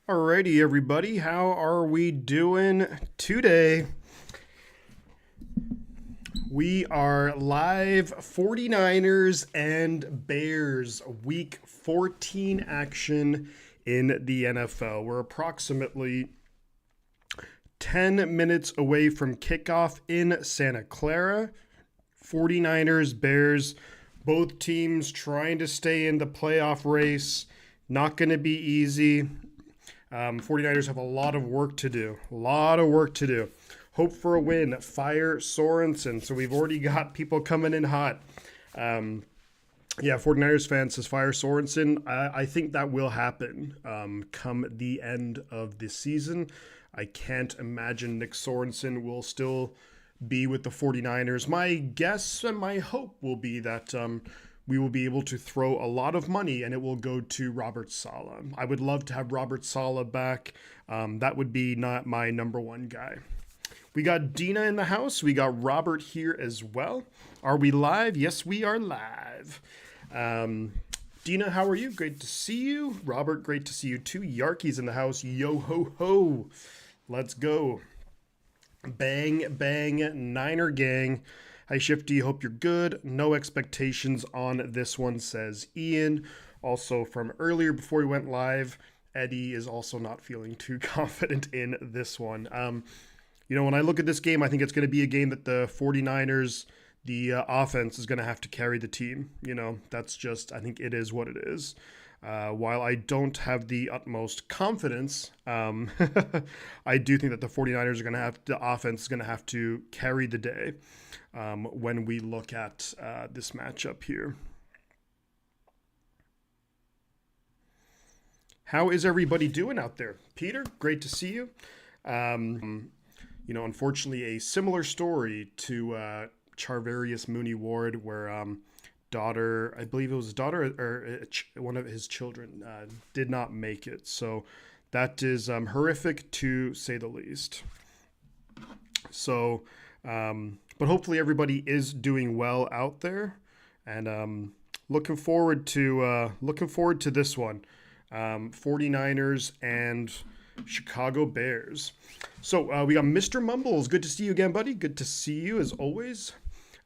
Alrighty, everybody, how are we doing today? We are live 49ers and Bears week 14 action in the NFL. We're approximately 10 minutes away from kickoff in Santa Clara. 49ers, Bears, both teams trying to stay in the playoff race. Not going to be easy. 49ers have a lot of work to do. Hope for a win. Fire Sorensen. So we've already got people coming in hot. 49ers fans says Fire Sorensen. I think that will happen come the end of this season. I can't imagine Nick Sorensen will still be with the 49ers. My guess and my hope will be that we will be able to throw a lot of money and it will go to Robert Saleh. I would love to have Robert Saleh back. That would be not my number one guy. We got Dina in the house. We got Robert here as well. Are we live? Yes, we are live. Dina, how are you? Great to see you. Robert, great to see you too. Yarky's in the house. Yo ho ho. Let's go. Bang, bang, Niner gang. Hi, Shifty. Hope you're good. No expectations on this one, says Ian. Also, from earlier before we went live, Eddie is also not feeling too confident in this one. When I look at this game, I think it's going to be a game that the 49ers, the offense is going to have to carry the team. That's just, I think it is what it is. While I don't have the utmost confidence, I do think that the 49ers are going to have, the offense is going to have to carry the day when we look at this matchup here. How is everybody doing out there? Peter, great to see you. Unfortunately, a similar story to Charvarius Mooney Ward, where daughter, I believe it was his daughter or one of his children, did not make it. So that is horrific to say the least. So, but hopefully everybody is doing well out there, and looking forward to this one. 49ers and Chicago Bears. So we got Mr. Mumbles. Good to see you again, buddy. Good to see you as always.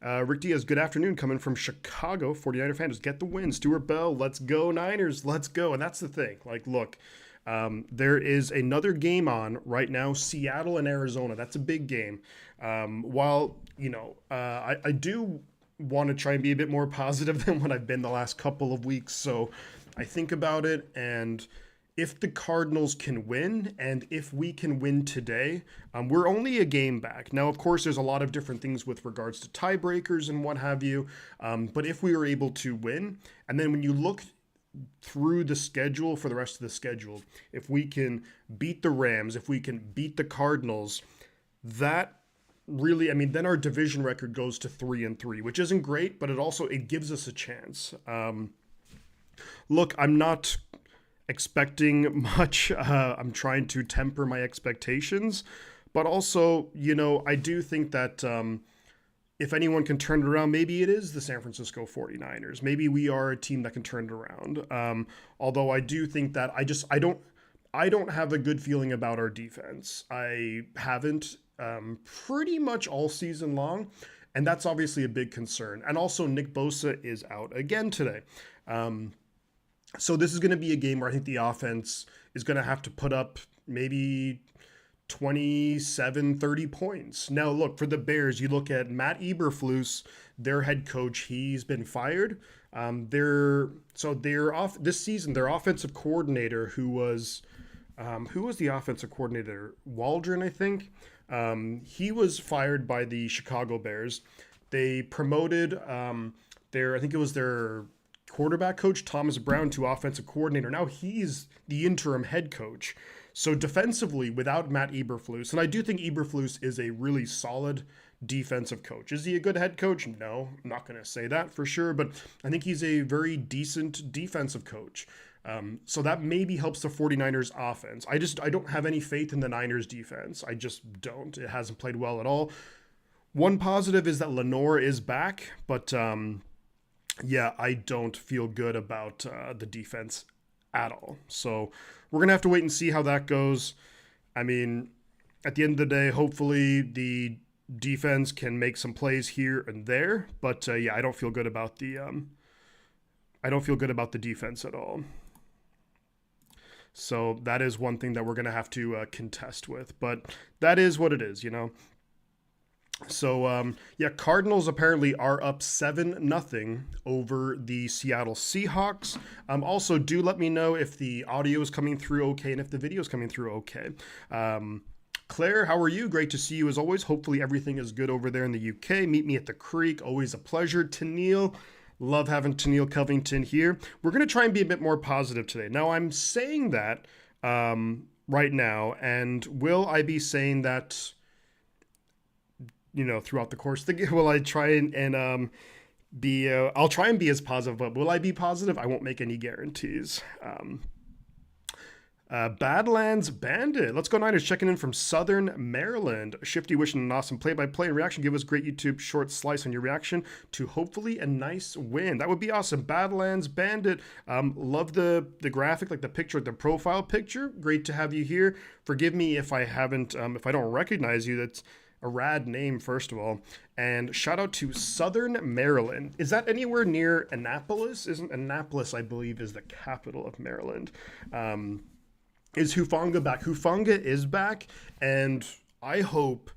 Rick Diaz, good afternoon, coming from Chicago. 49er fans, get the win. Stuart Bell, let's go Niners, let's go. And that's the thing. Look, there is another game on right now, Seattle and Arizona. That's a big game. While, I do want to try and be a bit more positive than what I've been the last couple of weeks. So I think about it, and if the Cardinals can win, and if we can win today, we're only a game back. Now, of course, there's a lot of different things with regards to tiebreakers and what have you. But if we were able to win, and then when you look through the schedule for the rest of the schedule, if we can beat the Rams, if we can beat the Cardinals, that really, then our division record goes to 3-3, which isn't great, but it gives us a chance. Look, I'm not expecting much. I'm trying to temper my expectations, but also, I do think that if anyone can turn it around, maybe it is the San Francisco 49ers. Maybe we are a team that can turn it around. Although I do think that I don't have a good feeling about our defense. I haven't pretty much all season long, and that's obviously a big concern. And also Nick Bosa is out again today. So this is going to be a game where I think the offense is going to have to put up maybe 27, 30 points. Now, look, for the Bears, you look at Matt Eberflus, their head coach, he's been fired. This season, their offensive coordinator, who was the offensive coordinator? Waldron, I think. He was fired by the Chicago Bears. They promoted their quarterback coach, Thomas Brown, to offensive coordinator. Now he's the interim head coach. So defensively, without Matt Eberflus, and I do think Eberflus is a really solid defensive coach. Is he a good head coach? No, I'm not going to say that for sure, but I think he's a very decent defensive coach. So that maybe helps the 49ers offense. I don't have any faith in the Niners defense. I just don't. It hasn't played well at all. One positive is that Lenore is back, but I don't feel good about the defense at all. So we're going to have to wait and see how that goes. I mean, at the end of the day, hopefully the defense can make some plays here and there. But yeah, I don't feel good about the defense at all. So that is one thing that we're going to have to contest with. But that is what it is, you know. So, yeah, Cardinals apparently are up 7-0 over the Seattle Seahawks. Also, do let me know if the audio is coming through okay and if the video is coming through okay. Claire, how are you? Great to see you as always. Hopefully everything is good over there in the UK. Meet me at the creek. Always a pleasure. Tennille, love having Tennille Covington here. We're going to try and be a bit more positive today. Now, I'm saying that right now, and will I be saying that, you know, throughout the course of the game? Will I try and be, I'll try and be as positive, but will I be positive? I won't make any guarantees. Badlands Bandit. Let's go Niners, checking in from Southern Maryland. Shifty wishing an awesome play-by-play and reaction. Give us great YouTube short slice on your reaction to hopefully a nice win. That would be awesome. Badlands Bandit. Love the graphic, like the picture, the profile picture. Great to have you here. Forgive me if I haven't, if I don't recognize you. That's a rad name, first of all. And shout out to Southern Maryland. Is that anywhere near Annapolis? Isn't Annapolis, I believe, is the capital of Maryland. Is Hufanga back? Hufanga is back, and I hope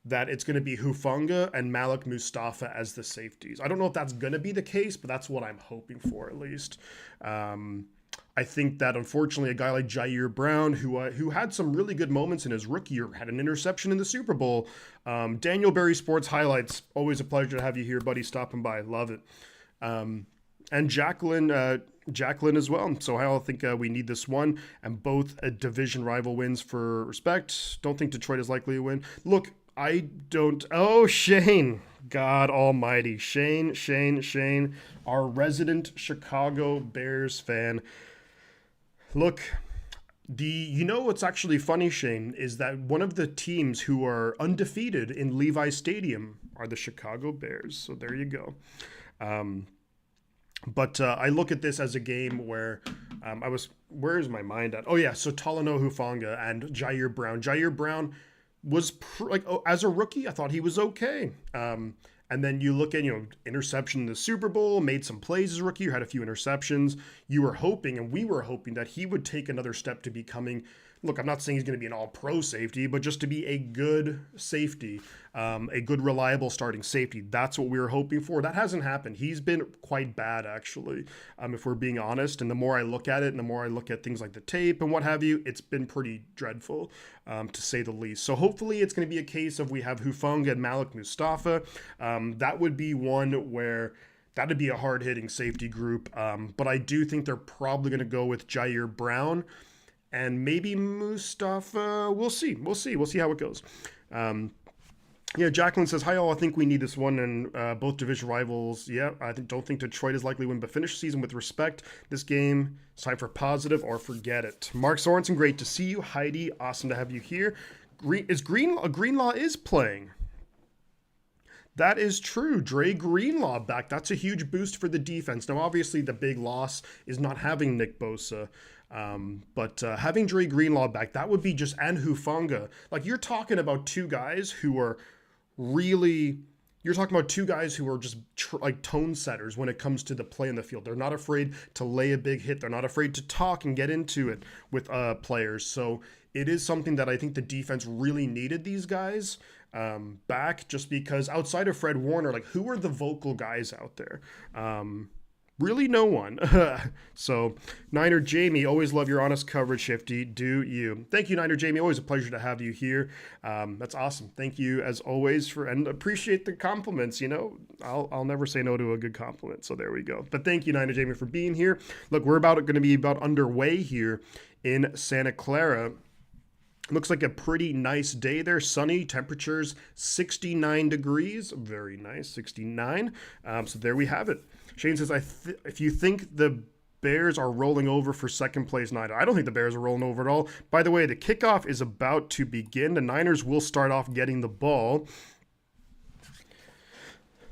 that it's going to be Hufanga and Malik Mustafa as the safeties. I don't know if that's going to be the case, but that's what I'm hoping for, at least. I think that, unfortunately, a guy like Jair Brown, who had some really good moments in his rookie year, had an interception in the Super Bowl. Daniel Berry Sports Highlights, always a pleasure to have you here, buddy, stopping by. Love it. And Jacqueline as well. So I think we need this one, and both division rival wins for respect. Don't think Detroit is likely to win. Look, I don't. Oh, Shane. God almighty. Shane, our resident Chicago Bears fan. Look, you know what's actually funny, Shane, is that one of the teams who are undefeated in Levi Stadium are the Chicago Bears. So there you go. But I look at this as a game where where's my mind at? Oh yeah, so Talanoa Hufanga and Jair Brown. Jair Brown was as a rookie, I thought he was okay. And then you look at, interception in the Super Bowl, made some plays as a rookie, had a few interceptions. You were hoping, and we were hoping, that he would take another step to becoming, look, I'm not saying he's going to be an all-pro safety, but just to be a good safety, a good, reliable starting safety. That's what we were hoping for. That hasn't happened. He's been quite bad, actually, if we're being honest. And the more I look at it, and the more I look at things like the tape and what have you, it's been pretty dreadful, to say the least. So hopefully it's going to be a case of we have Hufanga and Malik Mustafa. That would be one where that'd be a hard-hitting safety group. But I do think they're probably going to go with Jair Brown and maybe Mustafa. We'll see how it goes. Jacqueline says, hi all, I think we need this one, and both division rivals. Yeah, don't think Detroit is likely to win, but finish the season with respect. This game, it's time for positive or forget it. Mark Sorensen, great to see you. Heidi, awesome to have you here. Greenlaw is playing. That is true. Dre Greenlaw back. That's a huge boost for the defense. Now, obviously, the big loss is not having Nick Bosa. But having Dre Greenlaw back, that would be just, and Hufanga. Like, you're talking about two guys who are just like tone setters when it comes to the play in the field. They're not afraid to lay a big hit. They're not afraid to talk and get into it with players. So it is something that I think the defense really needed these guys back, just because outside of Fred Warner, like, who are the vocal guys out there? Really no one. So, Niner Jamie, always love your honest coverage, Shifty. Do you? Thank you, Niner Jamie. Always a pleasure to have you here. That's awesome. Thank you, as always, and appreciate the compliments. I'll never say no to a good compliment. So there we go. But thank you, Niner Jamie, for being here. Look, we're going to be about underway here in Santa Clara. Looks like a pretty nice day there. Sunny, temperatures 69 degrees. Very nice, 69. So there we have it. Shane says, if you think the Bears are rolling over for second place, Niner. I don't think the Bears are rolling over at all. By the way, the kickoff is about to begin. The Niners will start off getting the ball.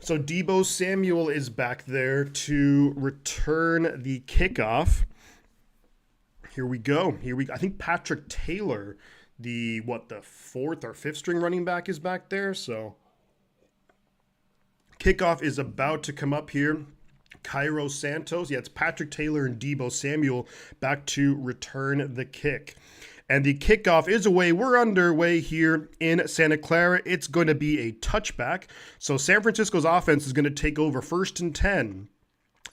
So Deebo Samuel is back there to return the kickoff. Here we go. I think Patrick Taylor, the fourth or fifth string running back, is back there. So kickoff is about to come up here. Cairo Santos. Yeah, it's Patrick Taylor and Deebo Samuel back to return the kick. And the kickoff is away. We're underway here in Santa Clara. It's going to be a touchback. So San Francisco's offense is going to take over 1st and 10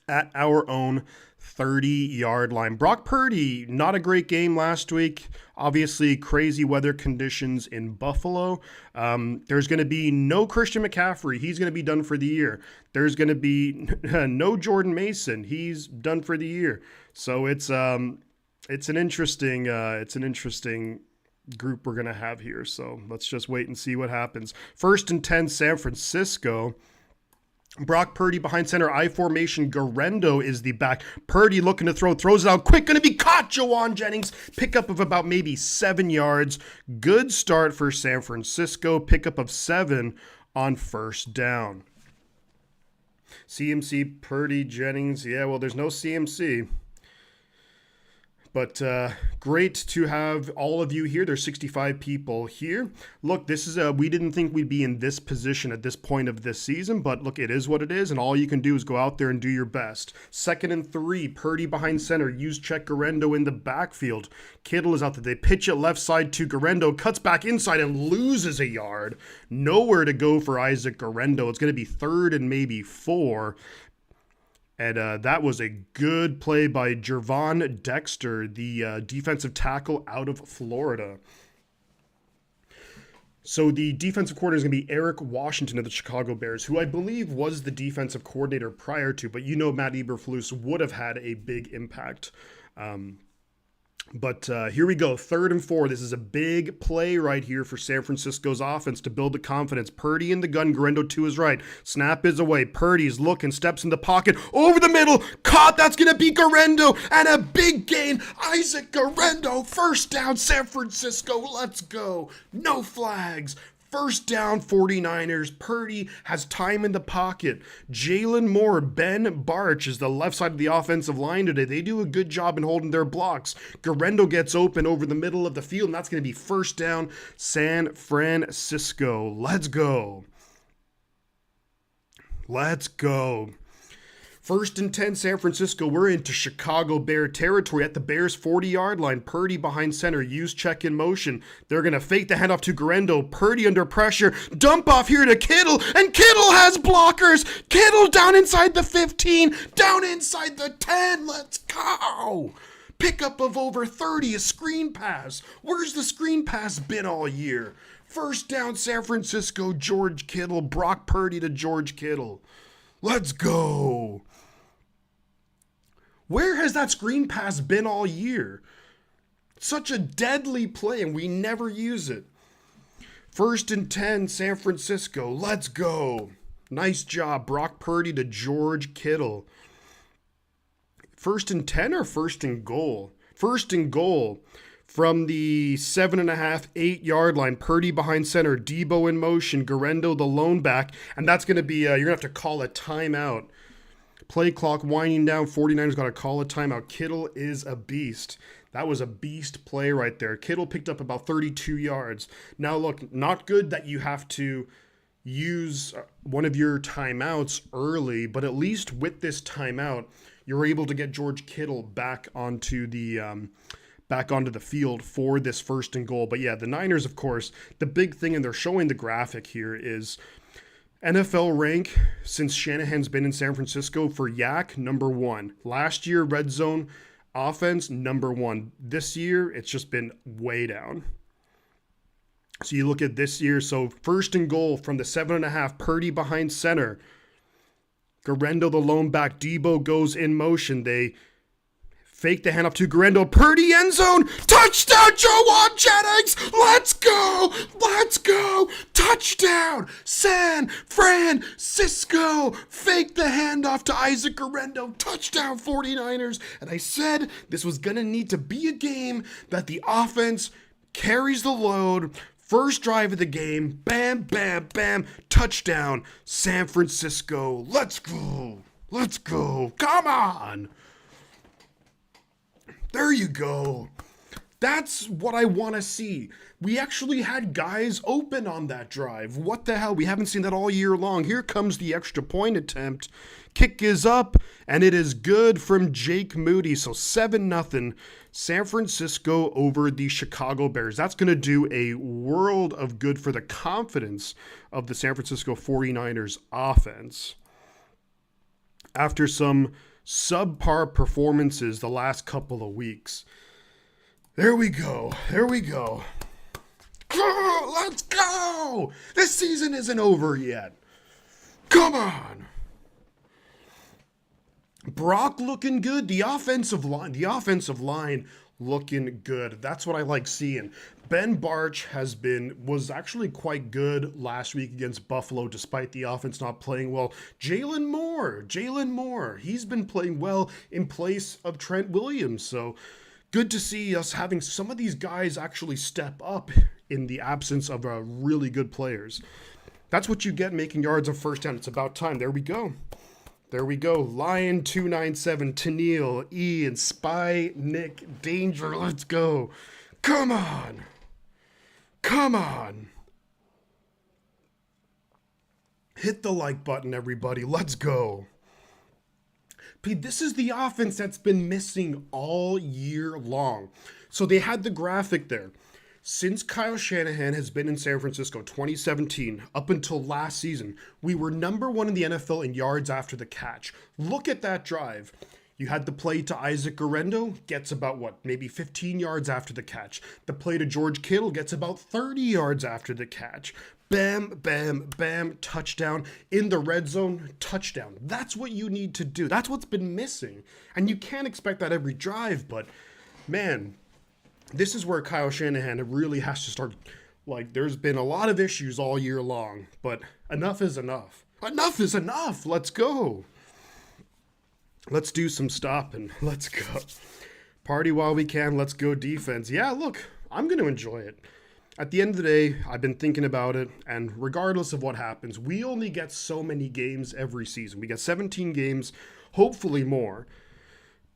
at our own 30-yard line. Brock Purdy, not a great game last week. Obviously, crazy weather conditions in Buffalo. There's going to be no Christian McCaffrey. He's going to be done for the year. There's going to be no Jordan Mason. He's done for the year. So it's an interesting group we're going to have here. So let's just wait and see what happens. 1st and 10, San Francisco. Brock Purdy behind center, I formation. Garendo is the back. Purdy looking to throws it out quick. Going to be caught. Jawan Jennings. Pickup of about maybe 7 yards. Good start for San Francisco. Pickup of 7 on 1st down. CMC, Purdy, Jennings. Yeah, well, there's no CMC. But great to have all of you here. There's 65 people here. Look, this is we didn't think we'd be in this position at this point of this season, but look, it is what it is, and all you can do is go out there and do your best. 2nd and 3, Purdy behind center. Use check Garendo in the backfield. Kittle is out there. They pitch it left side to Garendo, cuts back inside and loses a yard. Nowhere to go for Isaac Garendo. It's going to be 3rd and maybe 4. And that was a good play by Jervon Dexter, the defensive tackle out of Florida. So the defensive coordinator is going to be Eric Washington of the Chicago Bears, who I believe was the defensive coordinator prior to, but Matt Eberflus would have had a big impact. But here we go, 3rd and 4. This is a big play right here for San Francisco's offense to build the confidence. Purdy in the gun, Garendo to his right. Snap is away. Purdy's looking, steps in the pocket, over the middle, caught. That's going to be Garendo, and a big gain. Isaac Garendo, 1st down, San Francisco. Let's go. No flags. 1st down, 49ers. Purdy has time in the pocket. Jalen Moore, Ben Barch is the left side of the offensive line today. They do a good job in holding their blocks. Garendo gets open over the middle of the field, and that's going to be 1st down, San Francisco. Let's go. Let's go. 1st and 10, San Francisco. We're into Chicago Bear territory at the Bears' 40-yard line. Purdy behind center. Use check in motion. They're going to fake the handoff to Garendo. Purdy under pressure. Dump off here to Kittle, and Kittle has blockers. Kittle down inside the 15, down inside the 10. Let's go. Pickup of over 30, a screen pass. Where's the screen pass been all year? 1st down, San Francisco. George Kittle. Brock Purdy to George Kittle. Let's go. Where has that screen pass been all year? Such a deadly play, and we never use it. 1st and 10, San Francisco. Let's go. Nice job, Brock Purdy to George Kittle. 1st and 10 or 1st and goal? 1st and goal from the 7.5, 8-yard line. Purdy behind center. Deebo in motion. Garendo the lone back. And that's going to be, you're going to have to call a timeout. Play clock winding down. 49ers got to call a timeout. Kittle is a beast. That was a beast play right there. Kittle picked up about 32 yards. Now look, not good that you have to use one of your timeouts early, but at least with this timeout, you're able to get George Kittle back onto the field for this 1st and goal. But yeah, the Niners, of course, the big thing, and they're showing the graphic here, is NFL rank since Shanahan's been in San Francisco for YAC, number 1. Last year, red zone offense, number 1. This year, it's just been way down. So you look at this year, so 1st and goal from the 7.5, Purdy behind center. Garendo the lone back. Deebo goes in motion. They fake the handoff to Garendo. Purdy end zone. Touchdown, Jawan Jennings. Let's go. Let's go. Touchdown, San Francisco. Fake the handoff to Isaac Garendo. Touchdown, 49ers. And I said this was going to need to be a game that the offense carries the load. First drive of the game. Bam, bam, bam. Touchdown, San Francisco. Let's go. Let's go. Come on. There you go. That's what I want to see. We actually had guys open on that drive. What the hell? We haven't seen that all year long. Here comes the extra point attempt. Kick is up, and it is good from Jake Moody. So 7-0 San Francisco over the Chicago Bears. That's going to do a world of good for the confidence of the San Francisco 49ers offense. After some subpar performances the last couple of weeks, there we go. There we go. Oh, let's go. This season isn't over yet. Come on. Brock looking good. The offensive line looking good. That's what I like seeing. Ben Barch was actually quite good last week against Buffalo, despite the offense not playing well. Jalen Moore, he's been playing well in place of Trent Williams. So good to see us having some of these guys actually step up in the absence of really good players. That's what you get making yards on first down. It's about time. There we go. Lion 297, Tennille, Ian, Spy, Nick, Danger. Let's go. Come on. Hit the like button, everybody. Let's go. Pete, this is the offense that's been missing all year long. So they had the graphic there. Since Kyle Shanahan has been in San Francisco, 2017, up until last season, we were number 1 in the NFL in yards after the catch. Look at that drive. You had the play to Isaac Guerrero, gets about, maybe 15 yards after the catch. The play to George Kittle gets about 30 yards after the catch. Bam, bam, bam, touchdown. In the red zone, touchdown. That's what you need to do. That's what's been missing. And you can't expect that every drive, but man, this is where Kyle Shanahan really has to start. There's been a lot of issues all year long, but enough is enough. Enough is enough. Let's go. Let's do some stopping. Let's go. Party while we can. Let's go defense. Yeah, look, I'm going to enjoy it. At the end of the day, I've been thinking about it, and regardless of what happens, we only get so many games every season. We get 17 games, hopefully more.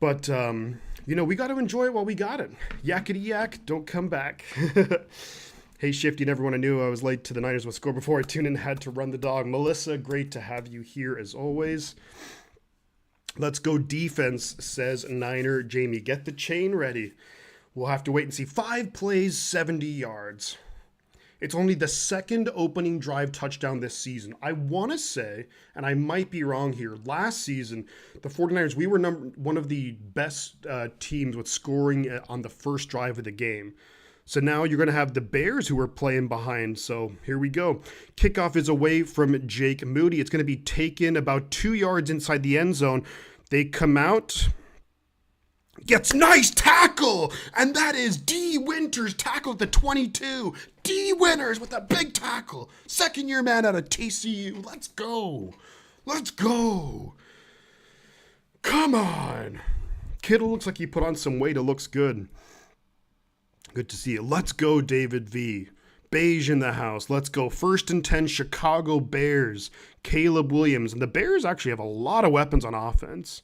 But, we got to enjoy it while we got it. Yakety yak, don't come back. Hey, Shifty and everyone, I knew I was late to the Niners with score before I tuned in and had to run the dog. Melissa, great to have you here as always. Let's go defense, says Niner Jamie. Get the chain ready. We'll have to wait and see. 5 plays, 70 yards. It's only the second opening drive touchdown this season. I want to say, and I might be wrong here, last season, the 49ers, we were one of the best teams with scoring on the first drive of the game. So now you're going to have the Bears who are playing behind. So here we go. Kickoff is away from Jake Moody. It's going to be taken about 2 yards inside the end zone. They come out. Gets nice tackle, and that is D. Winters tackle at the 22. D. Winters with a big tackle. Second-year man out of TCU. Let's go. Come on. Kittle looks like he put on some weight. It looks good. Good to see it. Let's go, David V. Beige in the house. Let's go. 1st and 10, Chicago Bears. Caleb Williams. And the Bears actually have a lot of weapons on offense.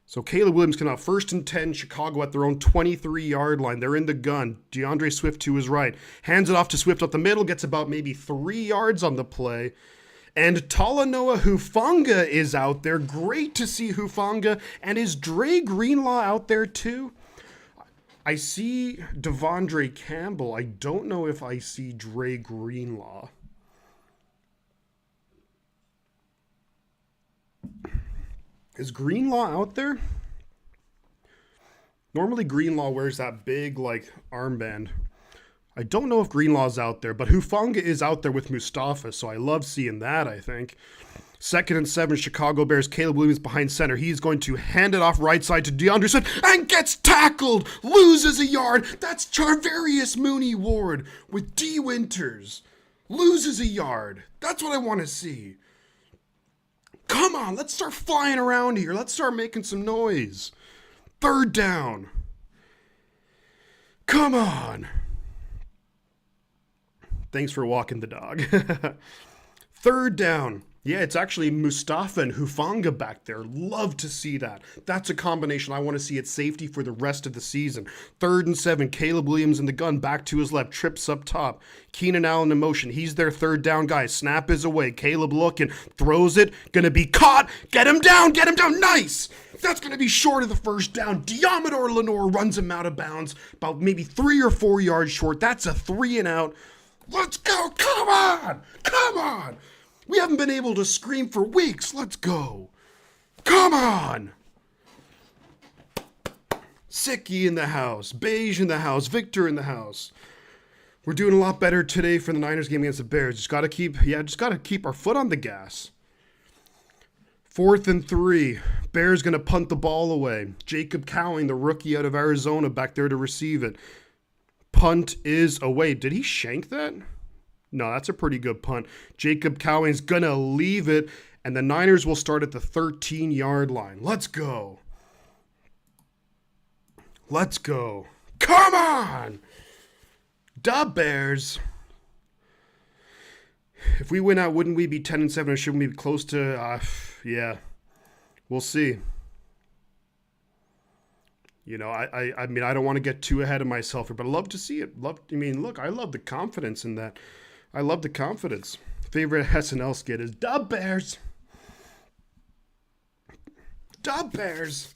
So Caleb Williams can out 1st and 10, Chicago at their own 23-yard line. They're in the gun. DeAndre Swift to his right. Hands it off to Swift up the middle. Gets about maybe 3 yards on the play. And Talanoa Hufanga is out there. Great to see Hufanga. And is Dre Greenlaw out there too? I see Devondre Campbell. I don't know if I see Dre Greenlaw. Is Greenlaw out there? Normally Greenlaw wears that big, armband. I don't know if Greenlaw's out there, but Hufanga is out there with Mustafa, so I love seeing that, I think. 2nd and 7, Chicago Bears. Caleb Williams behind center. He's going to hand it off right side to DeAndre Swift and gets tackled. Loses a yard. That's Charvarius Mooney Ward with D. Winters. Loses a yard. That's what I want to see. Come on, let's start flying around here. Let's start making some noise. 3rd down. Come on. Thanks for walking the dog. 3rd down. Yeah, it's actually Mustafa and Hufanga back there. Love to see that. That's a combination I want to see at safety for the rest of the season. 3rd and 7, Caleb Williams in the gun, back to his left, trips up top. Keenan Allen in motion. He's their 3rd down guy. Snap is away. Caleb looking, throws it, gonna be caught. Get him down, nice! That's gonna be short of the 1st down. Diamador Lenore runs him out of bounds, about maybe 3 or 4 yards short. That's a 3 and out. Let's go, come on! We haven't been able to scream for weeks. Let's go. Come on. Sicky in the house. Beige in the house. Victor in the house. We're doing a lot better today for the Niners game against the Bears. Just got to keep our foot on the gas. 4th and 3. Bears going to punt the ball away. Jacob Cowing, the rookie out of Arizona, back there to receive it. Punt is away. Did he shank that? No, that's a pretty good punt. Jacob Cowing's going to leave it, and the Niners will start at the 13-yard line. Let's go. Let's go. Come on! Da Bears. If we win out, wouldn't we be 10 and 7, or shouldn't we be close to... yeah, we'll see. You know, I mean, I don't want to get too ahead of myself here, but I love to see it. Look, I love the confidence in that. I love the confidence. Favorite SNL skit is Da Bears. Da Bears.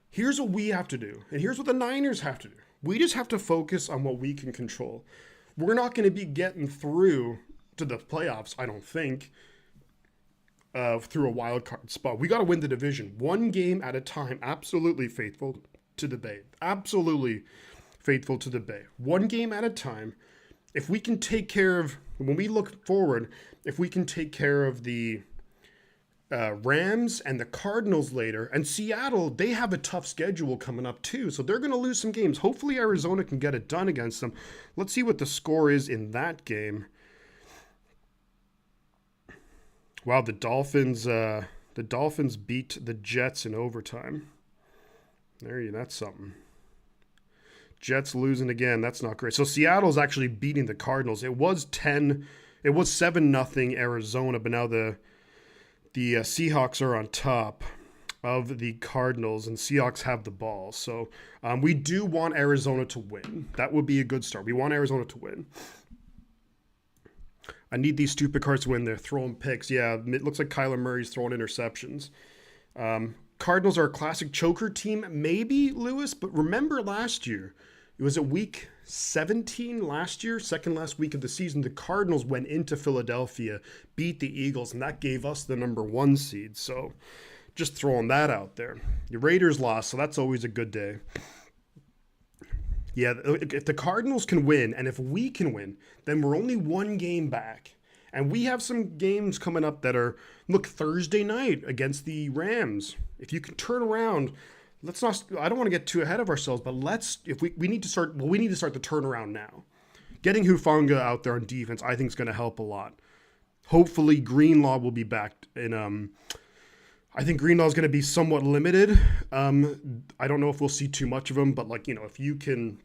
Here's what we have to do, and here's what the Niners have to do. We just have to focus on what we can control. We're not going to be getting through to the playoffs, I don't think, through a wild card spot. We got to win the division one game at a time. Absolutely faithful to the Bay. Absolutely faithful to the Bay. One game at a time. If we can take care of, when we look forward, if we can take care of the Rams and the Cardinals later, and Seattle, they have a tough schedule coming up too, so they're going to lose some games. Hopefully Arizona can get it done against them. Let's see what the score is in that game. Wow, the Dolphins beat the Jets in overtime. That's something. Jets losing again. That's not great. So Seattle's actually beating the Cardinals. It was 7-0 Arizona, but now the Seahawks are on top of the Cardinals, and Seahawks have the ball. So we do want Arizona to win. That would be a good start. We want Arizona to win. I need these stupid cards to win. They're throwing picks. Yeah, it looks like Kyler Murray's throwing interceptions. Cardinals are a classic choker team, maybe, Lewis, but remember last year, it was at week 17 last year, second last week of the season, the Cardinals went into Philadelphia, beat the Eagles, and that gave us the number 1 seed. So just throwing that out there. The Raiders lost, so that's always a good day. Yeah, if the Cardinals can win, and if we can win, then we're only 1 game back. And we have some games coming up that are, look, Thursday night against the Rams. If you can turn around, let's not, I don't want to get too ahead of ourselves, but we need to start the turnaround now. Getting Hufanga out there on defense, I think, is going to help a lot. Hopefully Greenlaw will be back in, I think Greenlaw is going to be somewhat limited. I don't know if we'll see too much of him, but if you can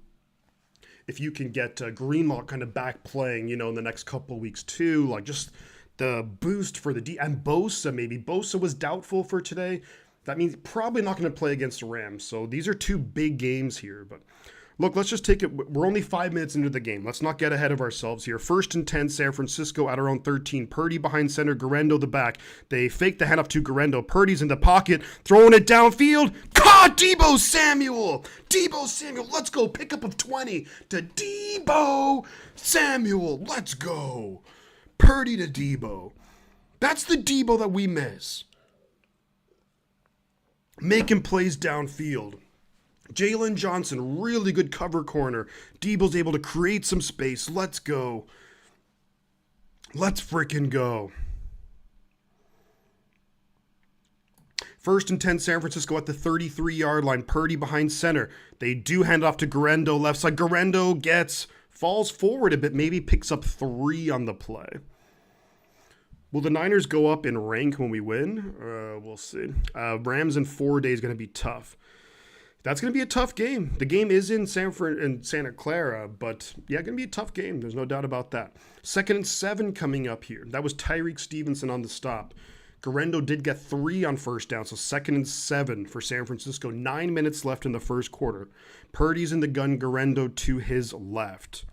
get Greenlaw kind of back playing, in the next couple of weeks too, like just the boost for the and Bosa, maybe. Bosa was doubtful for today. That means probably not going to play against the Rams. So these are 2 big games here. But look, let's just take it. We're only 5 minutes into the game. Let's not get ahead of ourselves here. 1st and 10, San Francisco at our own 13. Purdy behind center, Garendo the back. They fake the handoff to Garendo. Purdy's in the pocket, throwing it downfield. Caught Deebo Samuel. Let's go. Pickup of 20 to Deebo Samuel. Let's go. Purdy to Deebo. That's the Deebo that we miss. Making plays downfield. Jalen Johnson, really good cover corner. Deebo's able to create some space. Let's go. Let's freaking go. 1st and 10, San Francisco at the 33-yard line. Purdy behind center. They do hand off to Garendo left side. Garendo falls forward a bit, maybe picks up 3 on the play. Will the Niners go up in rank when we win? We'll see. Rams in 4 days is going to be tough. That's going to be a tough game. The game is in Santa Clara, but yeah, going to be a tough game. There's no doubt about that. 2nd and 7 coming up here. That was Tyreek Stevenson on the stop. Garendo did get 3 on first down, so 2nd and 7 for San Francisco. 9 minutes left in the first quarter. Purdy's in the gun, Garendo to his left.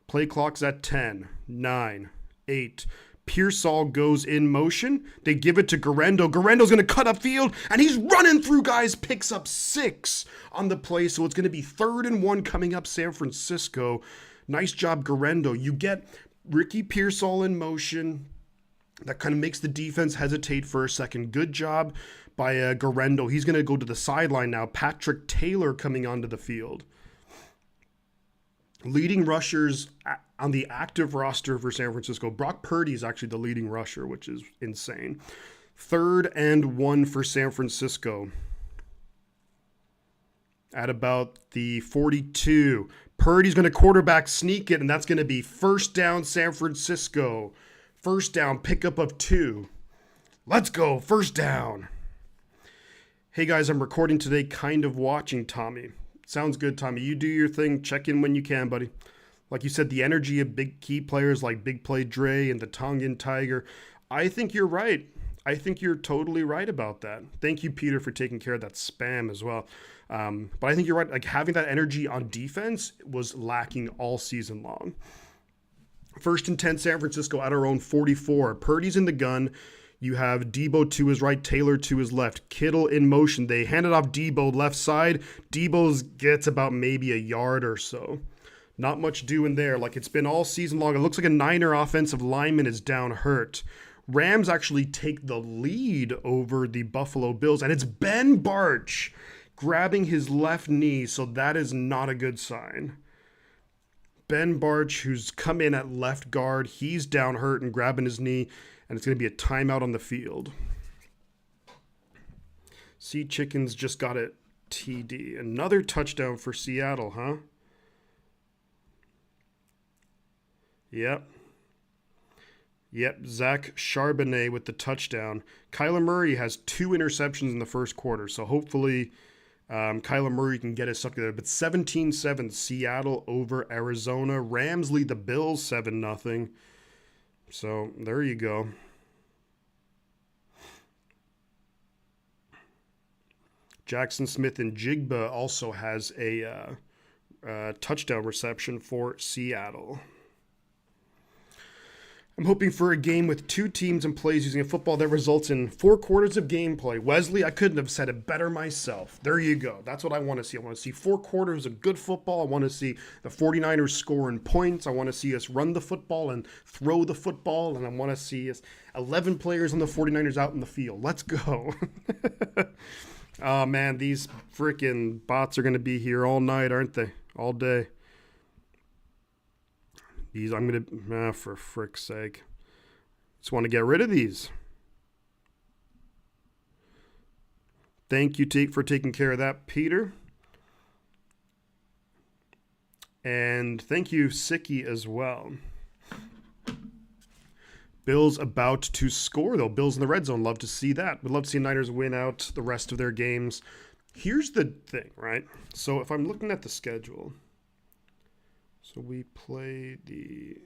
Play clock's at 10, 9, 8. Pearsall goes in motion. They give it to Garendo. Garendo's going to cut upfield, and he's running through guys. Picks up 6 on the play, so it's going to be 3rd and 1 coming up San Francisco. Nice job, Garendo. You get Ricky Pearsall in motion. That kind of makes the defense hesitate for a second. Good job by Garendo. He's going to go to the sideline now. Patrick Taylor coming onto the field. Leading rushers on the active roster for San Francisco. Brock Purdy is actually the leading rusher, which is insane. 3rd and 1 for San Francisco. At about the 42. Purdy's going to quarterback sneak it, and that's going to be 1st down San Francisco. 1st down, pickup of 2. Let's go, 1st down. Hey guys, I'm recording today, kind of watching Tommy. Sounds good, Tommy. You do your thing. Check in when you can, buddy. Like you said, the energy of big key players like Big Play Dre and the Tongan Tiger. I think you're right. I think you're totally right about that. Thank you, Peter, for taking care of that spam as well. But I think you're right. Like, having that energy on defense was lacking all season long. 1st and 10, San Francisco at our own 44. Purdy's in the gun. You have Debo to his right, Taylor to his left. Kittle in motion. They hand it off Debo left side. Debo gets about maybe a yard or so. Not much doing there. Like it's been all season long. It looks like a Niner offensive lineman is down hurt. Rams actually take the lead over the Buffalo Bills. And it's Ben Bartch grabbing his left knee. So that is not a good sign. Ben Bartch, who's come in at left guard, he's down hurt and grabbing his knee. And it's going to be a timeout on the field. Sea Chickens just got a TD. Another touchdown for Seattle, huh? Yep. Zach Charbonnet with the touchdown. Kyler Murray has 2 interceptions in the first quarter. So hopefully Kyler Murray can get his stuff together. But 17-7, Seattle over Arizona. Rams lead the Bills 7-0. So there you go. Jackson Smith and Jigba also has a touchdown reception for Seattle. I'm hoping for a game with 2 teams and plays using a football that results in 4 quarters of gameplay. Wesley, I couldn't have said it better myself. There you go. That's what I want to see. I want to see 4 quarters of good football. I want to see the 49ers scoring points. I want to see us run the football and throw the football. And I want to see us 11 players on the 49ers out in the field. Let's go. Oh, man, these freaking bots are going to be here all night, aren't they? All day. These, I'm going to, for frick's sake. Just want to get rid of these. Thank you for taking care of that, Peter. And thank you, Sicky, as well. Bills about to score, though. Bills in the red zone. Love to see that. Would love to see Niners win out the rest of their games. Here's the thing, right? So if I'm looking at the schedule, so we play the...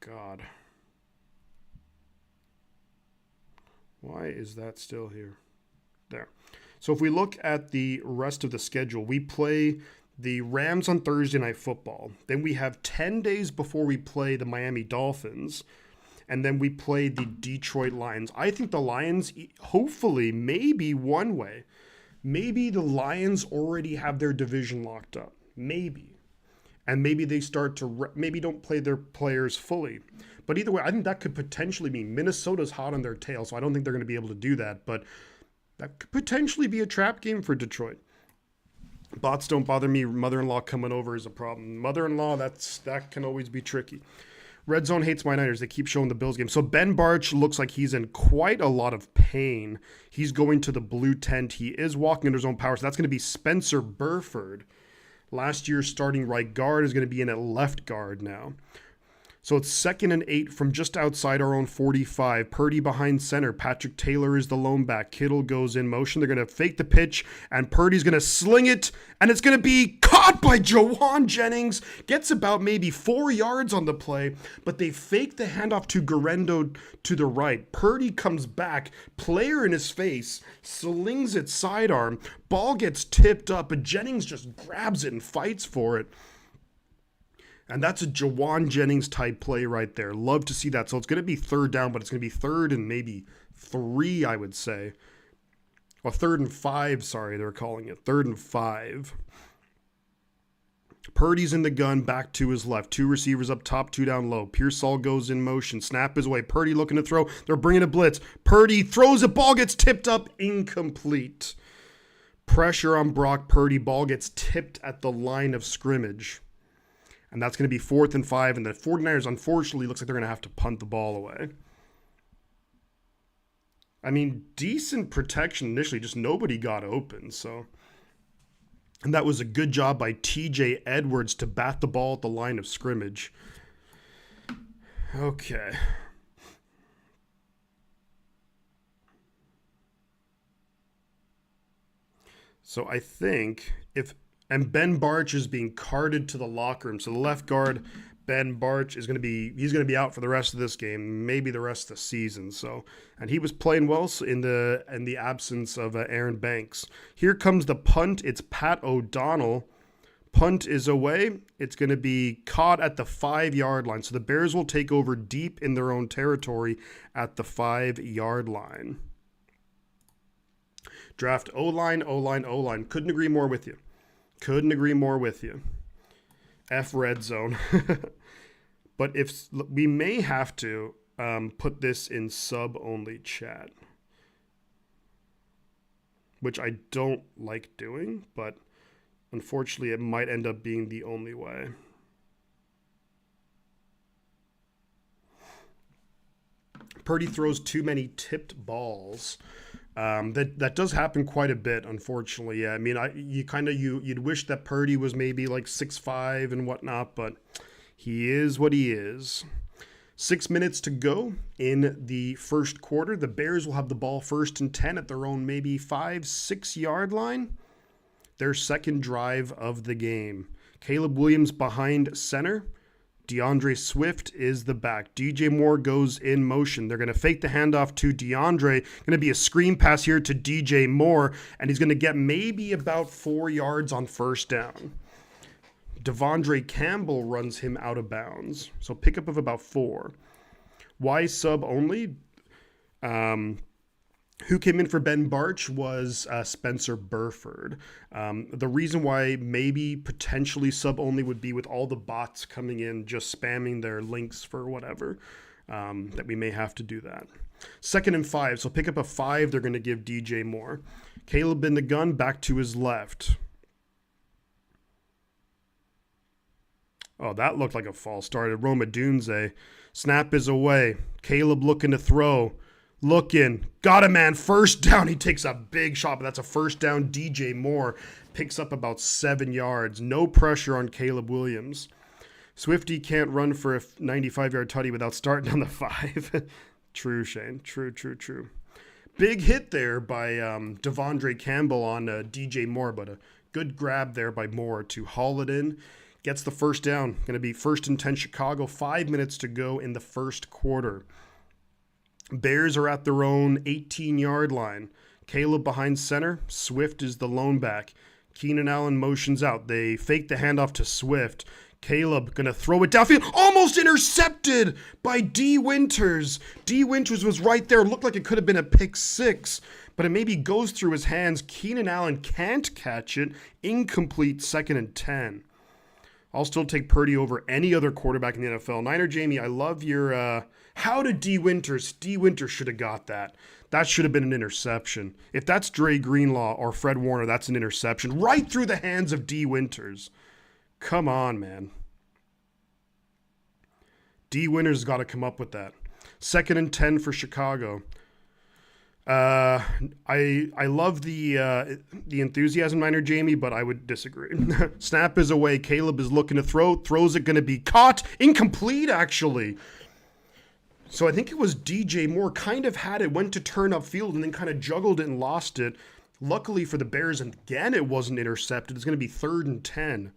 God. Why is that still here? There. So if we look at the rest of the schedule, we play the Rams on Thursday Night Football. Then we have 10 days before we play the Miami Dolphins. And then we play the Detroit Lions. I think the Lions, hopefully, maybe one way. Maybe the Lions already have their division locked up. Maybe. And maybe they start to, maybe don't play their players fully. But either way, I think that could potentially mean Minnesota's hot on their tail. So I don't think they're going to be able to do that. But that could potentially be a trap game for Detroit. Bots don't bother me. Mother-in-law coming over is a problem. Mother-in-law, that can always be tricky. Red Zone hates my Niners. They keep showing the Bills game. So Ben Bartch looks like he's in quite a lot of pain. He's going to the blue tent. He is walking under his own power. So that's going to be Spencer Burford. Last year's starting right guard is going to be in at left guard now. So it's 2nd and 8 from just outside our own 45. Purdy behind center. Patrick Taylor is the lone back. Kittle goes in motion. They're going to fake the pitch, and Purdy's going to sling it, and it's going to be caught by Jawan Jennings. Gets about maybe 4 yards on the play, but they fake the handoff to Garendo to the right. Purdy comes back, player in his face, slings it sidearm. Ball gets tipped up, but Jennings just grabs it and fights for it. And that's a Jawan Jennings type play right there. Love to see that. So it's going to be 3rd down, but it's going to be 3rd and maybe 3, I would say. Well, 3rd and 5, sorry, they're calling it. 3rd and 5. Purdy's in the gun, back to his left. 2 receivers up top, 2 down low. Pearsall goes in motion. Snap is away. Purdy looking to throw. They're bringing a blitz. Purdy throws a ball, gets tipped up, incomplete. Pressure on Brock Purdy. Ball gets tipped at the line of scrimmage. And that's going to be 4th and 5. And the 49ers, unfortunately, looks like they're going to have to punt the ball away. I mean, decent protection initially. Just nobody got open. So, and that was a good job by TJ Edwards to bat the ball at the line of scrimmage. Okay. So I think and Ben Barch is being carted to the locker room. So the left guard, Ben Barch, he's going to be out for the rest of this game, maybe the rest of the season. So, and he was playing well in the absence of Aaron Banks. Here comes the punt. It's Pat O'Donnell. Punt is away. It's going to be caught at the 5-yard line. So the Bears will take over deep in their own territory at the 5-yard line. Draft O-line, O-line, O-line. Couldn't agree more with you. Couldn't agree more with you. F red zone. But if we may have to put this in sub-only chat, which I don't like doing, but unfortunately it might end up being the only way. Purdy throws too many tipped balls. That does happen quite a bit, unfortunately. Yeah, I mean, you'd wish that Purdy was maybe like 6'5" and whatnot, but he is what he is. 6 minutes to go in the first quarter. The Bears will have the ball 1st and 10 at their own maybe 5-6 yard line. Their second drive of the game. Caleb Williams behind center. DeAndre Swift is the back. DJ Moore goes in motion. They're going to fake the handoff to DeAndre. Going to be a screen pass here to DJ Moore, and he's going to get maybe about 4 yards on 1st down. Devondre Campbell runs him out of bounds. So pickup of about 4. Why sub only? Who came in for Ben Barch was Spencer Burford. The reason why maybe potentially sub-only would be with all the bots coming in, just spamming their links for whatever, that we may have to do that. 2nd and 5, so pick up a 5. They're going to give DJ Moore. Caleb in the gun, back to his left. Oh, that looked like a false start. Roma Dunze. Snap is away. Caleb looking to throw. Looking, got a man, 1st down. He takes a big shot, but that's a 1st down. DJ Moore picks up about 7 yards. No pressure on Caleb Williams. Swifty can't run for a 95-yard tutty without starting on the 5. True, Shane. True. Big hit there by Devondre Campbell on DJ Moore, but a good grab there by Moore to haul it in. Gets the 1st down. Going to be 1st and 10 Chicago. 5 minutes to go in the first quarter. Bears are at their own 18-yard line. Caleb behind center. Swift is the lone back. Keenan Allen motions out. They fake the handoff to Swift. Caleb going to throw it downfield. Almost intercepted by D. Winters. D. Winters was right there. Looked like it could have been a pick 6, but it maybe goes through his hands. Keenan Allen can't catch it. Incomplete. 2nd and 10. I'll still take Purdy over any other quarterback in the NFL. Niner Jamie, I love your... How did D. Winters? D. Winters should have got that. That should have been an interception. If that's Dre Greenlaw or Fred Warner, that's an interception. Right through the hands of D. Winters. Come on, man. D. Winters has got to come up with that. 2nd and 10 for Chicago. I love the enthusiasm, Niner Jamie, but I would disagree. Snap is away. Caleb is looking to throw. Throws it, going to be caught. Incomplete, actually. So I think it was DJ Moore kind of had it, went to turn upfield, and then kind of juggled it and lost it. Luckily for the Bears, and again, it wasn't intercepted. It's going to be 3rd and 10.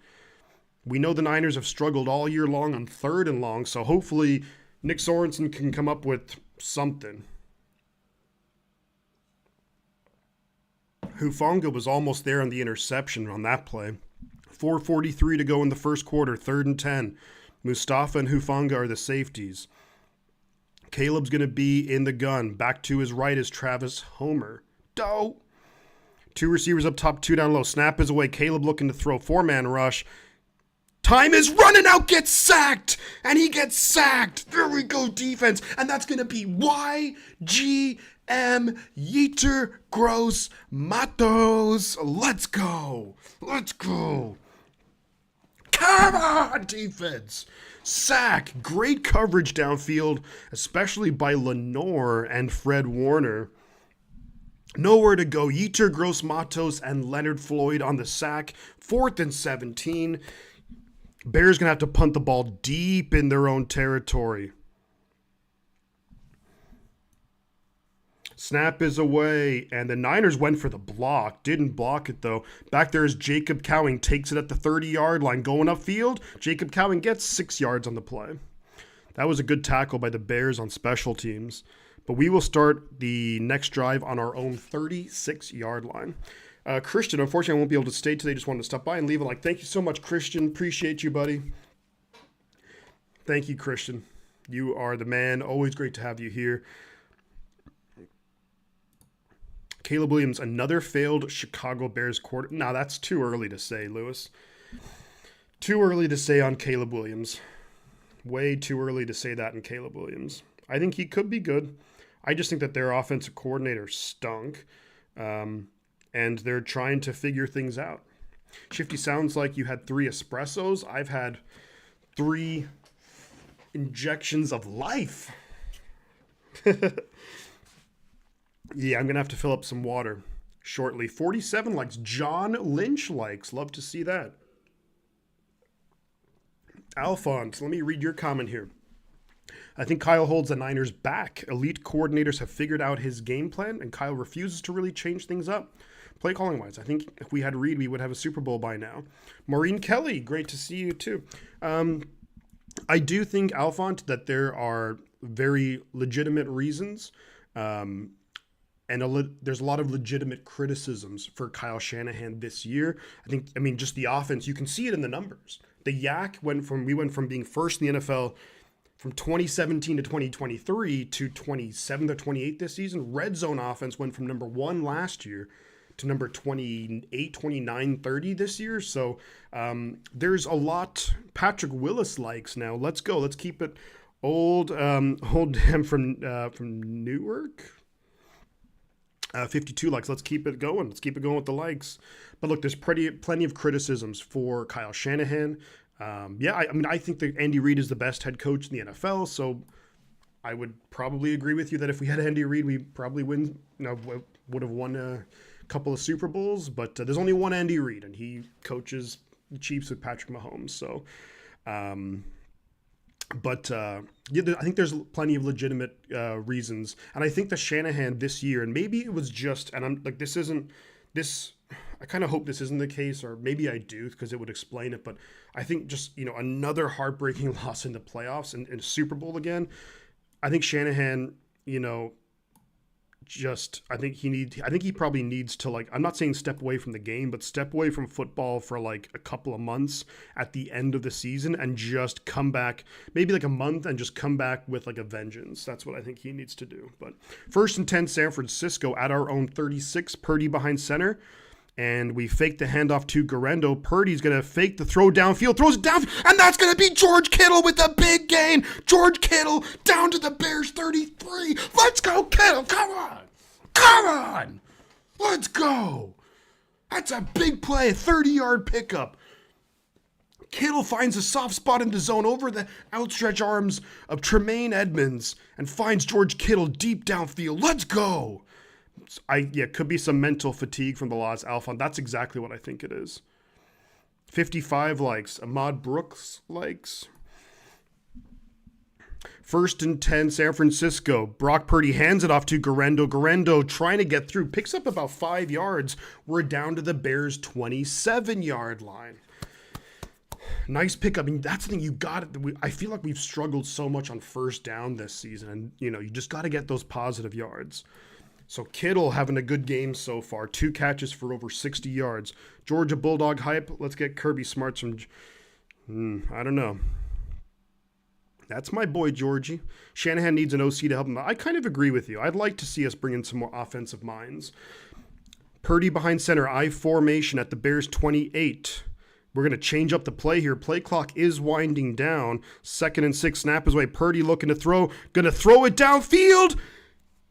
We know the Niners have struggled all year long on 3rd and long, so hopefully Nick Sorensen can come up with something. Hufanga was almost there on the interception on that play. 4:43 to go in the first quarter, 3rd and 10. Mustafa and Hufanga are the safeties. Caleb's going to be in the gun. Back to his right is Travis Homer. Doe. 2 receivers up top, 2 down low. Snap is away. Caleb looking to throw. 4-man rush. Time is running out, gets sacked, and he gets sacked. There we go, defense. And that's going to be YGM Yetur Gross Matos. Let's go. Let's go. Come on, defense. Sack. Great coverage downfield, especially by Lenore and Fred Warner. Nowhere to go. Yetur Gross Matos and Leonard Floyd on the sack. 4th and 17. Bears going to have to punt the ball deep in their own territory. Snap is away, and the Niners went for the block. Didn't block it, though. Back there is Jacob Cowing. Takes it at the 30-yard line. Going upfield. Jacob Cowing gets 6 yards on the play. That was a good tackle by the Bears on special teams. But we will start the next drive on our own 36-yard line. Christian, unfortunately, I won't be able to stay today. Just wanted to stop by and leave a like. Thank you so much, Christian. Appreciate you, buddy. Thank you, Christian. You are the man. Always great to have you here. Caleb Williams, another failed Chicago Bears quarter. Now, that's too early to say, Lewis. Too early to say on Caleb Williams. Way too early to say that in Caleb Williams. I think he could be good. I just think that their offensive coordinator stunk. And they're trying to figure things out. Shifty, sounds like you had 3 espressos. I've had 3 injections of life. Yeah, I'm going to have to fill up some water shortly. 47 likes. John Lynch likes. Love to see that. Alphonse, let me read your comment here. I think Kyle holds the Niners back. Elite coordinators have figured out his game plan, and Kyle refuses to really change things up. Play calling wise, I think if we had Reed, we would have a Super Bowl by now. Maureen Kelly, great to see you too. I do think, Alphonse, that there are very legitimate reasons, and there's a lot of legitimate criticisms for Kyle Shanahan this year. I mean, just the offense, you can see it in the numbers. The Yak we went from being first in the NFL from 2017 to 2023 to 27th or 28th this season. Red zone offense went from number 1 last year to number 28, 29, 30 this year. So there's a lot Patrick Willis likes now. Let's go. Let's keep it old. Hold him from Newark. 52 likes. Let's keep it going. Let's keep it going with the likes. But look, there's plenty of criticisms for Kyle Shanahan. I think that Andy Reid is the best head coach in the NFL. So I would probably agree with you that if we had Andy Reid, we probably would have won a couple of Super Bowls. But there's only one Andy Reid, and he coaches the Chiefs with Patrick Mahomes. So, I think there's plenty of legitimate reasons. And I think the Shanahan this year, and maybe it was just, and I'm like, I kind of hope this isn't the case, or maybe I do because it would explain it. But I think just, another heartbreaking loss in the playoffs and in Super Bowl again. I think Shanahan, I think he probably needs to, I'm not saying step away from the game, but step away from football for a couple of months at the end of the season and just come back, maybe a month, and just come back with a vengeance. That's what I think he needs to do. But 1st and 10, San Francisco at our own 36, Purdy behind center. And we fake the handoff to Garendo. Purdy's going to fake the throw downfield, throws it down, and that's going to be George Kittle with a big gain. George Kittle down to the Bears 33. Let's go, Kittle. Come on. Come on. Let's go. That's a big play, a 30-yard pickup. Kittle finds a soft spot in the zone over the outstretched arms of Tremaine Edmonds and finds George Kittle deep downfield. Let's go. Could be some mental fatigue from the loss. Alphon, that's exactly what I think it is. 55 likes. Ahmad Brooks likes. 1st and 10, San Francisco. Brock Purdy hands it off to Guerrero. Guerrero trying to get through. Picks up about 5 yards. We're down to the Bears' 27-yard line. Nice pickup. I mean, that's the thing. You got it. I feel like we've struggled so much on first down this season. And, you just got to get those positive yards. So Kittle having a good game so far. 2 catches for over 60 yards. Georgia Bulldog hype. Let's get Kirby Smarts from... I don't know. That's my boy, Georgie. Shanahan needs an OC to help him. I kind of agree with you. I'd like to see us bring in some more offensive minds. Purdy behind center. I formation at the Bears 28. We're going to change up the play here. Play clock is winding down. 2nd and 6. Snap his way. Purdy looking to throw. Going to throw it downfield.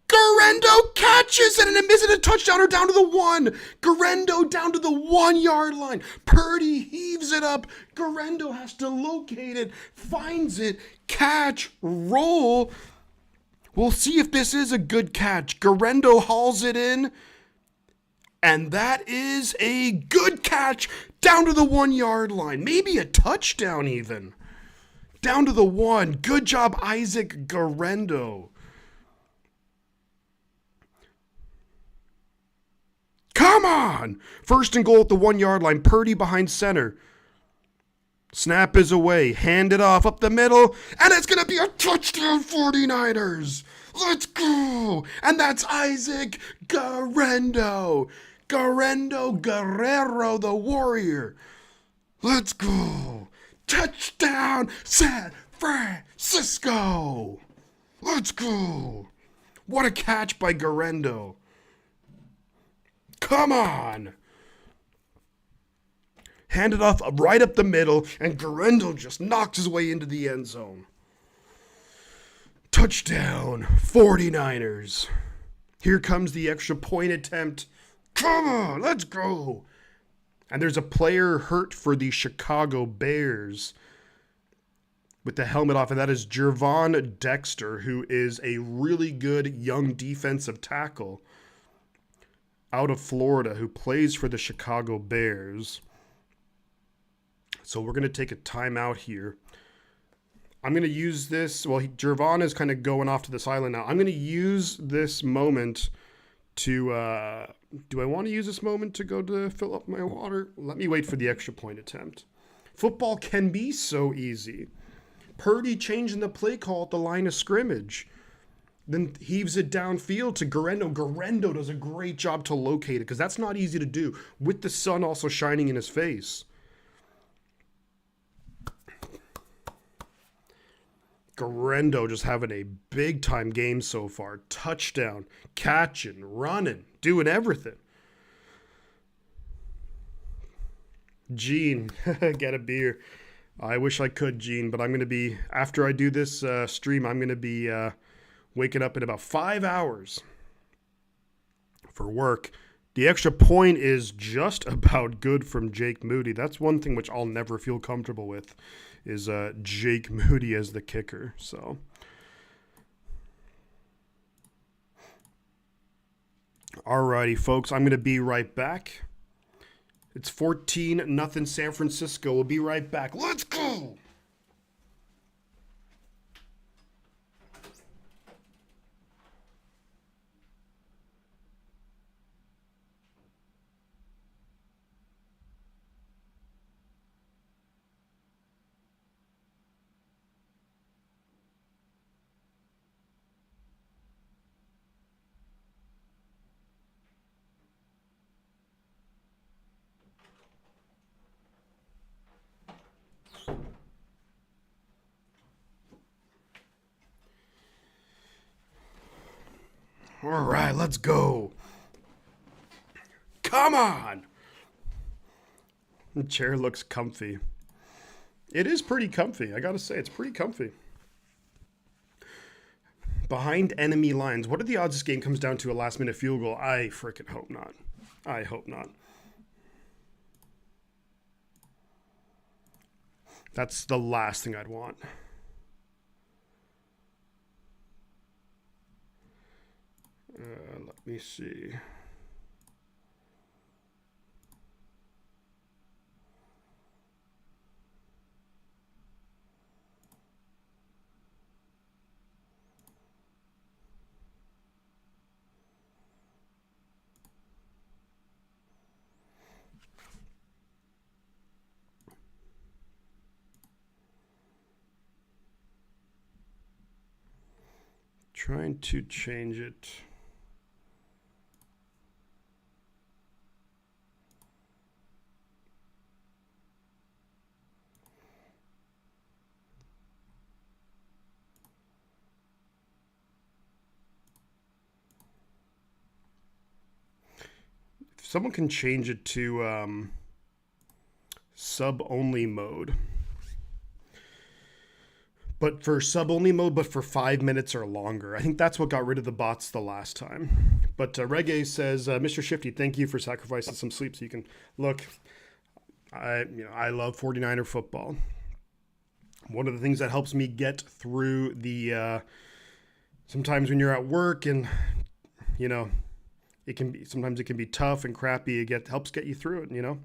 Guerrero catches it, and it misses a touchdown or down to the 1. Guerrero down to the 1-yard line. Purdy heaves it up. Guerrero has to locate it, finds it, catch, roll. We'll see if this is a good catch. Guerrero hauls it in, and that is a good catch down to the 1-yard line. Maybe a touchdown even. Down to the 1. Good job, Isaac Guerrero. Come on! 1st and goal at the 1-yard line. Purdy behind center. Snap is away. Hand it off up the middle. And it's going to be a touchdown, 49ers. Let's go! And that's Isaac Guerrero. Guerrero, the Warrior. Let's go. Touchdown, San Francisco. Let's go. What a catch by Guerrero. Come on. Hand it off right up the middle, and Guerrero just knocks his way into the end zone. Touchdown, 49ers. Here comes the extra point attempt. Come on, let's go. And there's a player hurt for the Chicago Bears with the helmet off, and that is Gervon Dexter, who is a really good young defensive tackle out of Florida who plays for the Chicago Bears. So we're going to take a timeout here. I'm going to use this. Well, Gervon is kind of going off to this island now. I'm going to use this moment to... do I want to use this moment to go to fill up my water? Let me wait for the extra point attempt. Football can be so easy. Purdy changing the play call at the line of scrimmage. Then heaves it downfield to Guerrero. Guerrero does a great job to locate it because that's not easy to do with the sun also shining in his face. Guerrero just having a big-time game so far. Touchdown, catching, running, doing everything. Gene, get a beer. I wish I could, Gene, but I'm going to be, after I do this stream, I'm going to be... waking up in about 5 hours for work. The extra point is just about good from Jake Moody. That's one thing which I'll never feel comfortable with is Jake Moody as the kicker. So, alrighty, folks, I'm going to be right back. It's 14-0 San Francisco. We'll be right back. Let's go! All right, let's go. Come on. The chair looks comfy. It is pretty comfy. I got to say, it's pretty comfy. Behind enemy lines. What are the odds this game comes down to a last-minute field goal? I freaking hope not. I hope not. That's the last thing I'd want. Let me see. Trying to change it. If someone can change it to sub-only mode. But for sub-only mode, but for 5 minutes or longer. I think that's what got rid of the bots the last time. But Reggae says, Mr. Shifty, thank you for sacrificing some sleep so you can look. I love 49er football. One of the things that helps me get through the sometimes when you're at work and sometimes it can be tough and crappy. It helps get you through it.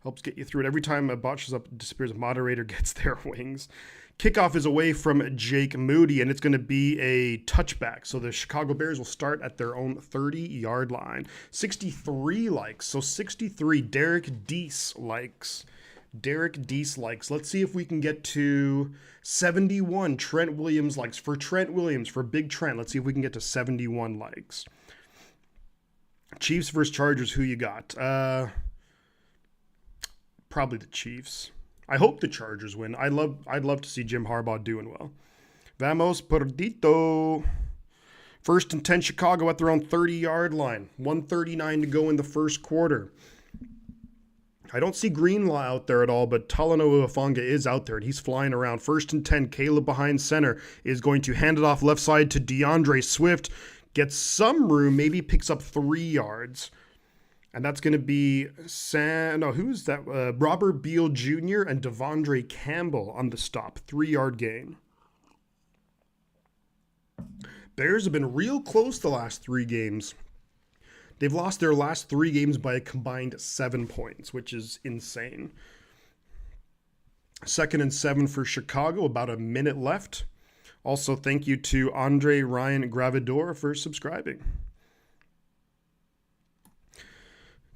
Helps get you through it. Every time a bot shows up, disappears, a moderator gets their wings. Kickoff is away from Jake Moody, and it's going to be a touchback. So the Chicago Bears will start at their own 30-yard line. 63 likes. So 63. Derek Deese likes. Let's see if we can get to 71. Trent Williams likes. For Trent Williams, for Big Trent, let's see if we can get to 71 likes. Chiefs versus Chargers, who you got? Probably the Chiefs. I hope the Chargers win. I'd love to see Jim Harbaugh doing well. Vamos Perdito. 1st and 10 Chicago at their own 30-yard line. 1:39 to go in the first quarter. I don't see Greenlaw out there at all, but Talanoa Ufonga is out there, and he's flying around. 1st and 10, Caleb behind center is going to hand it off left side to DeAndre Swift. Gets some room, maybe picks up 3 yards. And that's going to be who's that? Robert Beal Jr. and Devondre Campbell on the stop. 3-yard gain. Bears have been real close the last 3 games. They've lost their last 3 games by a combined 7 points, which is insane. 2nd and 7 for Chicago, about a minute left. Also, thank you to Andre Ryan Gravidor for subscribing.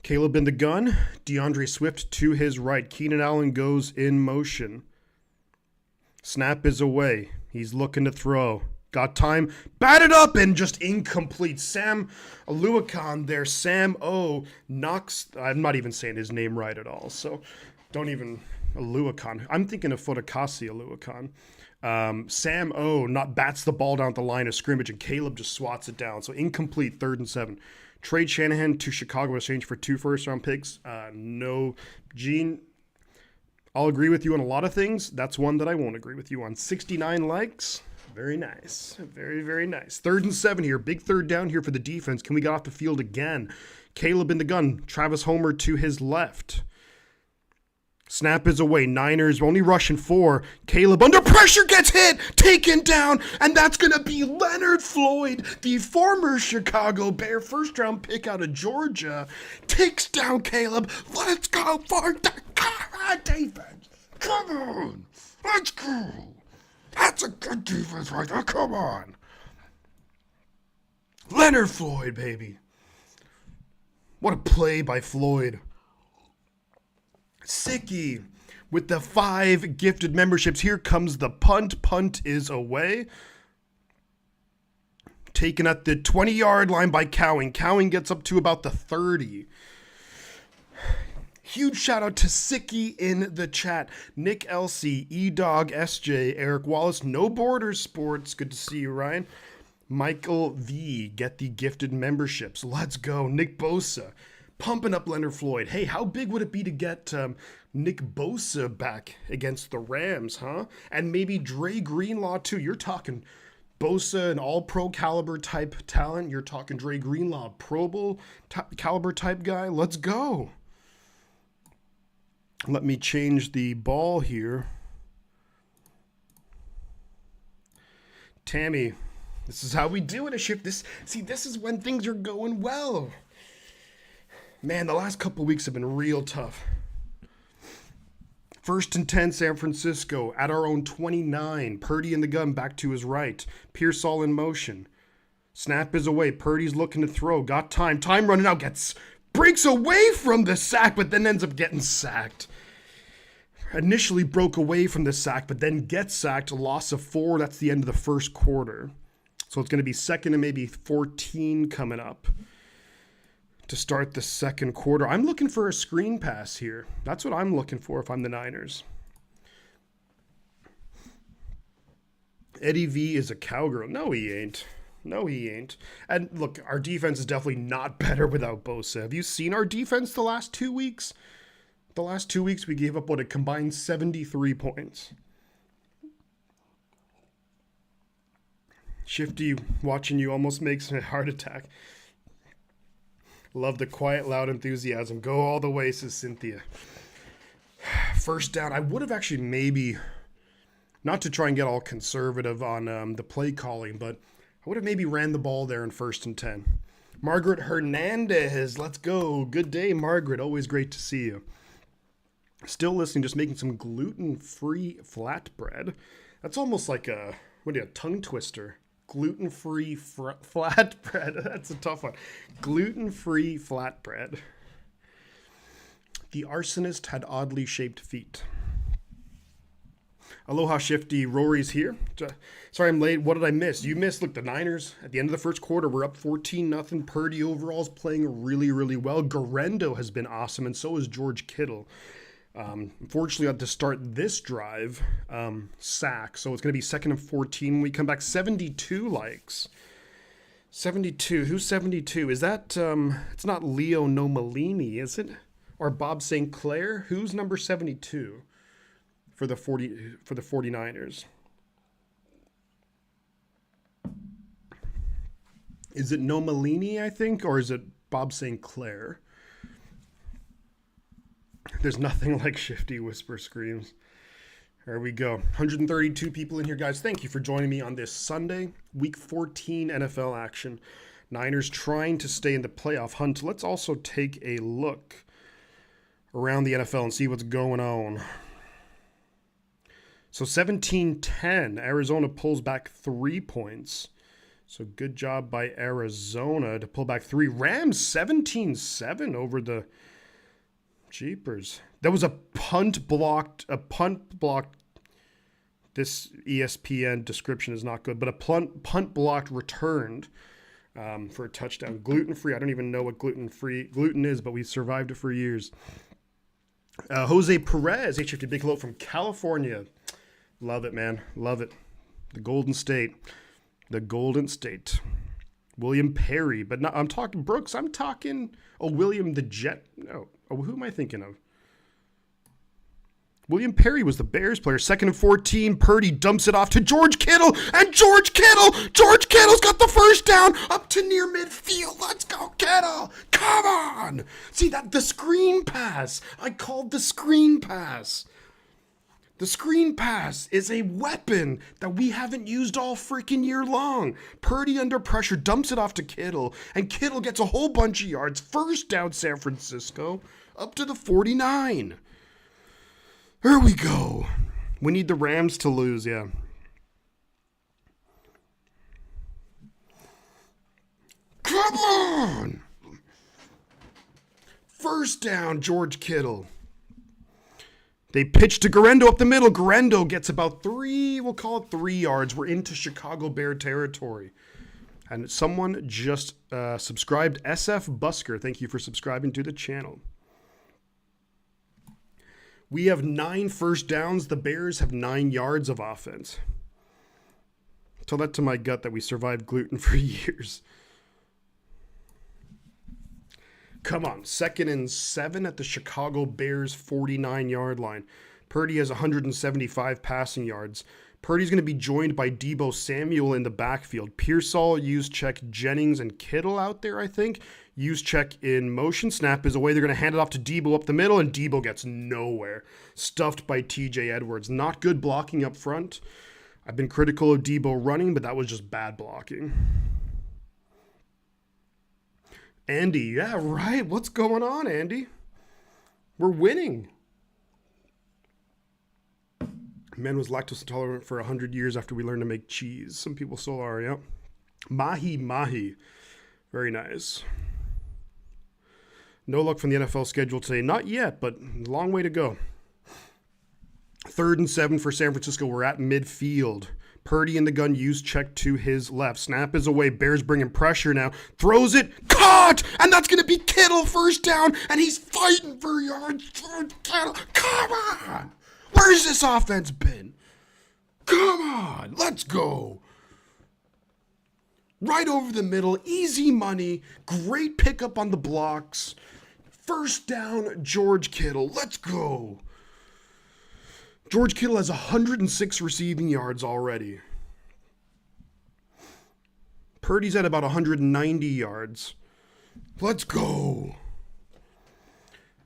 Caleb in the gun. DeAndre Swift to his right. Keenan Allen goes in motion. Snap is away. He's looking to throw. Got time. Batted up and just incomplete. Sam Aluakan there. Sam O knocks. I'm not even saying his name right at all. So don't even. Aluakan. I'm thinking of Fotakasi Aluakan. Sam O bats the ball down at the line of scrimmage and Caleb just swats it down. So incomplete, 3rd and 7. Trade Shanahan to Chicago in exchange for 2 first-round picks. No. Gene, I'll agree with you on a lot of things. That's one that I won't agree with you on. 69 likes. Very nice. Very, very nice. 3rd and 7 here. Big 3rd down here for the defense. Can we get off the field again? Caleb in the gun. Travis Homer to his left. Snap is away. Niners only rushing 4. Caleb under pressure gets hit, taken down, and that's going to be Leonard Floyd, the former Chicago Bear first-round pick out of Georgia, takes down Caleb. Let's go for the defense. Come on. Let's go. That's a good defense right there. Come on. Leonard Floyd, baby. What a play by Floyd. Sicky with the 5 gifted memberships. Here comes the punt. Punt is away. Taken at the 20-yard line by Cowing. Cowing gets up to about the 30. Huge shout out to Sicky in the chat. Nick LC, E-Dog, SJ, Eric Wallace, No Borders Sports. Good to see you, Ryan. Michael V, get the gifted memberships. Let's go. Nick Bosa. Pumping up Leonard Floyd. Hey, how big would it be to get Nick Bosa back against the Rams, huh? And maybe Dre Greenlaw, too. You're talking Bosa, an all-pro caliber type talent. You're talking Dre Greenlaw, Pro Bowl caliber type guy. Let's go. Let me change the ball here. Tammy, This is how we do it, a shift. This is when things are going well. Man, the last couple weeks have been real tough. 1st and 10, San Francisco, at our own 29. Purdy in the gun, back to his right. Pearsall in motion. Snap is away. Purdy's looking to throw. Got time. Time running out. Breaks away from the sack, but then ends up getting sacked. Initially broke away from the sack, but then gets sacked. A loss of 4. That's the end of the first quarter. So it's going to be 2nd and maybe 14 coming up to start the second quarter. I'm looking for a screen pass here. That's what I'm looking for if I'm the Niners. Eddie V is a cowgirl. No, he ain't. No, he ain't. And look, our defense is definitely not better without Bosa. Have you seen our defense the last 2 weeks? The last 2 weeks, we gave up, a combined 73 points. Shifty, watching you almost makes me a heart attack. Love the quiet, loud enthusiasm. Go all the way, says Cynthia. First down. I would have actually maybe, not to try and get all conservative on the play calling, but I would have maybe ran the ball there in 1st and 10. Margaret Hernandez, let's go. Good day, Margaret. Always great to see you. Still listening, just making some gluten-free flatbread. That's almost like a tongue twister. Gluten-free flatbread. That's a tough one. Gluten-free flatbread. The arsonist had oddly shaped feet. Aloha Shifty, Rory's here. Sorry I'm late. What did I miss? You missed, look, the Niners at the end of the first quarter, we're up 14-0. Purdy overall's playing really, really well. Garendo has been awesome, and so is George Kittle. Unfortunately, at to start this drive, sack. So it's going to be 2nd and 14 when we come back. 72 likes. 72. Who's 72? Is that, it's not Leo Nomalini, is it? Or Bob St. Clair? Who's number 72 for the 49ers? Is it Nomalini, I think? Or is it Bob St. Clair? There's nothing like Shifty Whisper Screams. There we go. 132 people in here, guys. Thank you for joining me on this Sunday, Week 14 NFL action. Niners trying to stay in the playoff hunt. Let's also take a look around the NFL and see what's going on. So 17-10, Arizona pulls back 3 points. So good job by Arizona to pull back 3. Rams 17-7 over the Jeepers. That was a punt blocked. This ESPN description is not good, but a punt blocked returned for a touchdown. Gluten-free. I don't even know what gluten is, but we survived it for years. Jose Perez, H50 Big Hello from California. Love it, man. Love it. The Golden State. The Golden State. William Perry, but not, I'm talking Brooks. I'm talking, William the Jet. No. Who am I thinking of? William Perry was the Bears player. 2nd and 14. Purdy dumps it off to George Kittle. And George Kittle's got the first down up to near midfield. Let's go, Kittle. Come on. See that? The screen pass. I called the screen pass. The screen pass is a weapon that we haven't used all freaking year long. Purdy under pressure dumps it off to Kittle, and Kittle gets a whole bunch of yards. First down, San Francisco, up to the 49. There we go. We need the Rams to lose, yeah. Come on! First down, George Kittle. They pitch to Garendo up the middle. Garendo gets about 3 yards. We're into Chicago Bear territory. And someone just subscribed, SF Busker. Thank you for subscribing to the channel. We have 9 first downs. The Bears have 9 yards of offense. Tell that to my gut that we survived gluten for years. Come on, 2nd and 7 at the Chicago Bears 49-yard line. Purdy has 175 passing yards. Purdy's going to be joined by Deebo Samuel in the backfield. Pearsall, Juszczyk, Jennings, and Kittle out there, I think. Juszczyk in motion. Snap is away. They're going to hand it off to Deebo up the middle, and Deebo gets nowhere. Stuffed by TJ Edwards. Not good blocking up front. I've been critical of Debo running, but that was just bad blocking. Andy, yeah, right. What's going on, Andy? We're winning. Man was lactose intolerant for 100 years after we learned to make cheese. Some people still are, yeah. Mahi Mahi. Very nice. No luck from the NFL schedule today. Not yet, but a long way to go. 3rd and 7 for San Francisco. We're at midfield. Purdy in the gun, use check to his left. Snap is away. Bears bringing pressure now. Throws it. Caught! And that's going to be Kittle first down. And he's fighting for yards. Kittle. Come on! Where's this offense been? Come on! Let's go! Right over the middle. Easy money. Great pickup on the blocks. First down, George Kittle. Let's go! George Kittle has 106 receiving yards already. Purdy's at about 190 yards. Let's go.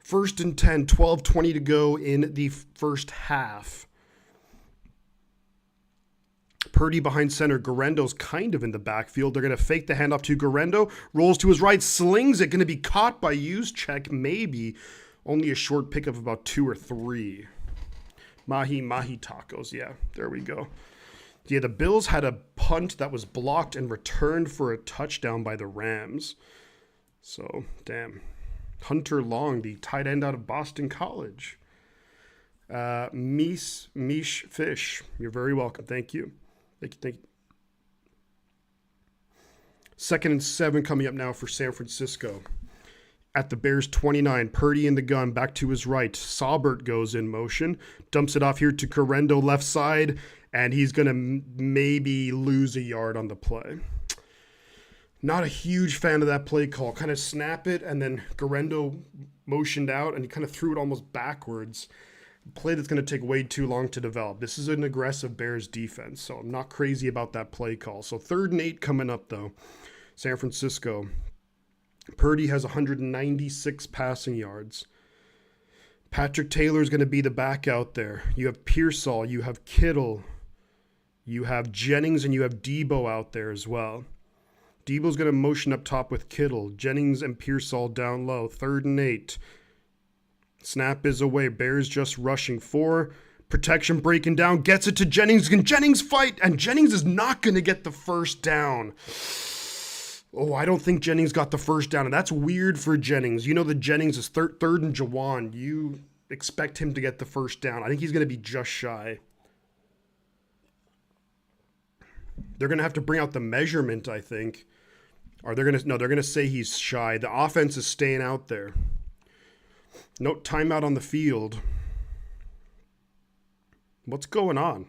1st and 10, 12:20 to go in the first half. Purdy behind center. Guarendo's kind of in the backfield. They're going to fake the handoff to Guarendo. Rolls to his right. Slings it. Going to be caught by Juszczyk. Maybe. Only a short pickup of about 2 or 3. Mahi tacos. Yeah, there we go. Yeah, the Bills had a punt that was blocked and returned for a touchdown by the Rams. So, damn. Hunter Long, the tight end out of Boston College. Mish Fish, you're very welcome. Thank you. Thank you. 2nd and 7 coming up now for San Francisco. At the Bears 29, Purdy in the gun, back to his right. Saubert goes in motion, dumps it off here to Guarendo left side, and he's going to maybe lose a yard on the play. Not a huge fan of that play call. Kind of snap it, and then Guarendo motioned out, and he kind of threw it almost backwards. A play that's going to take way too long to develop. This is an aggressive Bears defense, so I'm not crazy about that play call. So 3rd and 8 coming up, though. San Francisco. Purdy has 196 passing yards. Patrick Taylor is going to be the back out there. You have Pearsall, you have Kittle, you have Jennings, and you have Debo out there as well. Debo's going to motion up top with Kittle. Jennings and Pearsall down low. 3rd and 8. Snap is away. Bears just rushing 4. Protection breaking down. Gets it to Jennings. Can Jennings fight? And Jennings is not going to get the first down. Oh, I don't think Jennings got the first down, and that's weird for Jennings. You know that Jennings is 3rd and Jawan. You expect him to get the first down. I think he's going to be just shy. They're going to have to bring out the measurement, I think. Or they're going to, no, they're going to say he's shy. The offense is staying out there. No timeout on the field. What's going on?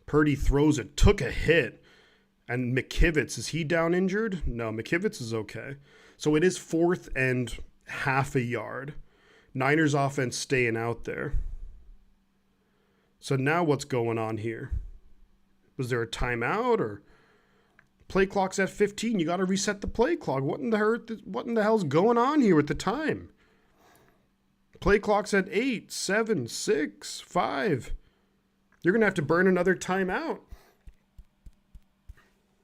Purdy throws it, took a hit. And McKivitz, is he down injured? No, McKivitz is okay. So it is 4th and half a yard. Niners offense staying out there. So now what's going on here? Was there a timeout or play clock's at 15? You got to reset the play clock. What in the hell's going on here with the time? Play clock's at 8, 7, 6, 5. You're going to have to burn another timeout.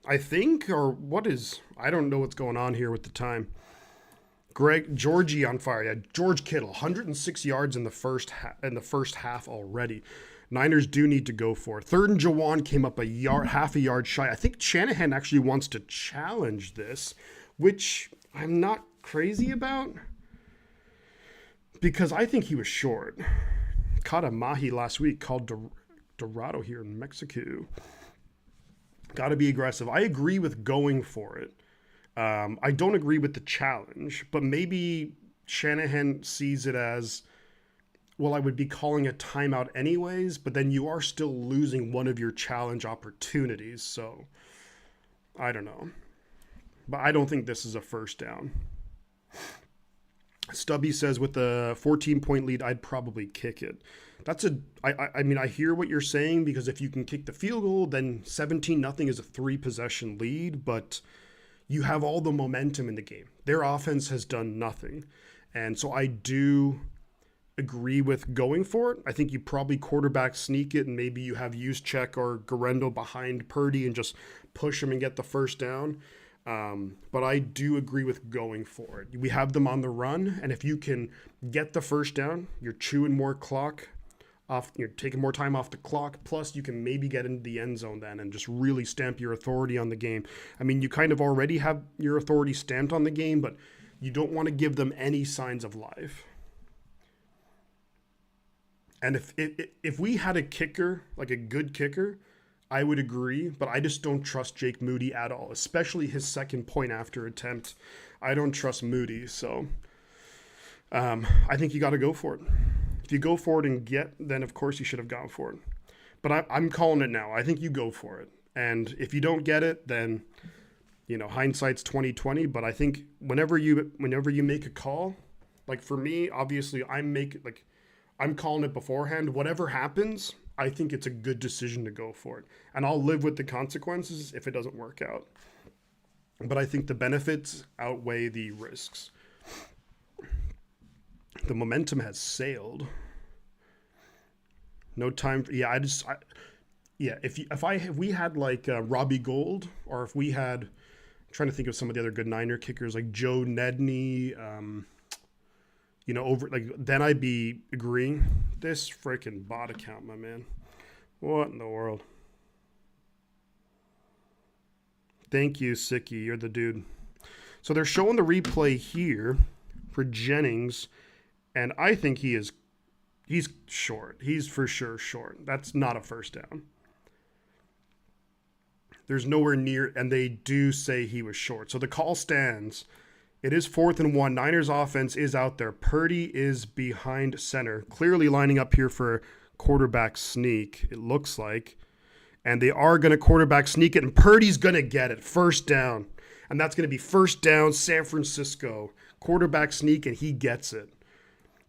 I think, or what is, I don't know what's going on here with the time. Georgie on fire. Yeah, George Kittle, 106 yards in the first half already. Niners do need to go for it. 3rd and Jawan came up half a yard shy. I think Shanahan actually wants to challenge this, which I'm not crazy about because I think he was short. Caught a Mahi last week, called Dorado here in Mexico. Got to be aggressive. I agree with going for it. I don't agree with the challenge, but maybe Shanahan sees it as, well, I would be calling a timeout anyways, but then you are still losing one of your challenge opportunities. So I don't know, but I don't think this is a first down. Stubby says with a 14-point lead, I'd probably kick it. I mean, I hear what you're saying because if you can kick the field goal, then 17-0 is a 3-possession lead, but you have all the momentum in the game. Their offense has done nothing. And so I do agree with going for it. I think you probably quarterback sneak it, and maybe you have Juszczyk or Garendo behind Purdy and just push him and get the first down. But I do agree with going for it. We have them on the run, and if you can get the first down, you're chewing more clock off, you're taking more time off the clock, plus you can maybe get into the end zone then and just really stamp your authority on the game. I mean, you kind of already have your authority stamped on the game, but you don't want to give them any signs of life. And if we had a kicker, like a good kicker, I would agree, but I just don't trust Jake Moody at all, especially his second point after attempt. I don't trust Moody, so I think you got to go for it. If you go for it and get, then of course you should have gone for it. But I'm calling it now. I think you go for it. And if you don't get it, then, you know, hindsight's 20/20. But I think whenever you make a call, like for me, obviously I'm calling it beforehand. Whatever happens, I think it's a good decision to go for it. And I'll live with the consequences if it doesn't work out. But I think the benefits outweigh the risks. The momentum has sailed. No time for, if we had like Robbie Gould, or if we had, I'm trying to think of some of the other good Niner kickers like Joe Nedney, then I'd be agreeing. This freaking bot account, my man. What in the world? Thank you, Sicky. You're the dude. So they're showing the replay here for Jennings, and I think he's short. He's for sure short. That's not a first down. There's nowhere near, and they do say he was short. So the call stands. It is 4th and 1. Niners offense is out there. Purdy is behind center, clearly lining up here for quarterback sneak, it looks like. And they are going to quarterback sneak it, and Purdy's going to get it. First down. And that's going to be first down, San Francisco. Quarterback sneak, and he gets it.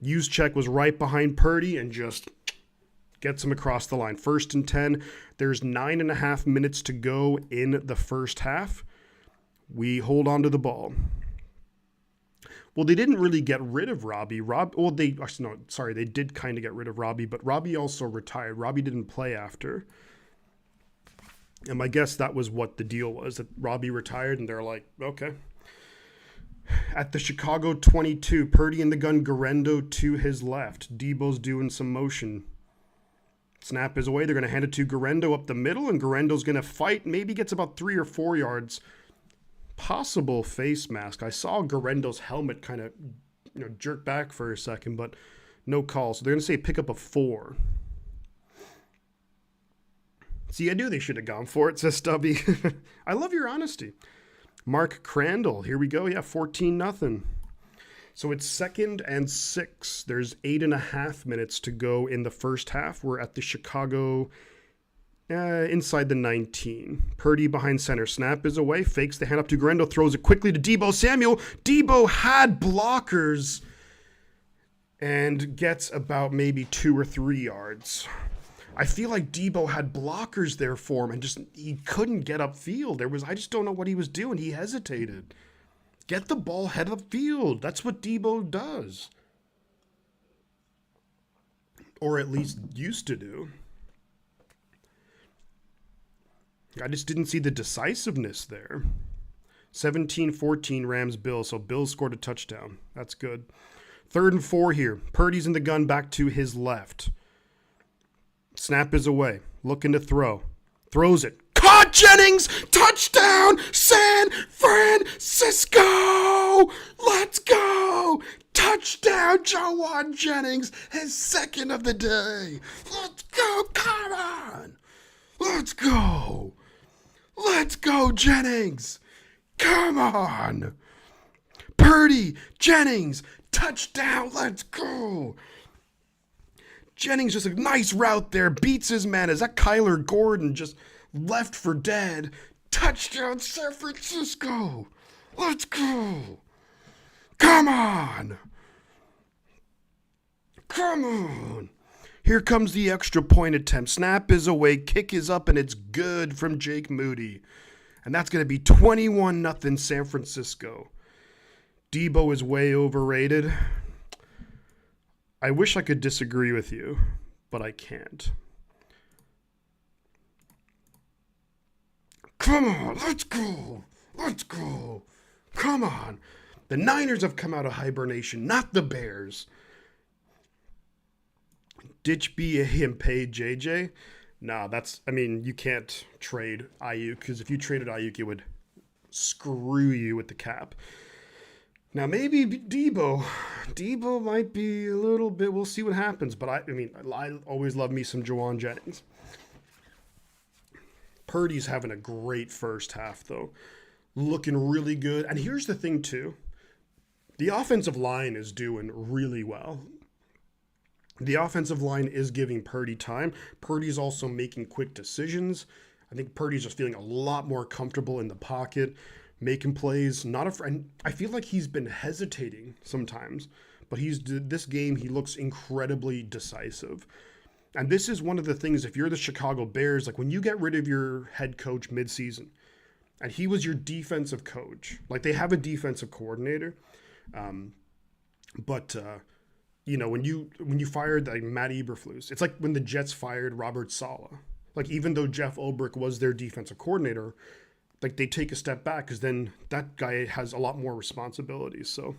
Juszczyk was right behind Purdy and just gets him across the line. 1st and 10. There's 9.5 minutes to go in the first half. We hold on to the ball. Well, they didn't really get rid of Robbie. They did kind of get rid of Robbie, but Robbie also retired. Robbie didn't play after. And my guess that was what the deal was, that Robbie retired, and they're like, okay. At the Chicago 22, Purdy in the gun, Garendo to his left. Debo's doing some motion. Snap is away. They're going to hand it to Garendo up the middle, and Garendo's going to fight. Maybe gets about 3 or 4 yards. Possible face mask. I saw Garendo's helmet kind of, jerk back for a second, but no call. So they're going to say pick up a 4. See, I knew they should have gone for it, says Stubby. I love your honesty. Mark Crandall. Here we go. Yeah, 14-0. So it's 2nd and 6. There's 8.5 minutes to go in the first half. We're at the Chicago inside the 19. Purdy behind center. Snap is away. Fakes the hand up to Garendo. Throws it quickly to Debo Samuel. Debo had blockers and gets about maybe 2 or 3 yards. I feel like Debo had blockers there for him and he couldn't get upfield. I just don't know what he was doing. He hesitated. Get the ball head of the field. That's what Debo does. Or at least used to do. I just didn't see the decisiveness there. 17-14 Rams Bills. So Bills scored a touchdown. That's good. 3rd and 4 here. Purdy's in the gun back to his left. Snap is away. Looking to throw. Throws it. Caught Jennings! Touchdown! San Francisco! Let's go! Touchdown, Jawan Jennings! His 2nd of the day! Let's go! Come on! Let's go! Let's go, Jennings! Come on! Purdy! Jennings! Touchdown! Let's go! Jennings just a nice route there. Beats his man. Is that Kyler Gordon just left for dead? Touchdown, San Francisco! Let's go! Come on! Come on! Here comes the extra point attempt. Snap is away. Kick is up, and it's good from Jake Moody. And that's going to be 21-0 San Francisco. Debo is way overrated. I wish I could disagree with you, but I can't. Come on, let's go. Let's go. Come on. The Niners have come out of hibernation, not the Bears. Ditch B.A. and pay J.J.? Nah, you can't trade Ayuk, because if you traded Ayuk, it would screw you with the cap. Now, maybe Debo. Debo might be a little bit, we'll see what happens, but I always love me some Jawan Jennings. Purdy's having a great first half, though. Looking really good. And here's the thing, too. The offensive line is doing really well. The offensive line is giving Purdy time. Purdy's also making quick decisions. I think Purdy's just feeling a lot more comfortable in the pocket, making plays. And I feel like he's been hesitating sometimes, but this game he looks incredibly decisive. And this is one of the things, if you're the Chicago Bears, like when you get rid of your head coach midseason, and he was your defensive coach, like they have a defensive coordinator, but when you fired like Matt Eberflus, it's like when the Jets fired Robert Saleh. Like even though Jeff Ulbrich was their defensive coordinator, like they take a step back because then that guy has a lot more responsibilities. So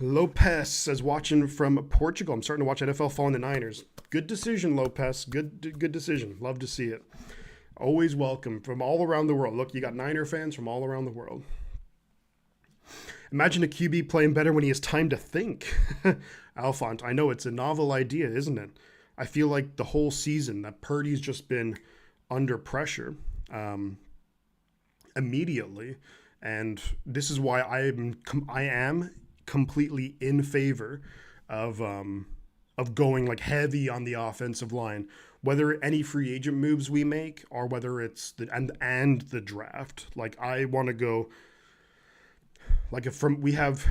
Lopez says, watching from Portugal, I'm starting to watch NFL following the Niners. Good decision, Lopez. Good decision. Love to see it. Always welcome from all around the world. Look, you got Niner fans from all around the world. Imagine a QB playing better when he has time to think. Alphonse, I know it's a novel idea, isn't it? I feel like the whole season that Purdy's just been under pressure immediately. And this is why I am completely in favor of going like heavy on the offensive line, whether any free agent moves we make or whether it's and the draft. Like I want to go like we have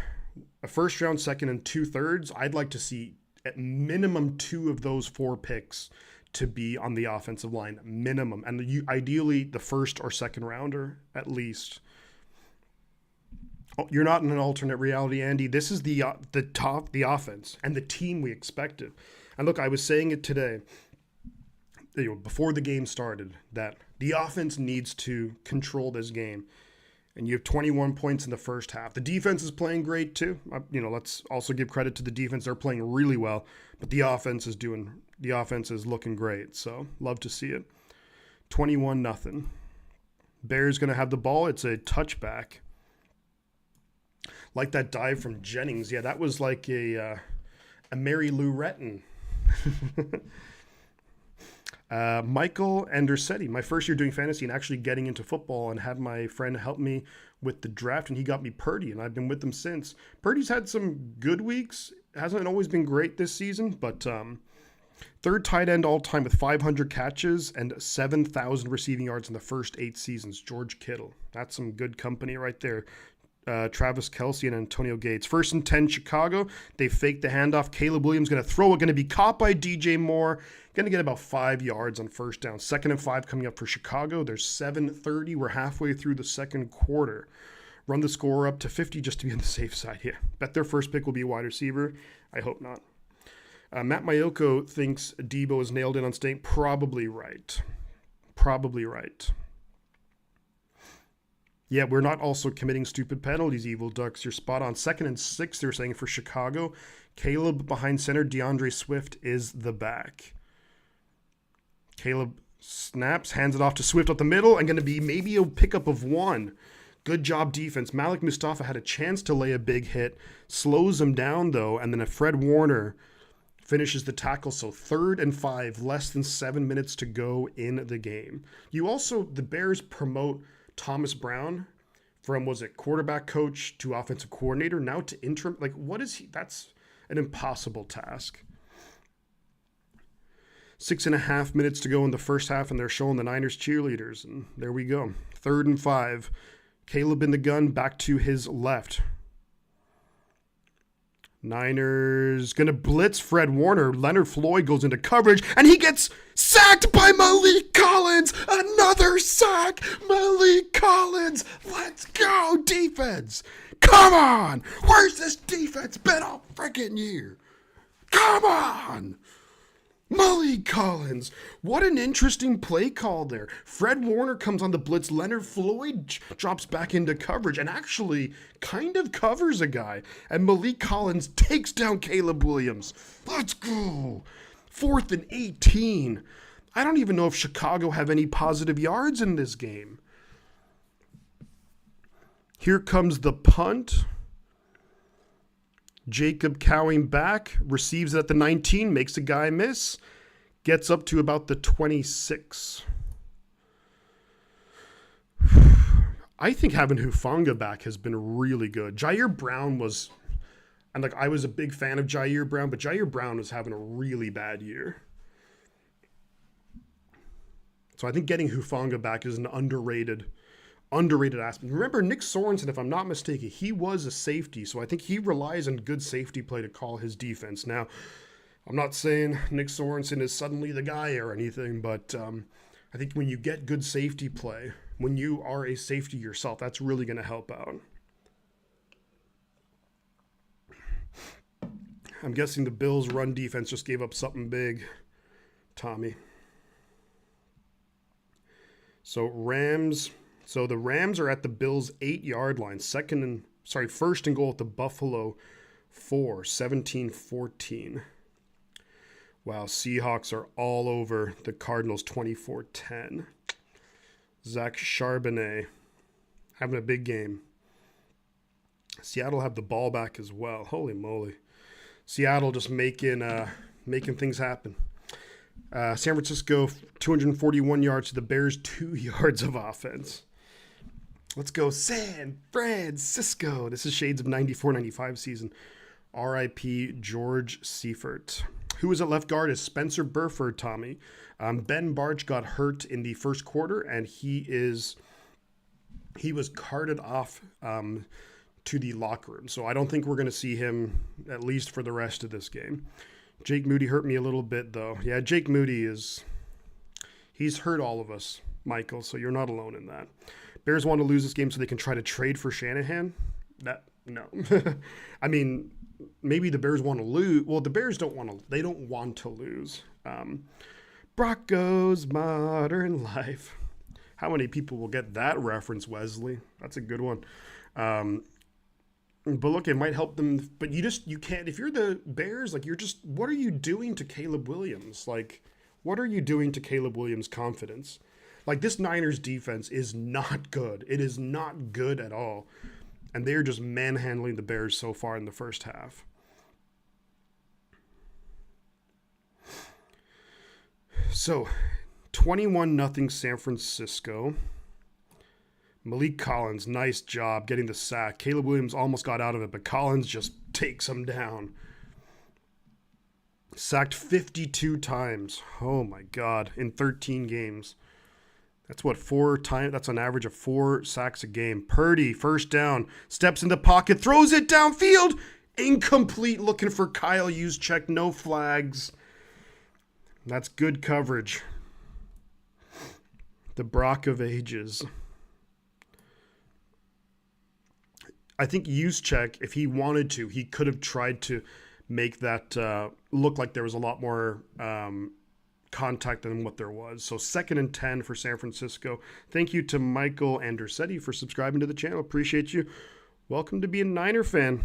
a first round, second, and 2/3. I'd like to see at minimum 2 of those 4 picks to be on the offensive line, minimum, and ideally the first or second rounder at least. You're not in an alternate reality, Andy. This is the offense and the team we expected. And look, I was saying it today, before the game started, that the offense needs to control this game. And you have 21 points in the first half. The defense is playing great too. Let's also give credit to the defense. They're playing really well, but the offense is looking great. So love to see it. 21-0. Bears going to have the ball. It's a touchback. Like that dive from Jennings. Yeah, that was like a Mary Lou Retton. Michael Andersetti, my first year doing fantasy and actually getting into football, and had my friend help me with the draft, and he got me Purdy, and I've been with him since. Purdy's had some good weeks. Hasn't always been great this season, but third tight end all time with 500 catches and 7,000 receiving yards in the first 8 seasons. George Kittle. That's some good company right there. Travis Kelce and Antonio Gates. 1st and 10, Chicago. They faked the handoff. Caleb Williams going to throw it. Going to be caught by DJ Moore. Going to get about 5 yards on first down. 2nd and 5 coming up for Chicago. There's 7:30. We're halfway through the second quarter. Run the score up to 50 just to be on the safe side here. Bet their first pick will be a wide receiver. I hope not. Matt Mayoko thinks Debo is nailed in on staying. Probably right. Probably right. Yeah, we're not also committing stupid penalties, Evil Ducks. You're spot on. 2nd and 6, they're saying for Chicago. Caleb behind center. DeAndre Swift is the back. Caleb snaps, hands it off to Swift up the middle, and going to be maybe a pickup of 1. Good job defense. Malik Mustafa had a chance to lay a big hit. Slows him down, though, and then a Fred Warner finishes the tackle. So 3rd and 5, less than 7 minutes to go in the game. The Bears promote Thomas Brown from, quarterback coach to offensive coordinator, now to interim. Like, what is he? That's an impossible task. 6.5 minutes to go in the first half, and they're showing the Niners cheerleaders. And there we go. 3rd and 5. Caleb in the gun, back to his left. Niners going to blitz Fred Warner. Leonard Floyd goes into coverage, and he gets sacked by Malik Collins. Another sack. Malik Collins. Let's go, defense. Come on. Where's this defense been all freaking year? Come on! Malik Collins. What an interesting play call there. Fred Warner comes on the blitz. Leonard Floyd drops back into coverage and actually kind of covers a guy. And Malik Collins takes down Caleb Williams. Let's go. 4th and 18. I don't even know if Chicago have any positive yards in this game. Here comes the punt. Jacob Cowing back, receives it at the 19, makes a guy miss, gets up to about the 26. I think having Hufanga back has been really good. Jair Brown was, and like I was a big fan of Jair Brown, but Jair Brown was having a really bad year. So I think getting Hufanga back is an underrated aspect. Remember, Nick Sorensen, if I'm not mistaken, he was a safety, so I think he relies on good safety play to call his defense. Now, I'm not saying Nick Sorensen is suddenly the guy or anything, but I think when you get good safety play, when you are a safety yourself, that's really going to help out. I'm guessing the Bills' run defense just gave up something big, Tommy. So the Rams are at the Bills' 8-yard line. First and goal at the Buffalo 4, 17-14. Wow, Seahawks are all over the Cardinals 24-10. Zach Charbonnet having a big game. Seattle have the ball back as well. Holy moly. Seattle just making things happen. San Francisco, 241 yards to the Bears, 2 yards of offense. Let's go San Francisco. This is shades of 94-95 season. R.I.P. George Seifert. Who is at left guard is Spencer Burford, Tommy. Ben Barch got hurt in the first quarter, and he was carted off to the locker room. So I don't think we're going to see him, at least for the rest of this game. Jake Moody hurt me a little bit, though. Yeah, Jake Moody he's hurt all of us, Michael, so you're not alone in that. Bears want to lose this game so they can try to trade for Shanahan? No. I mean, maybe the Bears want to lose. Well, the Bears don't want to lose. Broncos Modern Life. How many people will get that reference, Wesley? That's a good one. But look, it might help them. But you can't. If you're the Bears, what are you doing to Caleb Williams? What are you doing to Caleb Williams' confidence? This Niners defense is not good. It is not good at all. And they're just manhandling the Bears so far in the first half. So, 21-0 San Francisco. Malik Collins, nice job getting the sack. Caleb Williams almost got out of it, but Collins just takes him down. Sacked 52 times. Oh my God, in 13 games. That's what, 4 times? That's an average of 4 sacks a game. Purdy, first down, steps in the pocket, throws it downfield. Incomplete, looking for Kyle Juszczyk, no flags. That's good coverage. The Brock of ages. I think Juszczyk, if he wanted to, he could have tried to make that look like there was a lot more contact than what there was. So 2nd and 10 for San Francisco. Thank you to Michael Andersetti for subscribing to the channel. Appreciate you. Welcome to being a Niner fan.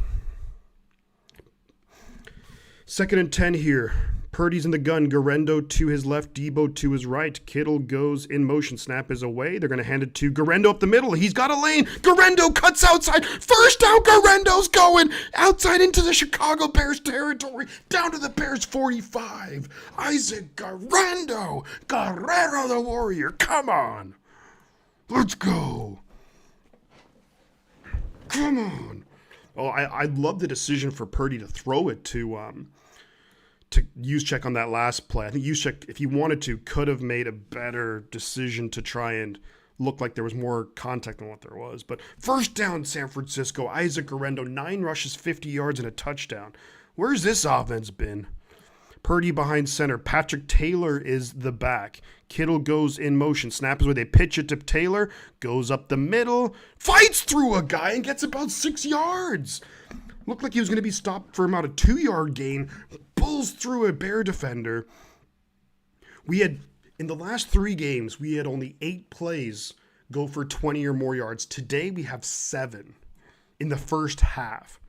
2nd and 10 here. Purdy's in the gun. Garendo to his left. Debo to his right. Kittle goes in motion. Snap is away. They're going to hand it to Garendo up the middle. He's got a lane. Garendo cuts outside. First down. Garendo's going outside into the Chicago Bears territory. Down to the Bears 45. Isaac Garendo. Guerrero the Warrior. Come on. Let's go. Come on. Oh, I love the decision for Purdy to throw it to Juszczyk on that last play. I think Juszczyk, if he wanted to, could have made a better decision to try and look like there was more contact than what there was. But first down, San Francisco. Isaac Garendo, 9 rushes, 50 yards, and a touchdown. Where's this offense been? Purdy behind center. Patrick Taylor is the back. Kittle goes in motion. Snap is where they pitch it to Taylor. Goes up the middle. Fights through a guy and gets about 6 yards. Looked like he was going to be stopped for about a 2-yard gain. pulls through a Bear defender. We had, in the last 3 games, we had only 8 plays go for 20 or more yards. Today we have 7 in the first half.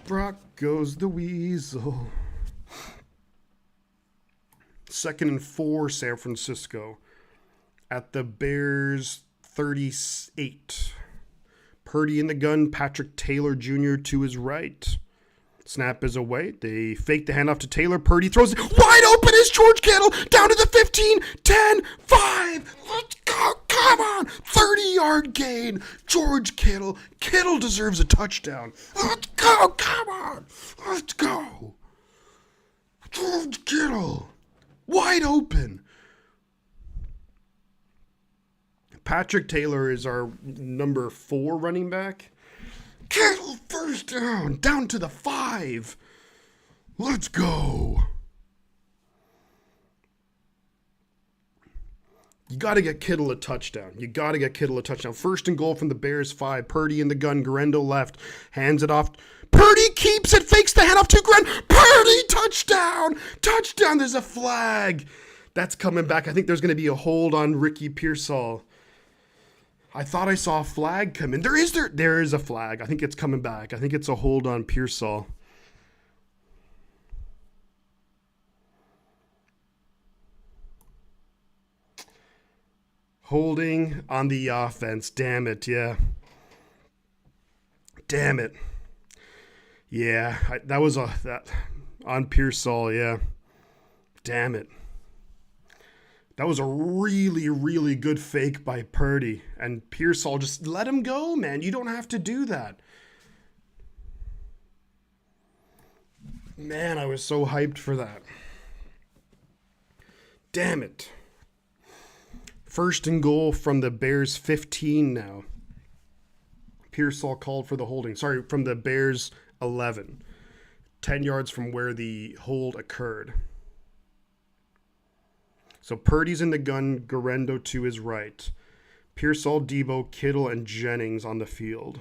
Brock goes the weasel. 2nd and 4, San Francisco. At the Bears' 38. Purdy in the gun, Patrick Taylor Jr. to his right. Snap is away. They fake the handoff to Taylor. Purdy throws it wide open is George Kittle down to the 15, 10, 5. Let's go. Come on. 30-yard gain. George Kittle. Kittle deserves a touchdown. Let's go. Come on. Let's go. George Kittle. Wide open. Patrick Taylor is our number 4 running back. Kittle first down to the 5. Let's go. You got to get Kittle a touchdown. 1st and goal from the Bears 5. Purdy in the gun. Garendo left. Hands it off. Purdy keeps it. Fakes the handoff to Gren. Purdy touchdown. Touchdown. There's a flag. That's coming back. I think there's going to be a hold on Ricky Pearsall. I thought I saw a flag come in. There is a flag. I think it's coming back. I think it's a hold on Pearsall. Holding on the offense. Damn it, yeah. Damn it. Yeah, that was on Pearsall, yeah. Damn it. That was a really, really good fake by Purdy. And Pearsall, just let him go, man. You don't have to do that. Man, I was so hyped for that. Damn it. 1st and goal from the Bears 15 now. Pearsall called for the holding. Sorry, from the Bears 11. 10 yards from where the hold occurred. So Purdy's in the gun, Garendo to his right. Pearsall, Debo, Kittle, and Jennings on the field.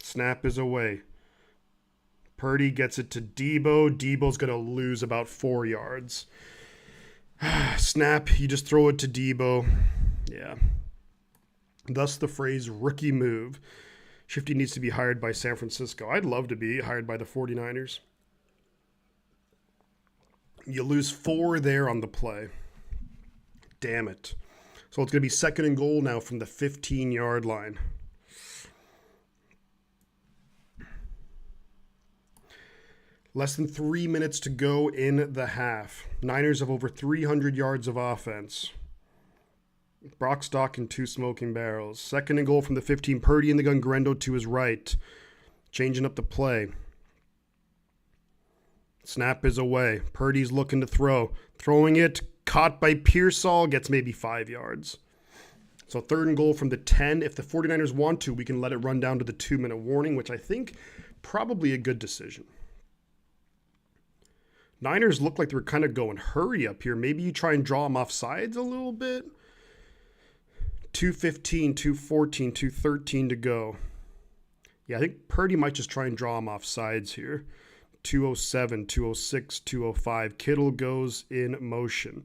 Snap is away. Purdy gets it to Debo. Debo's going to lose about 4 yards. Snap, you just throw it to Debo. Yeah. Thus the phrase rookie move. Shifty needs to be hired by San Francisco. I'd love to be hired by the 49ers. You lose 4 there on the play. Damn it. So it's going to be 2nd and goal now from the 15-yard line. Less than 3 minutes to go in the half. Niners have over 300 yards of offense. Brock stock and 2 smoking barrels. 2nd and goal from the 15. Purdy in the gun. Garendo to his right. Changing up the play. Snap is away. Purdy's looking to throw. Throwing it. Caught by Pearsall. Gets maybe 5 yards. So 3rd and goal from the 10. If the 49ers want to, we can let it run down to the 2-minute warning, which I think probably a good decision. Niners look like they were kind of going hurry up here. Maybe you try and draw them off sides a little bit. 2:15, 2:14, 2:13 to go. Yeah, I think Purdy might just try and draw them off sides here. 2:07, 2:06, 2:05. Kittle goes in motion.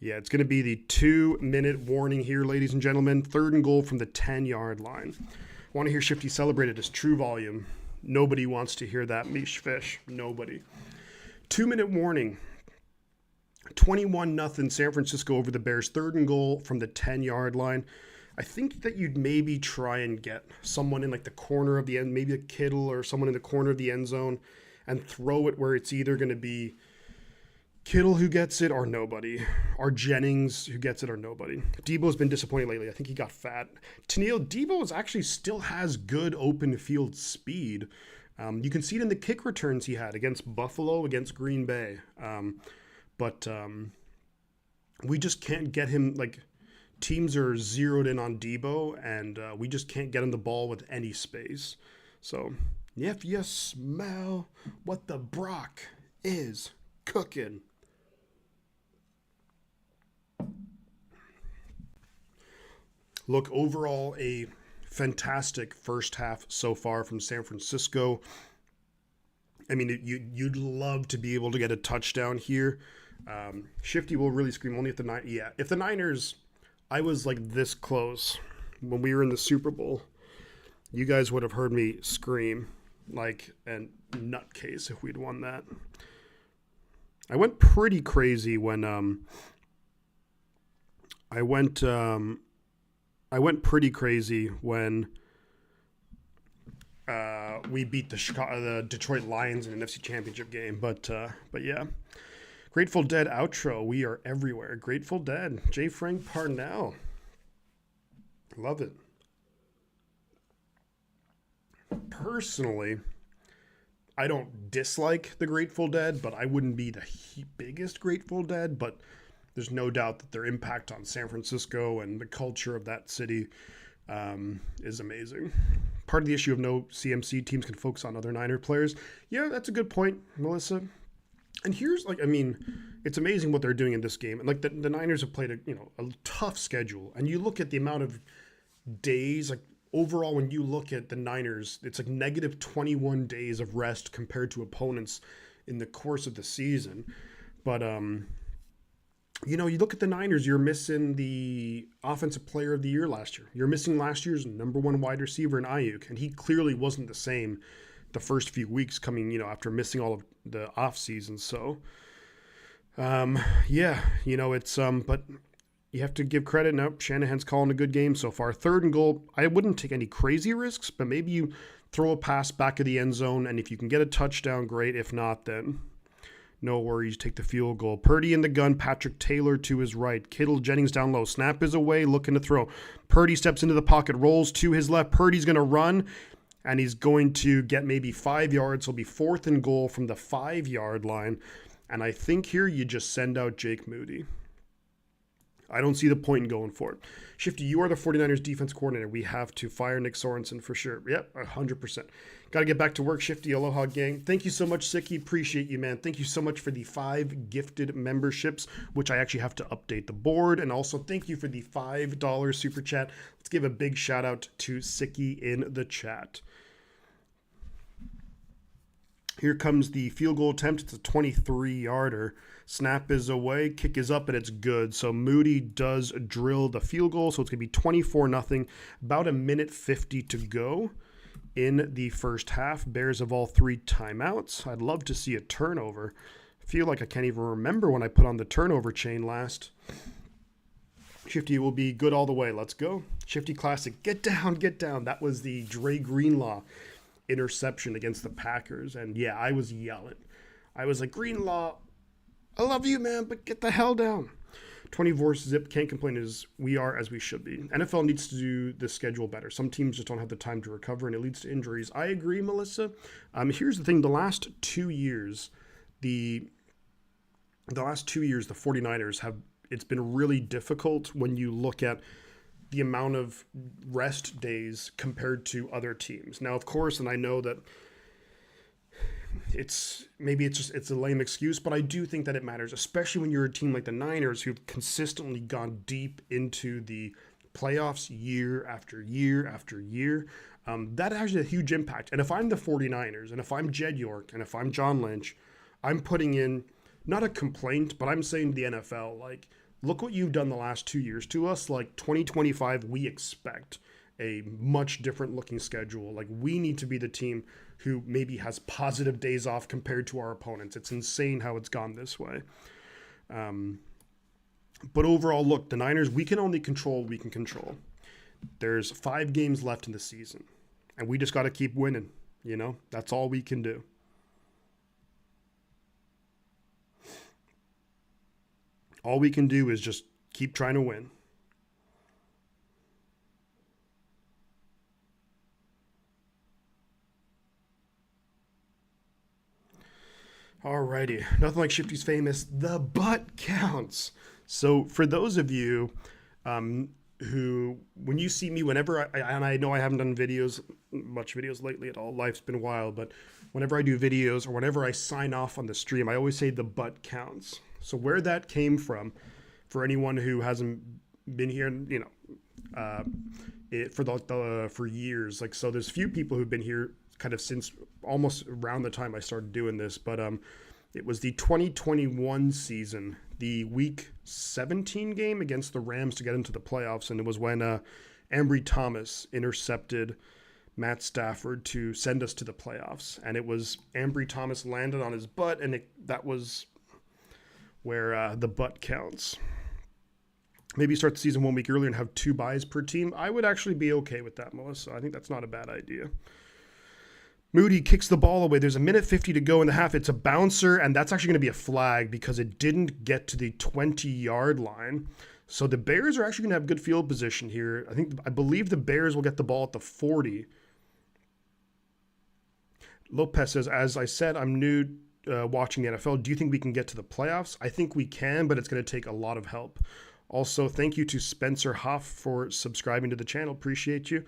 Yeah, it's going to be the 2-minute warning here, ladies and gentlemen. 3rd and goal from the 10-yard line. I want to hear Shifty celebrate at his true volume. Nobody wants to hear that, Mish Fish. Nobody. 2-minute warning. 21-0 San Francisco over the Bears. 3rd and goal from the 10-yard line. I think that you'd maybe try and get someone in like the corner of the end, maybe a Kittle or someone in the corner of the end zone, and throw it where it's either going to be Kittle who gets it or nobody, or Jennings who gets it or nobody. Debo's been disappointing lately. I think he got fat. Tennille, Debo actually still has good open field speed. You can see it in the kick returns he had against Buffalo, against Green Bay. But we just can't get him, like, teams are zeroed in on Debo, and we just can't get him the ball with any space. So, if you smell what the Brock is cooking. Look, overall, a fantastic first half so far from San Francisco. I mean, you'd love to be able to get a touchdown here. Shifty will really scream only if the Niners. Yeah, if the Niners, I was like this close when we were in the Super Bowl. You guys would have heard me scream like a nutcase if we'd won that. I went pretty crazy when I went pretty crazy when we beat the Detroit Lions in an NFC Championship game. But yeah, Grateful Dead outro. We are everywhere. Grateful Dead. J. Frank Parnell. Love it. Personally, I don't dislike the Grateful Dead, but I wouldn't be the biggest Grateful Dead. But there's no doubt that their impact on San Francisco and the culture of that city is amazing. Part of the issue of no CMC teams can focus on other Niner players. Yeah, that's a good point, Melissa. And here's it's amazing what they're doing in this game. And like the Niners have played a tough schedule. And you look at the amount of days, like overall, when you look at the Niners, it's like negative 21 days of rest compared to opponents in the course of the season. But you look at the Niners, you're missing the offensive player of the year last year. You're missing last year's number one wide receiver in Ayuk, and he clearly wasn't the same the first few weeks coming, after missing all of the offseason. So, it's, but you have to give credit. Nope, Shanahan's calling a good game so far. 3rd and goal, I wouldn't take any crazy risks, but maybe you throw a pass back of the end zone, and if you can get a touchdown, great. If not, then no worries, take the field goal. Purdy in the gun, Patrick Taylor to his right. Kittle, Jennings down low. Snap is away, looking to throw. Purdy steps into the pocket, rolls to his left. Purdy's going to run, and he's going to get maybe 5 yards. He'll be 4th and goal from the 5-yard line. And I think here you just send out Jake Moody. I don't see the point in going for it. Shifty, you are the 49ers defense coordinator. We have to fire Nick Sorensen for sure. Yep, 100%. Got to get back to work, Shifty. Aloha, gang. Thank you so much, Sicky. Appreciate you, man. Thank you so much for the 5 gifted memberships, which I actually have to update the board. And also thank you for the $5 super chat. Let's give a big shout out to Sicky in the chat. Here comes the field goal attempt. It's a 23-yarder. Snap is away. Kick is up, and it's good. So Moody does drill the field goal. So it's going to be 24-0. About a minute 50 to go in the first half. Bears have all 3 timeouts. I'd love to see a turnover. I feel like I can't even remember when I put on the turnover chain last. Shifty will be good all the way. Let's go. Shifty Classic. Get down, get down. That was the Dre Greenlaw interception against the Packers. And yeah, I was yelling. I was like, Greenlaw, I love you, man, but get the hell down. 24 zip, can't complain, we are as we should be. NFL needs to do the schedule better. Some teams just don't have the time to recover, and it leads to injuries. I agree, Melissa. Here's the thing. The last 2 years, the 49ers have, it's been really difficult when you look at the amount of rest days compared to other teams. Now, of course, and I know that it's a lame excuse, but I do think that it matters, especially when you're a team like the Niners who've consistently gone deep into the playoffs year after year after year. That has a huge impact. And if I'm the 49ers, and if I'm Jed York, and if I'm John Lynch, I'm putting in, not a complaint, but I'm saying to the NFL, like, look what you've done the last 2 years to us. Like 2025, we expect a much different looking schedule. Like, we need to be the team who maybe has positive days off compared to our opponents. It's insane how it's gone this way. But overall, look, the Niners, we can only control what we can control. There's 5 games left in the season, and we just got to keep winning. That's all we can do. All we can do is just keep trying to win. Alrighty, nothing like Shifty's famous, the butt counts. So for those of you who, when you see me, whenever and I know I haven't done much videos lately at all, life's been wild, but whenever I do videos or whenever I sign off on the stream, I always say the butt counts. So where that came from, for anyone who hasn't been here, for years. Like, so there's few people who've been here kind of since almost around the time I started doing this, but it was the 2021 season, the Week 17 game against the Rams to get into the playoffs, and it was when Ambry Thomas intercepted Matt Stafford to send us to the playoffs, and it was Ambry Thomas landed on his butt, and that was where the butt counts. Maybe start the season 1 week earlier and have 2 buys per team. I would actually be okay with that, Melissa. I think that's not a bad idea. Moody kicks the ball away. There's a minute 50 to go in the half. It's a bouncer, and that's actually going to be a flag because it didn't get to the 20-yard line. So the Bears are actually going to have good field position here. I believe the Bears will get the ball at the 40. Lopez says, as I said, I'm new watching the NFL. Do you think we can get to the playoffs? I think we can, but it's going to take a lot of help. Also, thank you to Spencer Hoff for subscribing to the channel. Appreciate you.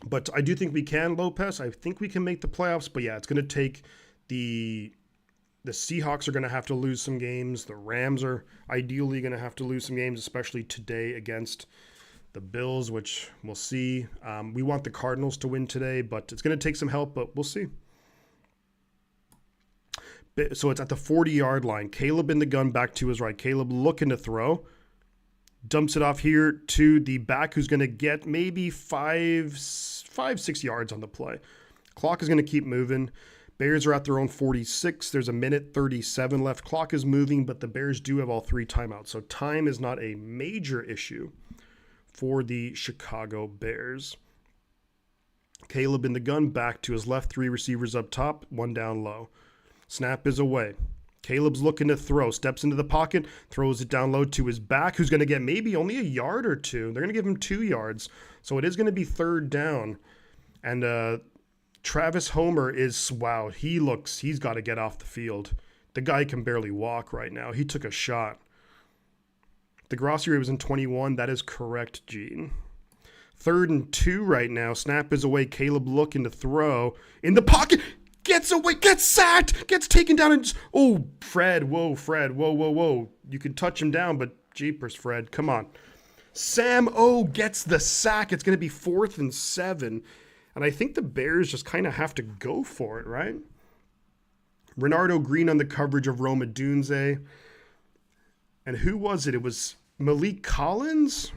But I do think we can, Lopez. I think we can make the playoffs. But yeah, it's going to take the Seahawks are going to have to lose some games. The Rams are ideally going to have to lose some games, especially today against the Bills, which we'll see. We want the Cardinals to win today, but it's going to take some help, but we'll see. So it's at the 40-yard line. Caleb in the gun back to his right. Caleb looking to throw. Dumps it off here to the back who's going to get maybe 5-6 yards on the play. Clock is going to keep moving. Bears are at their own 46. There's a minute 37 left. Clock is moving, but the Bears do have all 3 timeouts. So time is not a major issue for the Chicago Bears. Caleb in the gun back to his left. 3 receivers up top, 1 down low. Snap is away. Caleb's looking to throw, steps into the pocket, throws it down low to his back, who's going to get maybe only a yard or 2. They're going to give him 2 yards. So it is going to be 3rd down. And Travis Homer is, wow, he's got to get off the field. The guy can barely walk right now. He took a shot. The Grossi rate was in 21. That is correct, Gene. 3rd and 2 right now. Snap is away. Caleb looking to throw. In the pocket. Gets away, gets sacked, gets taken down, and Fred, whoa. You can touch him down, but jeepers, Fred, come on. Sam O gets the sack. It's going to be 4th and 7, and I think the Bears just kind of have to go for it, right? Renardo Green on the coverage of Roma Dunze. And who was it? It was Malik Collins?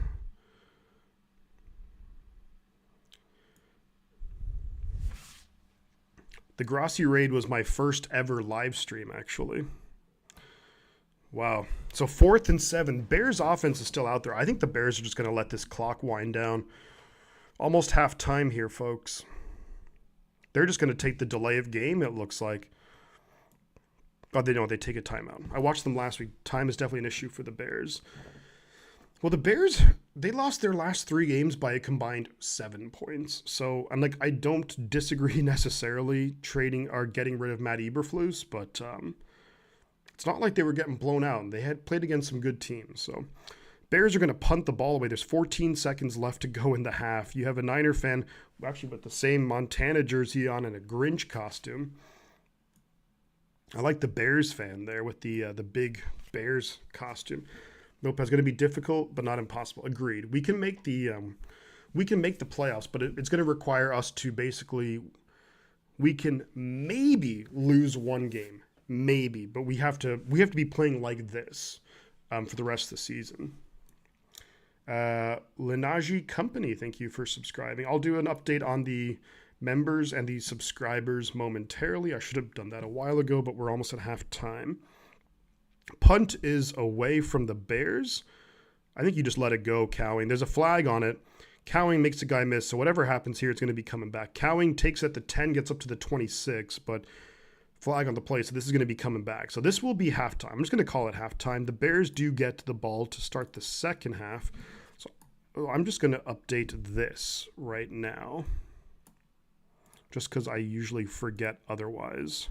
The Grossi raid was my first ever live stream, actually. Wow. So 4th and 7. Bears offense is still out there. I think the Bears are just going to let this clock wind down. Almost half time here, folks. They're just going to take the delay of game, it looks like. Oh, they don't. They take a timeout. I watched them last week. Time is definitely an issue for the Bears. Well, the Bears, they lost their last 3 games by a combined 7 points. So I don't disagree necessarily trading or getting rid of Matt Eberflus, but it's not like they were getting blown out. They had played against some good teams. So Bears are going to punt the ball away. There's 14 seconds left to go in the half. You have a Niner fan actually with the same Montana jersey on and a Grinch costume. I like the Bears fan there with the big Bears costume. Nope, it's going to be difficult, but not impossible. Agreed. We can make the playoffs, but it's going to require us to we can maybe lose 1 game, maybe, but we have to be playing like this for the rest of the season. Lenaji Company, thank you for subscribing. I'll do an update on the members and the subscribers momentarily. I should have done that a while ago, but we're almost at half time. Punt is away from the Bears. I think you just let it go, Cowing. There's a flag on it. Cowing makes a guy miss, so whatever happens here, it's going to be coming back. Cowing takes at the 10, gets up to the 26, but flag on the play, so this is going to be coming back. So this will be halftime. I'm just going to call it halftime. The Bears do get the ball to start the second half. So I'm just going to update this right now, just because I usually forget otherwise.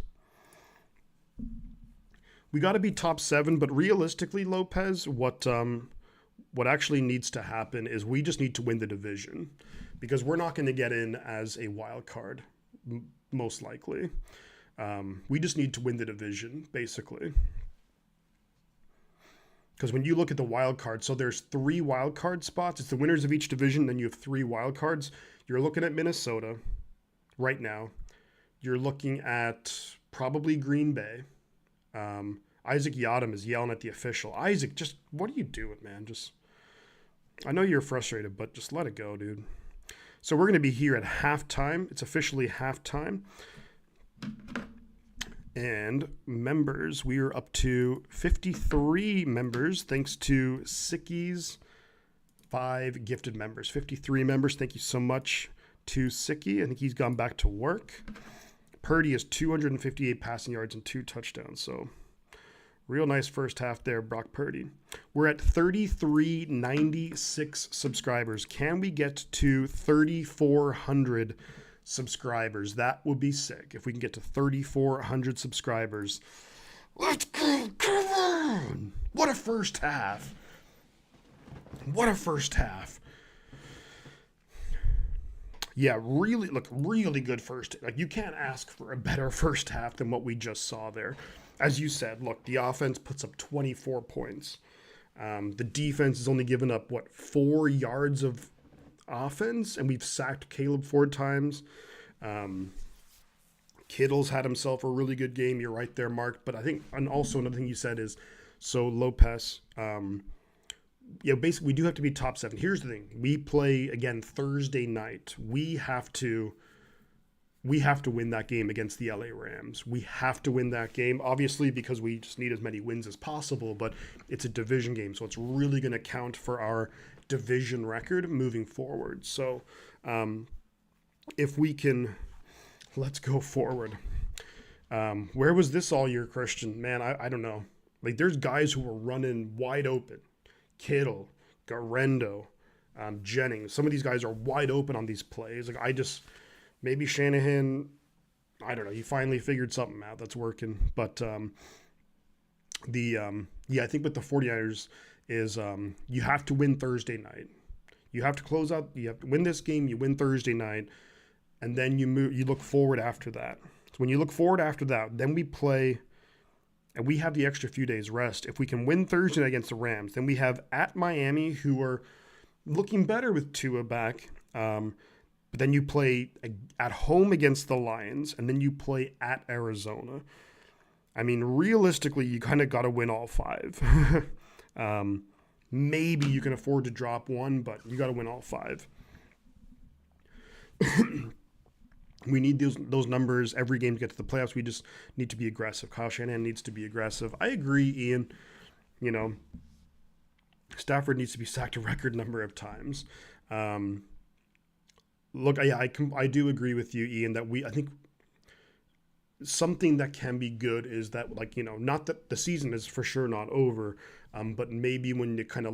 We got to be top 7, but realistically, Lopez, what actually needs to happen is we just need to win the division, because we're not going to get in as a wild card, most likely. We just need to win the division, basically. Because when you look at the wild card, so there's 3 wild card spots. It's the winners of each division. Then you have 3 wild cards. You're looking at Minnesota right now. You're looking at probably Green Bay. Isaac Yadam is yelling at the official. Isaac, just what are you doing, man? Just, I know you're frustrated, but just let it go, dude. So we're going to be here at halftime. It's officially halftime. And members, we are up to 53 members thanks to Sicky's 5 gifted members. 53 members. Thank you so much to Sicky. I think he's gone back to work. Purdy has 258 passing yards and 2 touchdowns. So real nice first half there, Brock Purdy. We're at 3,396 subscribers. Can we get to 3,400 subscribers? That would be sick. If we can get to 3,400 subscribers. Let's go. Come on. What a first half. What a first half. Yeah, really good first. Like, you can't ask for a better first half than what we just saw there. As you said, look, the offense puts up 24 points. The defense has only given up, 4 yards of offense, and we've sacked Caleb 4 times. Kittle's had himself a really good game. You're right there, Mark. But I think, and also another thing you said is, so Lopez, basically we do have to be top 7. Here's the thing. We play, again, Thursday night. We have to win that game against the LA Rams. We have to win that game, obviously, because we just need as many wins as possible, but it's a division game, so it's really going to count for our division record moving forward. So if we can, let's go forward. Where was this all year, Christian? Man, I don't know. Like, there's guys who were running wide open. Kittle, Garendo, Jennings. Some of these guys are wide open on these plays. Like, maybe Shanahan, I don't know, he finally figured something out that's working. But I think with the 49ers is you have to win Thursday night. You have to close out, you have to win this game, you win Thursday night, and then you look forward after that. So when you look forward after that, then we play, and we have the extra few days rest. If we can win Thursday night against the Rams, then we have at Miami, who are looking better with Tua back. But then you play at home against the Lions, and then you play at Arizona. I mean, realistically, you kind of got to win all 5. Maybe you can afford to drop one, but you got to win all 5. We need those numbers every game to get to the playoffs. We just need to be aggressive. Kyle Shanahan needs to be aggressive. I agree, Ian. Stafford needs to be sacked a record number of times. Look, I do agree with you, Ian, that I think something that can be good is that, not that the season is for sure not over, but maybe when it kind of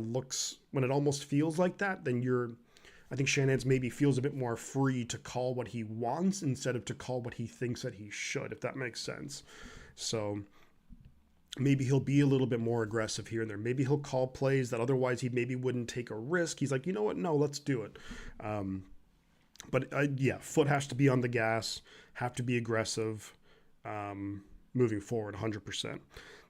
when it almost feels like that, then I think Shanahan's maybe feels a bit more free to call what he wants instead of to call what he thinks that he should, if that makes sense. So maybe he'll be a little bit more aggressive here and there. Maybe he'll call plays that otherwise he maybe wouldn't take a risk. He's like, you know what? No, let's do it. But foot has to be on the gas, have to be aggressive moving forward, 100%. It's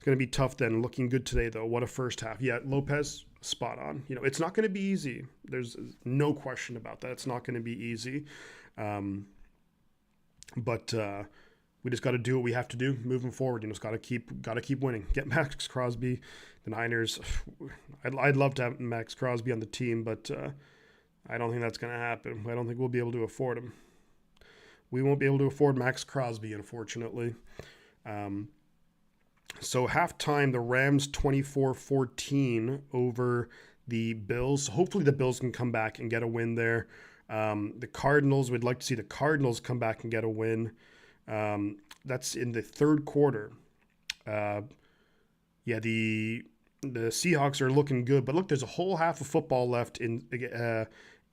going to be tough then. Looking good today, though. What a first half. Yeah, Lopez, spot on. It's not going to be easy. There's no question about that. It's not going to be easy. But we just got to do what we have to do moving forward. It's got to keep winning. Get Max Crosby. The Niners, I'd love to have Max Crosby on the team, but I don't think that's going to happen. I don't think we'll be able to afford him. We won't be able to afford Max Crosby, unfortunately. So halftime, the Rams 24-14 over the Bills. Hopefully the Bills can come back and get a win there. The Cardinals, we'd like to see the Cardinals come back and get a win. That's in the third quarter. The Seahawks are looking good, but look, there's a whole half of football left in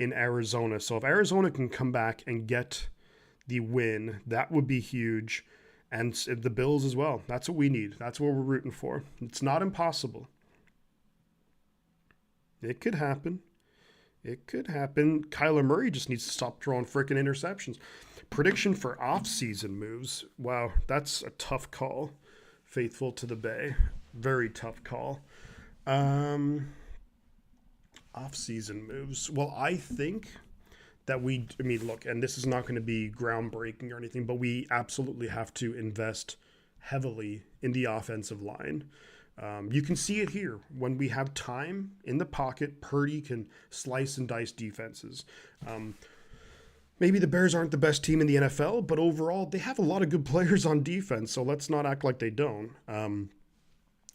Arizona. So if Arizona can come back and get the win, that would be huge. And the Bills as well. That's what we need. That's what we're rooting for. It's not impossible. It could happen. Kyler Murray just needs to stop throwing freaking interceptions. Prediction for off-season moves. Wow, that's a tough call. Faithful to the Bay. Very tough call. Um, Off-season moves. Well, I think that I mean, look, and this is not going to be groundbreaking or anything, but we absolutely have to invest heavily in the offensive line. You can see it here. When we have time in the pocket, Purdy can slice and dice defenses. Um, Maybe the Bears aren't the best team in the NFL, but overall, they have a lot of good players on defense, so let's not act like they don't.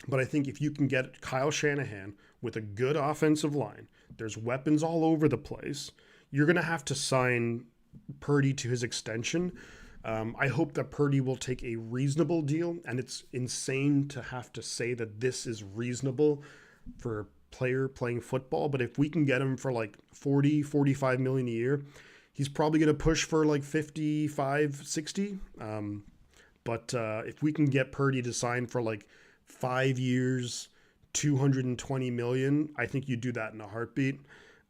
But I think if you can get Kyle Shanahan with a good offensive line, there's weapons all over the place. You're going to have to sign Purdy to his extension. I hope that Purdy will take a reasonable deal, and it's insane to have to say that this is reasonable for a player playing football. But if we can get him for like 40, 45 million a year, he's probably going to push for like 55, 60. But if we can get Purdy to sign for like 5 years, 220 million, I think you do that in a heartbeat.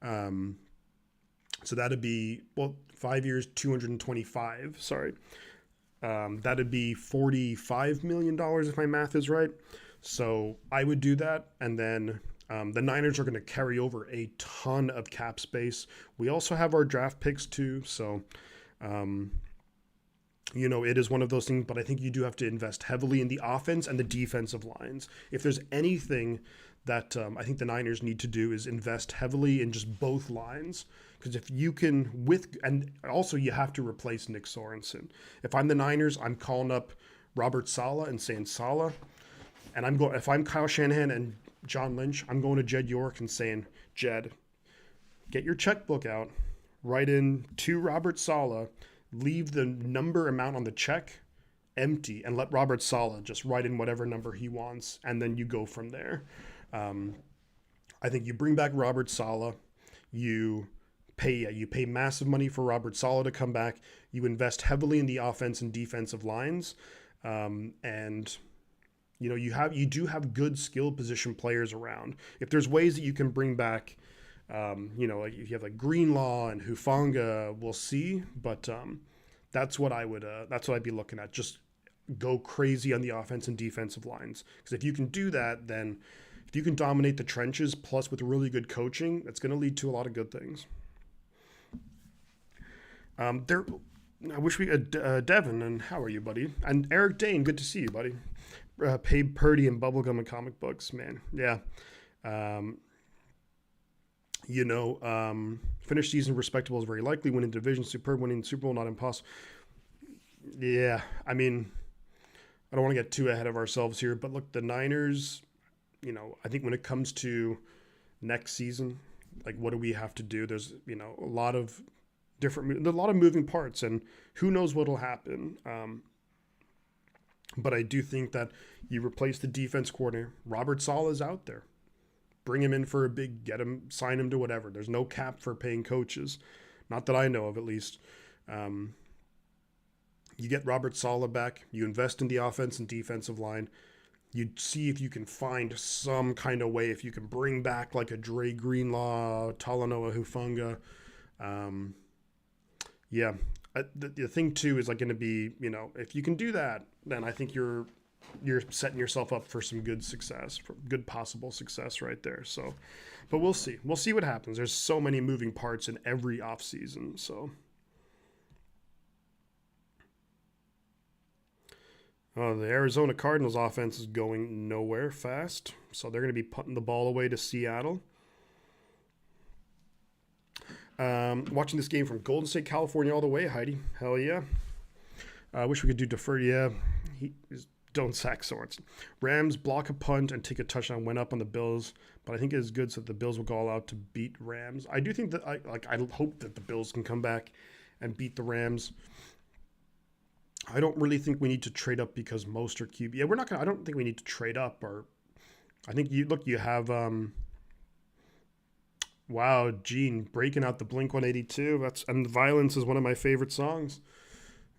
So that'd be, well, 5 years, 225. Sorry. That'd be $45 million if my math is right. So I would do that. And then the Niners are going to carry over a ton of cap space. We also have our draft picks too. So, it is one of those things, but I think you do have to invest heavily in the offense and the defensive lines. If there's anything that I think the Niners need to do is invest heavily in just both lines. Because if you can, and also you have to replace Nick Sorensen. If I'm the Niners, I'm calling up Robert Saleh and saying, Saleh, and if I'm Kyle Shanahan and John Lynch, I'm going to Jed York and saying, Jed, get your checkbook out, write in to Robert Saleh, leave the number amount on the check empty, and let Robert Saleh just write in whatever number he wants, and then you go from there. I think you bring back Robert Saleh, you pay massive money for Robert Saleh to come back, you invest heavily in the offense and defensive lines, and you do have good skill position players around. If there's ways that you can bring back, like if you have like Greenlaw and Hufanga, we'll see. But that's what I'd be looking at. Just go crazy on the offense and defensive lines. Because if you can do that, then if you can dominate the trenches, plus with really good coaching, that's going to lead to a lot of good things. I wish we had Devin, and how are you, buddy? And Eric Dane, good to see you, buddy. Paid Purdy and bubblegum and comic books, man. Yeah. Finish season respectable is very likely. Winning division, superb. Winning Super Bowl, not impossible. Yeah, I mean, I don't want to get too ahead of ourselves here, but look, the Niners, I think when it comes to next season, like what do we have to do? There's, a lot of moving parts, and who knows what'll happen. But I do think that you replace the defense coordinator. Robert Saleh is out there. Bring him in for a big, sign him to whatever. There's no cap for paying coaches. Not that I know of, at least. You get Robert Saleh back. You invest in the offense and defensive line. You see if you can find some kind of way, if you can bring back like a Dre Greenlaw, Talanoa Hufanga. The thing too is like going to be, if you can do that, then I think you're setting yourself up for some good success, for good possible success right there. So, but we'll see. We'll see what happens. There's so many moving parts in every offseason. So, the Arizona Cardinals offense is going nowhere fast. So they're going to be putting the ball away to Seattle. Watching this game from Golden State, California, all the way, Heidi. Hell yeah. I wish we could do defer. Yeah, don't sack Sorensen. Rams block a punt and take a touchdown. Went up on the Bills, but I think it is good so that the Bills will go all out to beat Rams. I do think that I hope that the Bills can come back and beat the Rams. I don't really think we need to trade up because most are QB. Yeah, I don't think we need to trade up. Or I think you have. Wow, Gene breaking out the Blink-182. And Violence is one of my favorite songs.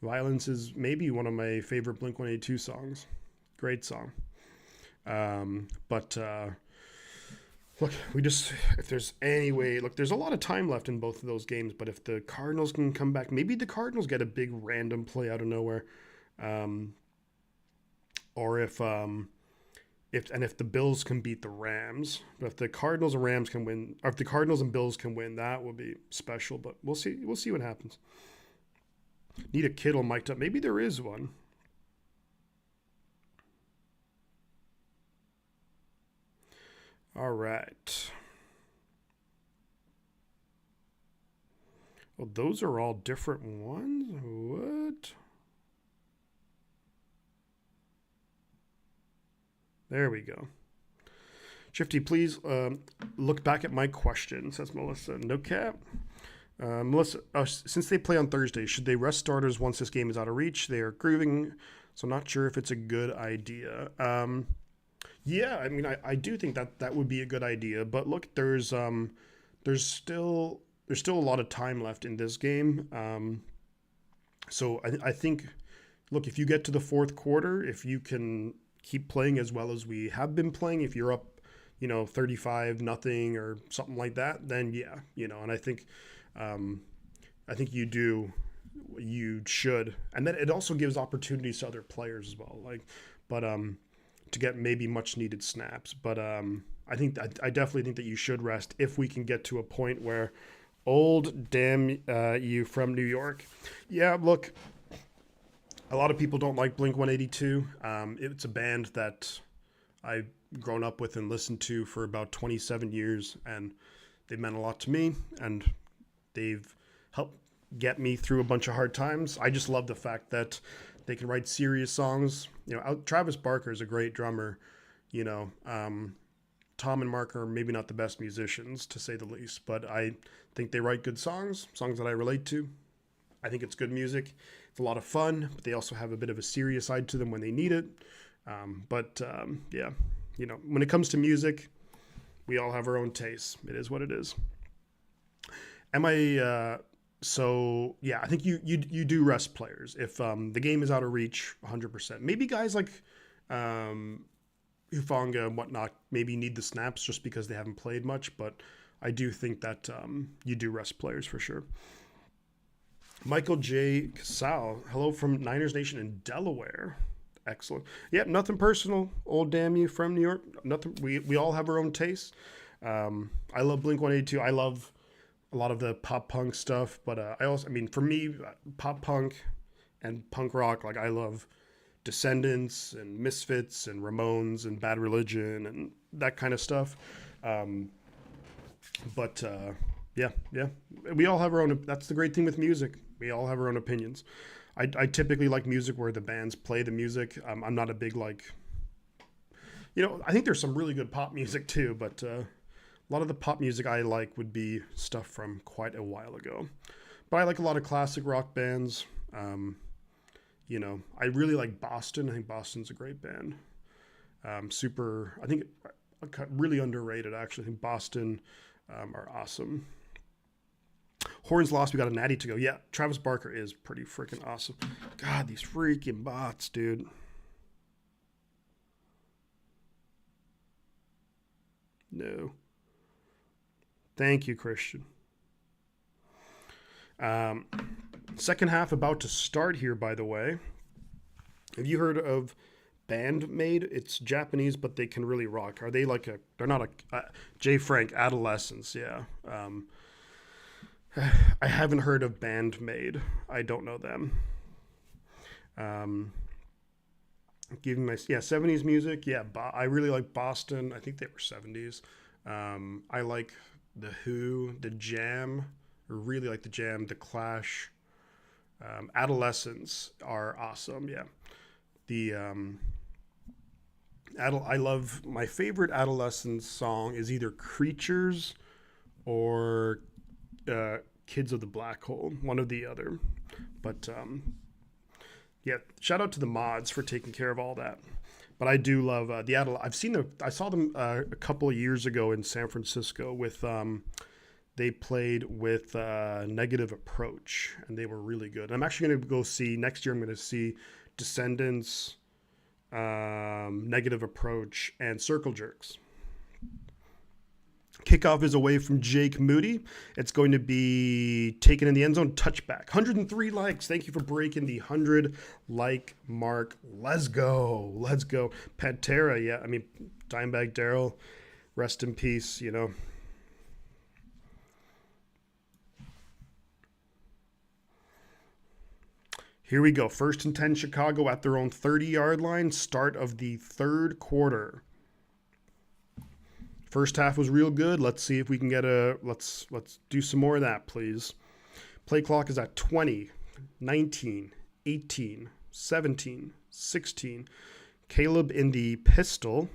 Violence is maybe one of my favorite Blink-182 songs. Great song. Look, if there's any way, look, there's a lot of time left in both of those games, but if the Cardinals can come back, maybe the Cardinals get a big random play out of nowhere. Or if if the Bills can beat the Rams, but if the Cardinals and Rams can win, or if the Cardinals and Bills can win, that would be special. But we'll see. We'll see what happens. Need a Kittle mic'd up. Maybe there is one. All right. Well, those are all different ones. What? There we go. Shifty, please look back at my question, says Melissa. No cap. Melissa, since they play on Thursday, should they rest starters once this game is out of reach? They are grooving, so I'm not sure if it's a good idea. Yeah, I mean, I do think that would be a good idea. But look, there's still a lot of time left in this game. So I think, look, if you get to the fourth quarter, if you can keep playing as well as we have been playing, if you're up, 35-0 or something like that, then yeah, and I think you should, and then it also gives opportunities to other players as well, to get maybe much needed snaps. But I definitely think that you should rest if we can get to a point where old damn you from New York. Yeah, look, a lot of people don't like Blink-182. It's a band that I've grown up with and listened to for about 27 years, and they've meant a lot to me, and they've helped get me through a bunch of hard times. I just love the fact that they can write serious songs. Travis Barker is a great drummer. Tom and Mark are maybe not the best musicians, to say the least, but I think they write good songs that I relate to. I think it's good music. It's a lot of fun, but they also have a bit of a serious side to them when they need it. Yeah, when it comes to music, we all have our own tastes. It is what it is. So yeah, I think you do rest players if the game is out of reach 100%. Maybe guys like Hufanga and whatnot maybe need the snaps just because they haven't played much, but I do think that you do rest players for sure. Michael J. Casal, hello from Niners Nation in Delaware. Excellent. Yep, nothing personal. Old damn you from New York. Nothing. We all have our own tastes. I love Blink-182. I love a lot of the pop punk stuff, but for me, pop punk and punk rock, like I love Descendants and Misfits and Ramones and Bad Religion and that kind of stuff. Yeah, we all have our own. That's the great thing with music. We all have our own opinions. I typically like music where the bands play the music. I'm not a big I think there's some really good pop music too, but a lot of the pop music I like would be stuff from quite a while ago. But I like a lot of classic rock bands. I really like Boston. I think Boston's a great band. I think really underrated, actually. I think Boston are awesome. Horns lost. We got a natty to go. Yeah, Travis Barker is pretty freaking awesome. God, these freaking bots, dude. No. Thank you, Christian. Second half about to start here, by the way. Have you heard of Bandmade? It's Japanese, but they can really rock. Are they they're not J. Frank, Adolescents, yeah. I haven't heard of Bandmade. I don't know them. Giving my 70s music. Yeah, I really like Boston. I think they were 70s. I like The Who, The Jam. I really like The Jam, The Clash. Adolescents are awesome. Yeah. I love my favorite Adolescents song is either Creatures or Kids of the Black Hole, one or the other. But yeah, shout out to the mods for taking care of all that. But I do love I saw them a couple of years ago in San Francisco with they played with Negative Approach, and they were really good. I'm actually going to go see next year. I'm going to see Descendants, Negative Approach, and Circle Jerks. Kickoff is away from Jake Moody. It's going to be taken in the end zone, touchback. 103 likes. Thank you for breaking the 100 like mark. Let's go. Let's go. Pantera, yeah. I mean, Dimebag Darrell, rest in peace, you know. Here we go. 1st and 10 Chicago at their own 30-yard line. Start of the third quarter. First half was real good. Let's see if we can get let's do some more of that, please. Play clock is at 20, 19, 18, 17, 16. Caleb in the pistol.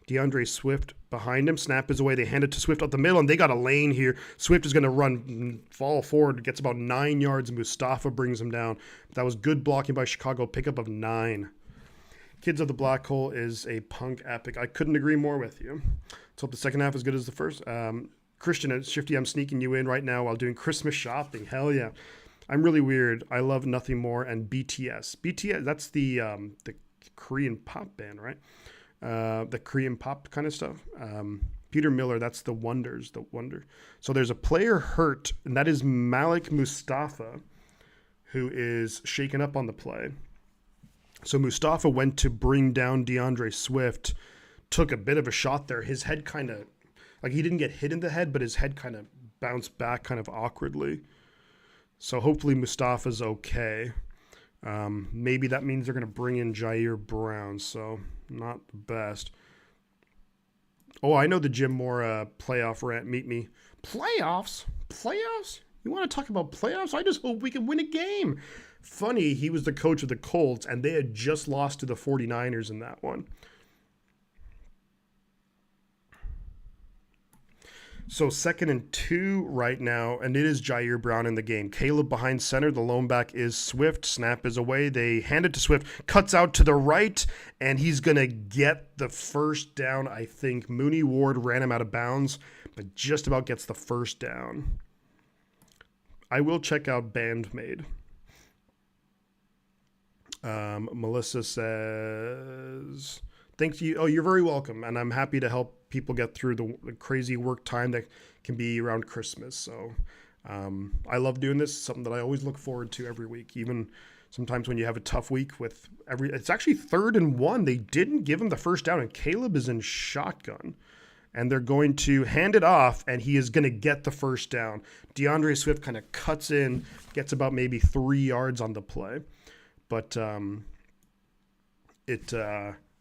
DeAndre Swift behind him. Snap is away. They hand it to Swift up the middle, and they got a lane here. Swift is going to fall forward. Gets about 9 yards. Mustafa brings him down. But that was good blocking by Chicago. Pickup of 9. Kids of the Black Hole is a punk epic. I couldn't agree more with you. Let's hope the second half is good as the first. Christian, Shifty, I'm sneaking you in right now while doing Christmas shopping. Hell yeah. I'm really weird. I love Nothing More and BTS. BTS, that's the Korean pop band, right? The Korean pop kind of stuff. Peter Miller, that's the Wonders, the Wonder. So there's a player hurt, and that is Malik Mustafa, who is shaken up on the play. So Mustafa went to bring down DeAndre Swift, took a bit of a shot there. His head kind of, like he didn't get hit in the head, but his head kind of bounced back kind of awkwardly. So hopefully Mustafa's okay. Maybe that means they're going to bring in Jair Brown, so not the best. Oh, I know the Jim Moore playoff rant. Meet me. Playoffs? Playoffs? You want to talk about playoffs? I just hope we can win a game. Funny, he was the coach of the Colts, and they had just lost to the 49ers in that one. So 2nd and 2 right now, and it is Jair Brown in the game. Caleb behind center. The lone back is Swift. Snap is away. They hand it to Swift. Cuts out to the right, and he's going to get the first down, I think. Mooney Ward ran him out of bounds, but just about gets the first down. I will check out Bandmade. Melissa says, thank you. Oh, you're very welcome. And I'm happy to help people get through the crazy work time that can be around Christmas. So I love doing this. It's something that I always look forward to every week, even sometimes when you have a tough week with it's actually 3rd and 1. They didn't give him the first down, and Caleb is in shotgun. And they're going to hand it off, and he is going to get the first down. DeAndre Swift kind of cuts in, gets about maybe 3 yards on the play. But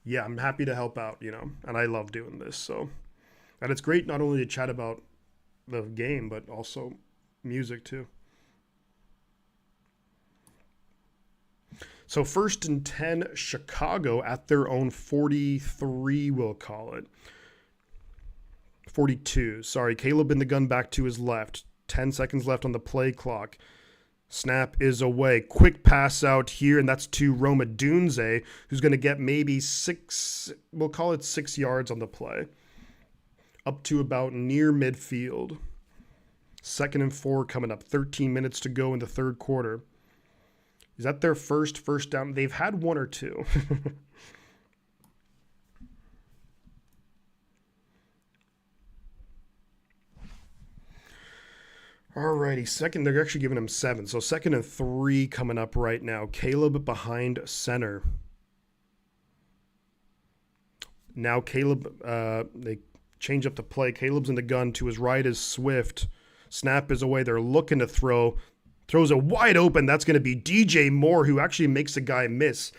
yeah, I'm happy to help out, you know, and I love doing this. So, and it's great not only to chat about the game, but also music too. So 1st and 10, Chicago at their own 43, we'll call it. 42, sorry. Caleb in the gun back to his left. 10 seconds left on the play clock. Snap is away. Quick pass out here, and that's to Roma Dunze, who's going to get maybe 6, we'll call it 6 yards on the play. Up to about near midfield. 2nd and 4 coming up. 13 minutes to go in the third quarter. Is that their first down? They've had 1 or 2. Alrighty, they're actually giving him 7. So 2nd and 3 coming up right now. Caleb behind center. Now Caleb, they change up the play. Caleb's in the gun. To his right is Swift. Snap is away. They're looking to throw. Throws it wide open. That's going to be DJ Moore, who actually makes a guy miss.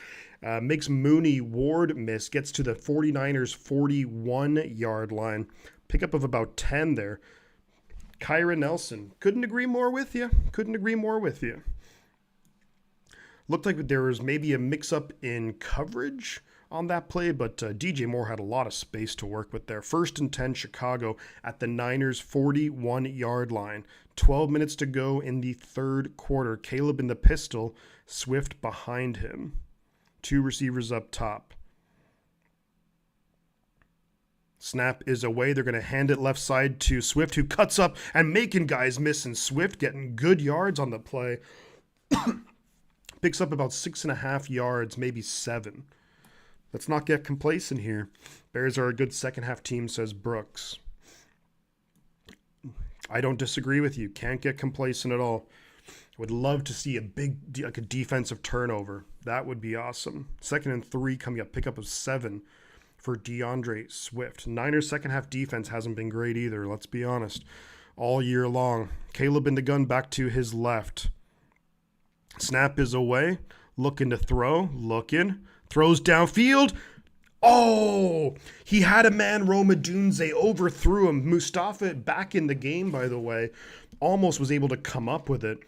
Makes Mooney Ward miss. Gets to the 49ers 41-yard line. Pickup of about 10 there. Kyra Nelson. Couldn't agree more with you. Looked like there was maybe a mix-up in coverage on that play, but DJ Moore had a lot of space to work with there. 1st and 10, Chicago at the Niners' 41-yard line. 12 minutes to go in the third quarter. Caleb in the pistol, Swift behind him. 2 receivers up top. Snap is away. They're going to hand it left side to Swift, who cuts up and making guys miss, and Swift getting good yards on the play. Picks up about 6.5 yards, maybe 7. Let's not get complacent here. Bears are a good second half team, says Brooks. I don't disagree with you. Can't get complacent at all. Would love to see a big, like a defensive turnover. That would be awesome. 2nd and 3 coming up. Pickup of 7 for DeAndre Swift. Niners second half defense hasn't been great either, let's be honest, all year long. Caleb in the gun back to his left. Snap is away. Looking to throw. Looking. Throws downfield. Oh, he had a man, Rome Odunze, overthrew him. Mustafa back in the game, by the way. Almost was able to come up with it.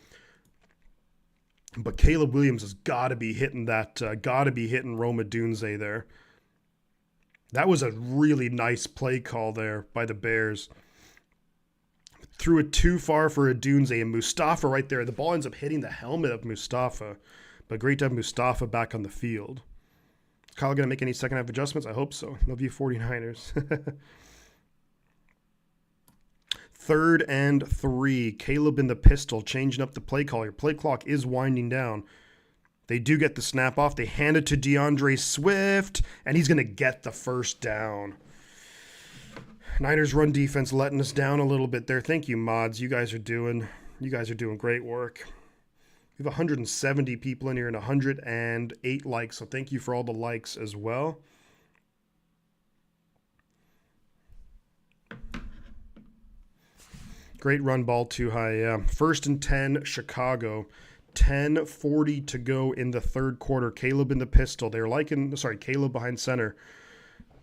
But Caleb Williams has got to be hitting that, got to be hitting Rome Odunze there. That was a really nice play call there by the Bears. Threw it too far for Odunze, and Mustafa right there. The ball ends up hitting the helmet of Mustafa. But great to have Mustafa back on the field. Is Kyle going to make any second half adjustments? I hope so. Love you 49ers. 3rd and 3. Caleb in the pistol, changing up the play call. Your play clock is winding down. They do get the snap off. They hand it to DeAndre Swift, and he's going to get the first down. Niners run defense letting us down a little bit there. Thank you, mods. You guys are doing great work. We have 170 people in here and 108 likes, so thank you for all the likes as well. Great run, ball too high, yeah. 1st and 10, Chicago. 10:40 to go in the 3rd quarter. Caleb in the pistol. Caleb behind center.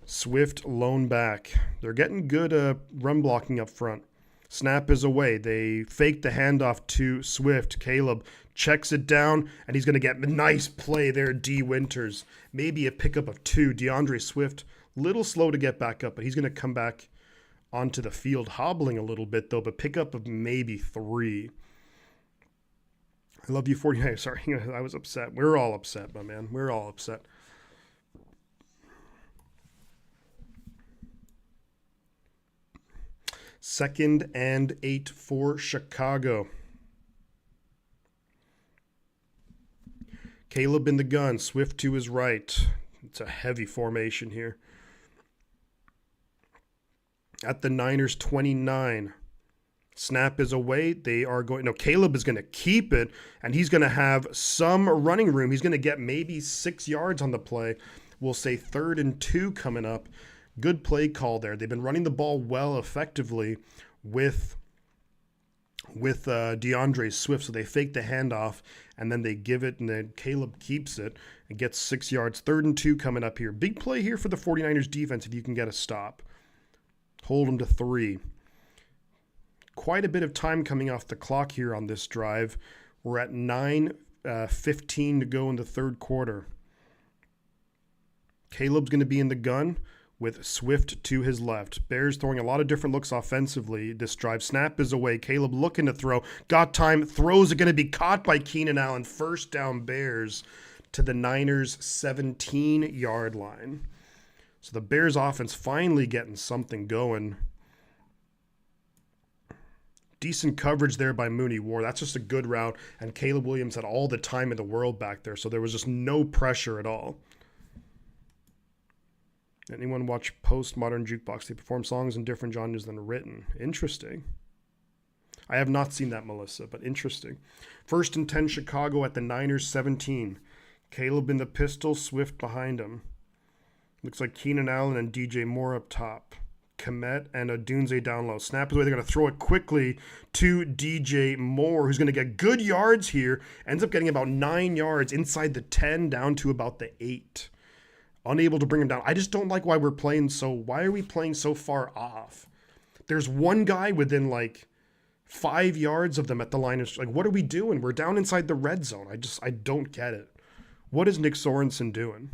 Swift lone back. They're getting good run blocking up front. Snap is away. They fake the handoff to Swift. Caleb checks it down, and he's going to get a nice play there, D. Winters. Maybe a pickup of 2. DeAndre Swift, little slow to get back up, but he's going to come back onto the field, hobbling a little bit, though, but pickup of maybe 3. I love you, 49. Sorry, I was upset. We're all upset, my man. We're all upset. Second and 8 for Chicago. Caleb in the gun. Swift to his right. It's a heavy formation here. At the Niners 29. Snap is away. They are going. No, Caleb is going to keep it, and he's going to have some running room. He's going to get maybe 6 yards on the play. We'll say 3rd and 2 coming up. Good play call there. They've been running the ball well, effectively with DeAndre Swift. So they fake the handoff, and then they give it, and then Caleb keeps it and gets 6 yards. 3rd and 2 coming up here. Big play here for the 49ers defense if you can get a stop. Hold them to 3. Quite a bit of time coming off the clock here on this drive. We're at 9:15 to go in the 3rd quarter. Caleb's going to be in the gun with Swift to his left. Bears throwing a lot of different looks offensively this drive. Snap is away. Caleb looking to throw. Got time. Throws are going to be caught by Keenan Allen. First down Bears to the Niners' 17-yard line. So the Bears offense finally getting something going. Decent coverage there by Mooney Ward. That's just a good route. And Caleb Williams had all the time in the world back there, so there was just no pressure at all. Anyone watch Postmodern Jukebox? They perform songs in different genres than written. Interesting. I have not seen that, Melissa, but interesting. 1st and 10, Chicago at the Niners 17. Caleb in the pistol, Swift behind him. Looks like Keenan Allen and DJ Moore up top. Komet and Odunze down low. Snap is away. They're going to throw it quickly to DJ Moore, who's going to get good yards here. Ends up getting about 9 yards inside the 10 down to about the 8. Unable to bring him down. I just don't like why we're playing so... Why are we playing so far off? There's one guy within like 5 yards of them at the line. Of, like, what are we doing? We're down inside the red zone. I don't get it. What is Nick Sorensen doing?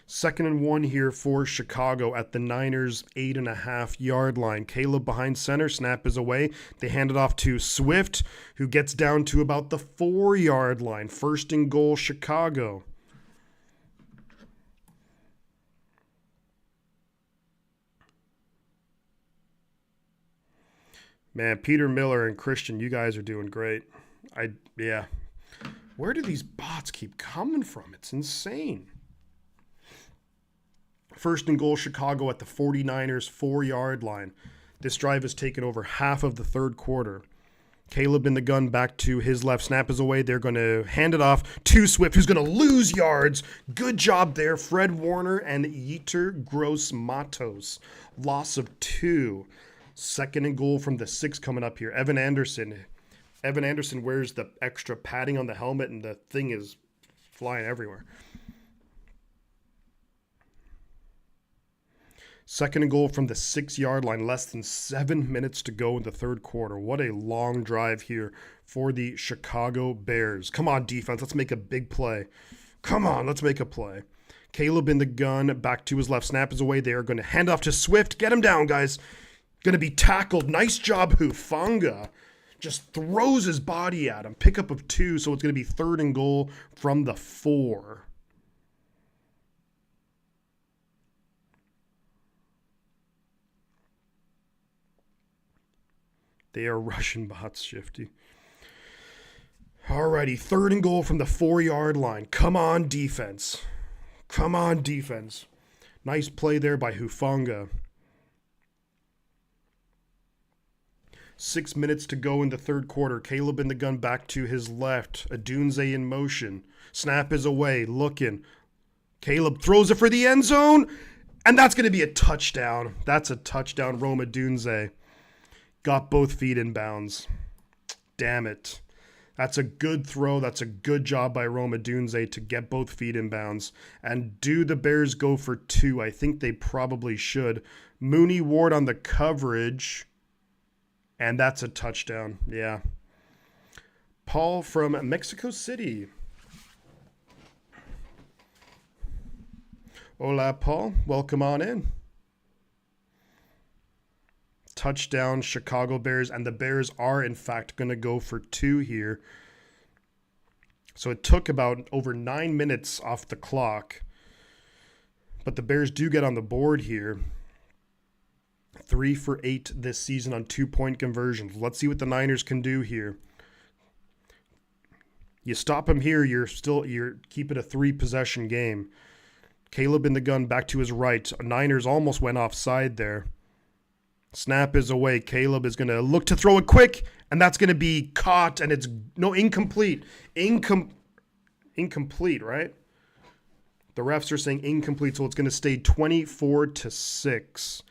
2nd and 1 here for Chicago at the Niners' 8.5-yard line. Caleb behind center. Snap is away. They hand it off to Swift, who gets down to about the 4-yard line. 1st and goal, Chicago. Man, Peter Miller and Christian, you guys are doing great. Yeah. Where do these bots keep coming from? It's insane. First and goal, Chicago at the 49ers 4-yard line. This drive has taken over half of the third quarter. Caleb in the gun back to his left. Snap is away. They're going to hand it off to Swift, who's going to lose yards. Good job there. Fred Warner and Yetur Gross-Matos. Loss of 2. Second and goal from the 6 coming up here. Evan Anderson. Evan Anderson wears the extra padding on the helmet, and the thing is flying everywhere. Second and goal from the 6-yard line. Less than 7 minutes to go in the third quarter. What a long drive here for the Chicago Bears. Come on, defense. Let's make a big play. Come on, let's make a play. Caleb in the gun. Back to his left. Snap is away. They are going to hand off to Swift. Get him down, guys. Going to be tackled. Nice job, Hufanga. Just throws his body at him. Pickup of 2, so it's going to be third and goal from the 4. They are Russian bots, Shifty. Alrighty, third and goal from the 4-yard line. Come on, defense. Come on, defense. Nice play there by Hufanga. 6 minutes to go in the third quarter. Caleb in the gun back to his left. Adunze in motion. Snap is away, looking. Caleb throws it for the end zone, and that's going to be a touchdown. That's a touchdown, Rome Adunze. Got both feet in bounds. Damn it. That's a good throw. That's a good job by Rome Adunze to get both feet in bounds. And do the Bears go for 2? I think they probably should. Mooney Ward on the coverage. And that's a touchdown. Yeah. Paul from Mexico City. Hola, Paul. Welcome on in. Touchdown, Chicago Bears, and the Bears are in fact going to go for 2 here. So it took about over 9 minutes off the clock, but the Bears do get on the board here. 3 for 8 this season on 2-point conversions. Let's see what the Niners can do here. You stop them here, you're keeping a 3-possession game. Caleb in the gun back to his right. Niners almost went offside there. Snap is away. Caleb is going to look to throw it quick, and that's going to be caught, and it's incomplete. Incomplete, right? The refs are saying incomplete, so it's going to stay 24-6.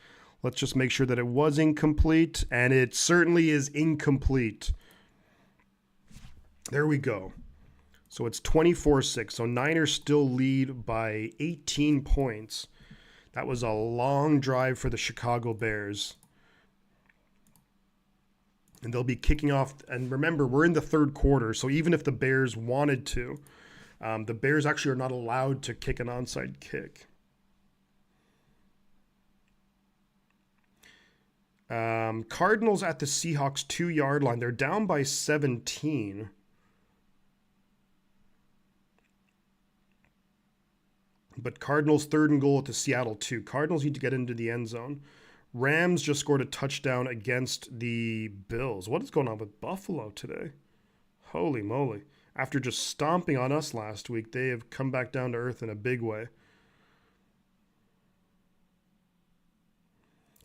Let's just make sure that it was incomplete, and it certainly is incomplete. There we go. So it's 24-6. So Niners still lead by 18 points. That was a long drive for the Chicago Bears. And they'll be kicking off. And remember, we're in the third quarter, so even if the Bears wanted to, the Bears actually are not allowed to kick an onside kick. Cardinals at the Seahawks 2-yard line. They're down by 17. But Cardinals third and goal at the Seattle 2. Cardinals need to get into the end zone. Rams just scored a touchdown against the Bills. What is going on with Buffalo today? Holy moly. After just stomping on us last week, they have come back down to earth in a big way.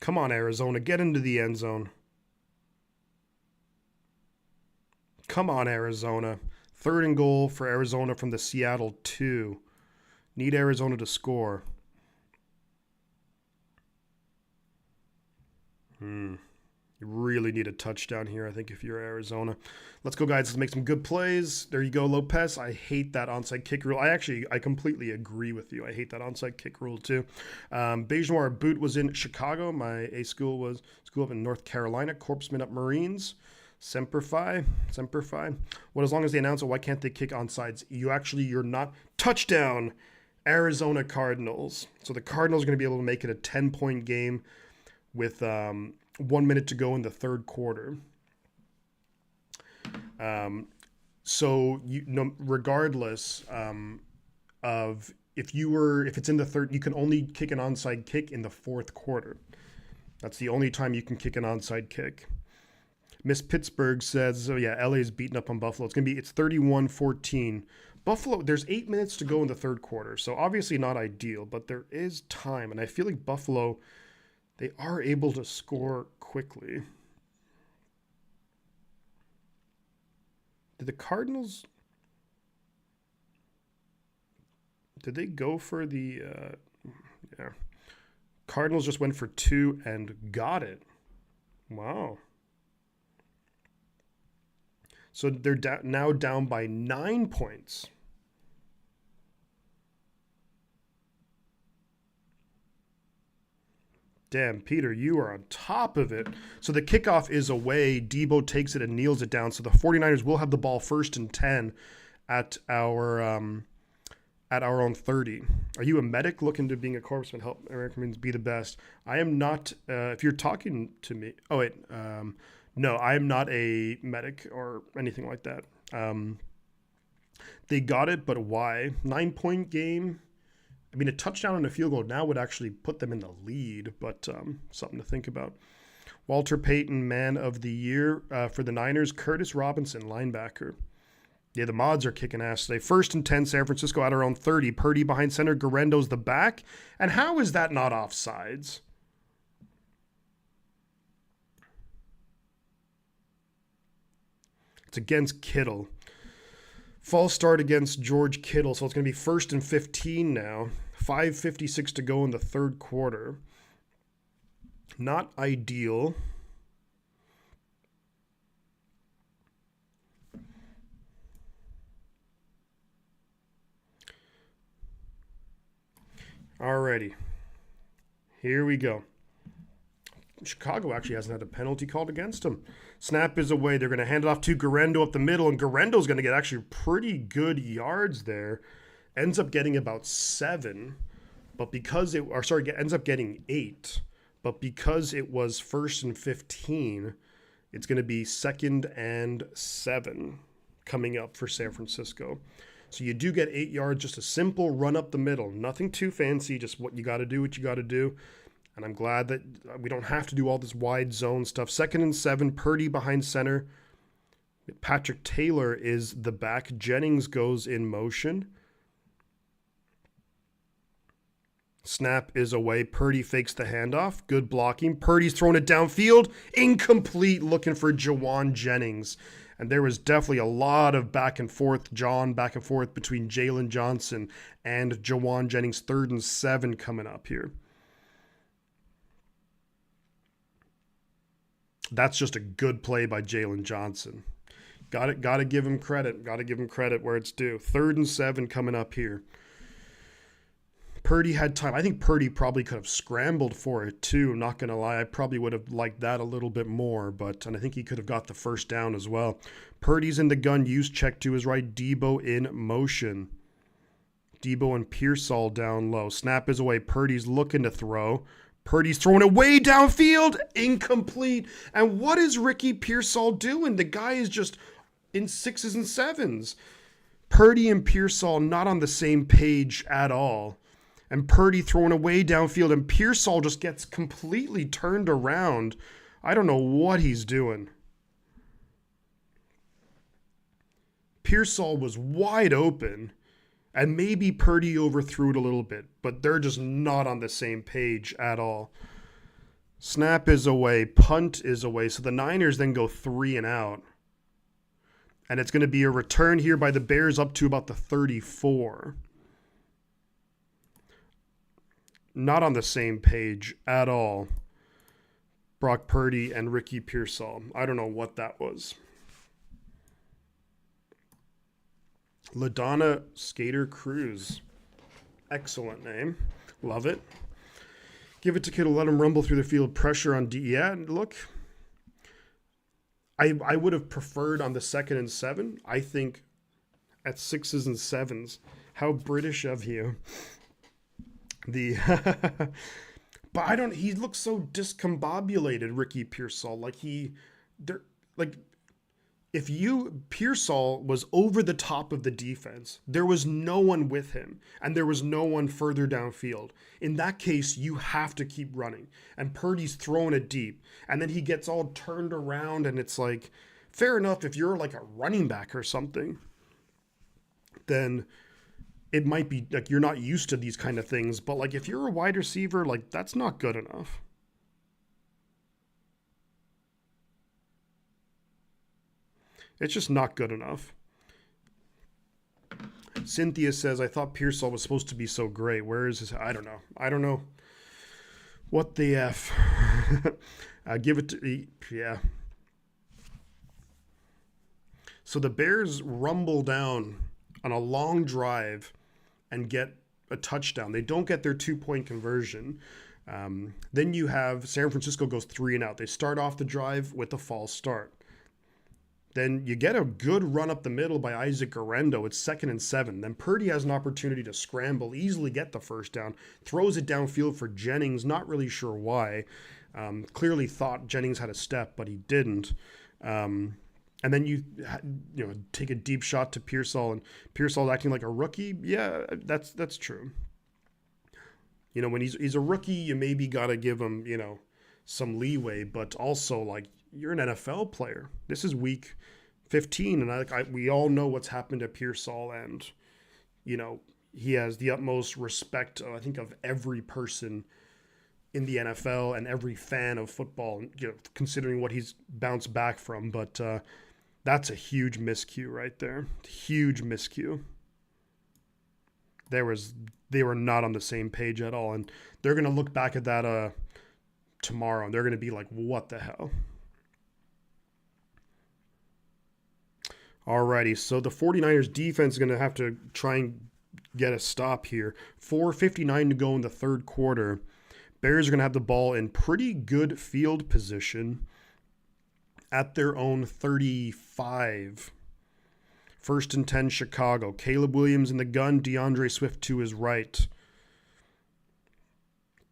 Come on, Arizona. Get into the end zone. Come on, Arizona. Third and goal for Arizona from the Seattle 2. Need Arizona to score. You really need a touchdown here, I think, if you're Arizona. Let's go, guys. Let's make some good plays. There you go, Lopez. I hate that onside kick rule. I completely agree with you. I hate that onside kick rule, too. Beige Noir Boot was in Chicago. My A school was school up in North Carolina. Corpsman up Marines. Semper Fi. Well, as long as they announce it, why can't they kick onsides? You're not. Touchdown, Arizona Cardinals. So the Cardinals are going to be able to make it a 10-point game with 1 minute to go in the third quarter. Regardless of if it's in the third, you can only kick an onside kick in the fourth quarter. That's the only time you can kick an onside kick. Miss Pittsburgh says, oh yeah, LA's beating up on Buffalo. It's 31-14. Buffalo, there's 8 minutes to go in the third quarter, so obviously not ideal, but there is time, and I feel like Buffalo, they are able to score quickly. Did the Cardinals, did they go for the, yeah. Cardinals just went for 2 and got it. Wow. So they're now down by 9 points. Damn, Peter, you are on top of it. So the kickoff is away. Debo takes it and kneels it down. So the 49ers will have the ball 1st and 10 at our own 30. Are you a medic looking to being a corpsman? Help Americans be the best. I am not. If you're talking to me, oh wait, no, I am not a medic or anything like that. They got it, but why? 9-point game. I mean, a touchdown and a field goal now would actually put them in the lead, but something to think about. Walter Payton, man of the year for the Niners. Curtis Robinson, linebacker. Yeah, the mods are kicking ass today. 1st and 10, San Francisco at our own 30. Purdy behind center. Garendo's the back. And how is that not offsides? It's against Kittle. False start against George Kittle. So it's going to be 1st and 15 now. 5:56 to go in the third quarter. Not ideal. Alrighty. Here we go. Chicago actually hasn't had a penalty called against them. Snap is away. They're going to hand it off to Garendo up the middle, and Garendo's going to get actually pretty good yards there. Ends up getting about 7, but because it, or sorry, ends up getting 8, but because it was 1st and 15, it's going to be 2nd and 7 coming up for San Francisco. So you do get 8 yards, just a simple run up the middle. Nothing too fancy, just what you got to do, what you got to do. And I'm glad that we don't have to do all this wide zone stuff. 2nd and 7, Purdy behind center. Patrick Taylor is the back. Jennings goes in motion. Snap is away. Purdy fakes the handoff. Good blocking. Purdy's throwing it downfield. Incomplete, looking for Jawan Jennings. And there was definitely a lot of back and forth between Jalen Johnson and Jawan Jennings. 3rd and 7 coming up here. That's just a good play by Jalen Johnson. Got to give him credit. Got to give him credit where it's due. 3rd and 7 coming up here. Purdy had time. I think Purdy probably could have scrambled for it too. I'm not going to lie. I probably would have liked that a little bit more, and I think he could have got the first down as well. Purdy's in the gun. Use check to his right. Debo in motion. Debo and Pearsall down low. Snap is away. Purdy's looking to throw. Purdy's throwing it way downfield. Incomplete. And what is Ricky Pearsall doing? The guy is just in 6s and 7s. Purdy and Pearsall not on the same page at all. And Purdy throwing away downfield, and Pearsall just gets completely turned around. I don't know what he's doing. Pearsall was wide open, and maybe Purdy overthrew it a little bit, but they're just not on the same page at all. Snap is away. Punt is away. So the Niners then go 3 and out. And it's going to be a return here by the Bears up to about the 34. Not on the same page at all. Brock Purdy and Ricky Pearsall. I don't know what that was. LaDonna Skater Cruz. Excellent name. Love it. Give it to Kittle. Let him rumble through the field. Pressure on D. Yeah, look. I would have preferred on the 2nd and 7. I think at 6s and 7s. How British of you. But he looks so discombobulated, Ricky Pearsall. Pearsall was over the top of the defense. There was no one with him, and there was no one further downfield. In that case, you have to keep running. And Purdy's throwing it deep, and then he gets all turned around, and it's like, fair enough if you're like a running back or something. then it might be like you're not used to these kind of things. But like if you're a wide receiver, like that's not good enough. It's just not good enough. Cynthia says, I thought Pearsall was supposed to be so great. Where is his? I don't know. I don't know. What the F? Give it to. Yeah. So the Bears rumble down on a long drive and get a touchdown. They don't get their 2-point conversion. Then you have San Francisco goes 3 and out. They start off the drive with a false start. Then you get a good run up the middle by Isaac Guerrero. It's 2nd and 7. Then Purdy has an opportunity to scramble, easily get the first down, throws it downfield for Jennings. Not really sure why. Clearly thought Jennings had a step, but he didn't. And then you take a deep shot to Pearsall, and Pearsall acting like a rookie. Yeah, that's true. When he's a rookie, you maybe gotta give him some leeway, but also like you're an NFL player. This is week 15, and we all know what's happened to Pearsall, and he has the utmost respect, I think, of every person in the NFL and every fan of football, considering what he's bounced back from. But that's a huge miscue right there. Huge miscue. They were not on the same page at all, and they're gonna look back at that tomorrow, and they're gonna be like, "What the hell?" Alrighty, so the 49ers defense is going to have to try and get a stop here. 4:59 to go in the third quarter. Bears are going to have the ball in pretty good field position at their own 35. 1st and 10, Chicago. Caleb Williams in the gun, DeAndre Swift to his right.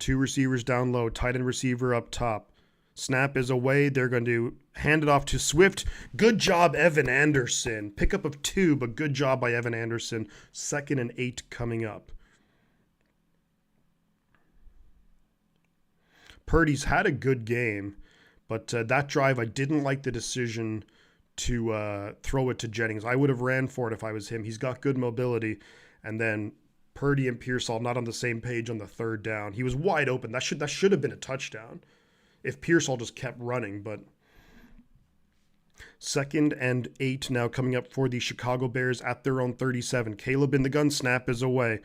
2 receivers down low, tight end receiver up top. Snap is away. They're going to hand it off to Swift. Good job, Evan Anderson. Pickup of 2, but good job by Evan Anderson. 2nd and 8 coming up. Purdy's had a good game, but that drive, I didn't like the decision to throw it to Jennings. I would have ran for it if I was him. He's got good mobility. And then Purdy and Pearsall not on the same page on the 3rd down. He was wide open. That should have been a touchdown if Pearsall just kept running. But 2nd and 8 now coming up for the Chicago Bears at their own 37. Caleb in the gun, snap is away.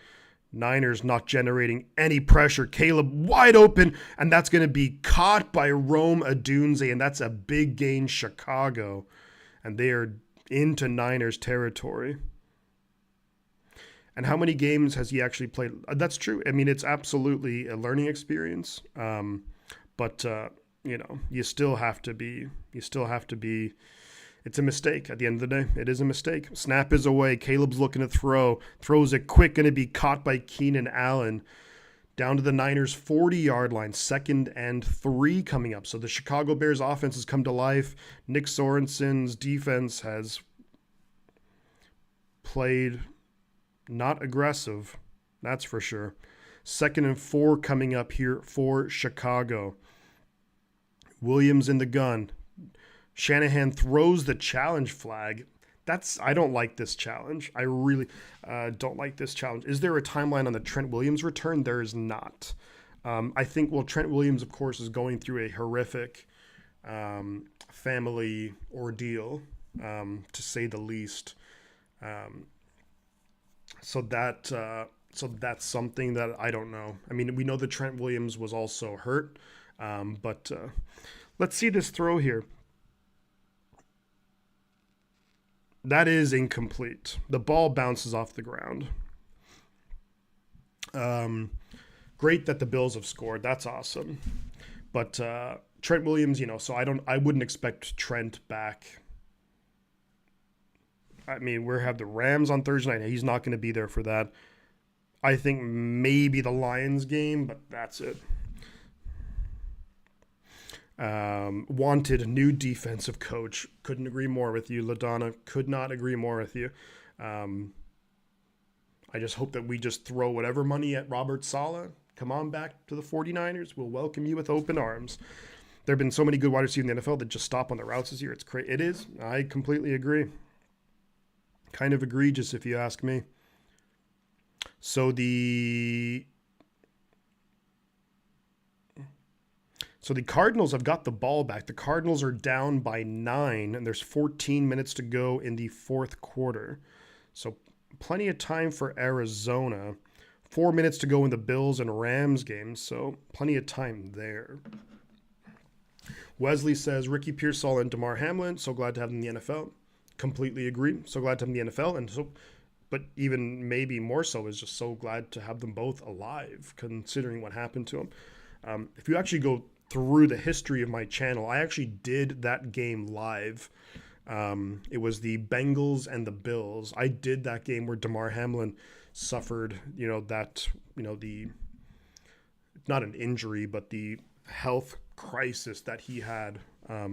Niners not generating any pressure. Caleb wide open, and that's going to be caught by Rome Odunze, and that's a big gain, Chicago. And they are into Niners territory. And how many games has he actually played? That's true. I mean, it's absolutely a learning experience. But you still have to be, it's a mistake at the end of the day. It is a mistake. Snap is away. Caleb's looking to throws it quick, going to be caught by Keenan Allen. Down to the Niners 40-yard line, 2nd and 3 coming up. So the Chicago Bears offense has come to life. Nick Sorensen's defense has played not aggressive, that's for sure. 2nd and 4 coming up here for Chicago. Williams in the gun. Shanahan throws the challenge flag. I don't like this challenge. I really don't like this challenge. Is there a timeline on the Trent Williams return? There is not. I think, Trent Williams, of course, is going through a horrific family ordeal, to say the least. So that's something that I don't know. I mean, we know that Trent Williams was also hurt, but let's see this throw here. That is incomplete. The ball bounces off the ground. Great that the Bills have scored. That's awesome. But Trent Williams, so I wouldn't expect Trent back. I mean, we have the Rams on Thursday night. He's not going to be there for that. I think maybe the Lions game, but that's it. Wanted new defensive coach. Couldn't agree more with you, LaDonna. Could not agree more with you. I just hope that we just throw whatever money at Robert Saleh. Come on back to the 49ers. We'll welcome you with open arms. There have been so many good wide receivers in the NFL that just stop on the routes this year. It's crazy. It is. I completely agree. Kind of egregious if you ask me. So the Cardinals have got the ball back. The Cardinals are down by 9, and there's 14 minutes to go in the fourth quarter. So plenty of time for Arizona. 4 minutes to go in the Bills and Rams game, so plenty of time there. Wesley says, Ricky Pearsall and Damar Hamlin, so glad to have them in the NFL. Completely agree. So glad to have them in the NFL, but even maybe more so is just so glad to have them both alive, considering what happened to them. If you actually go through the history of my channel, I actually did that game live. It was the Bengals and the Bills. I did that game where Damar Hamlin suffered, the not an injury, but the health crisis that he had. I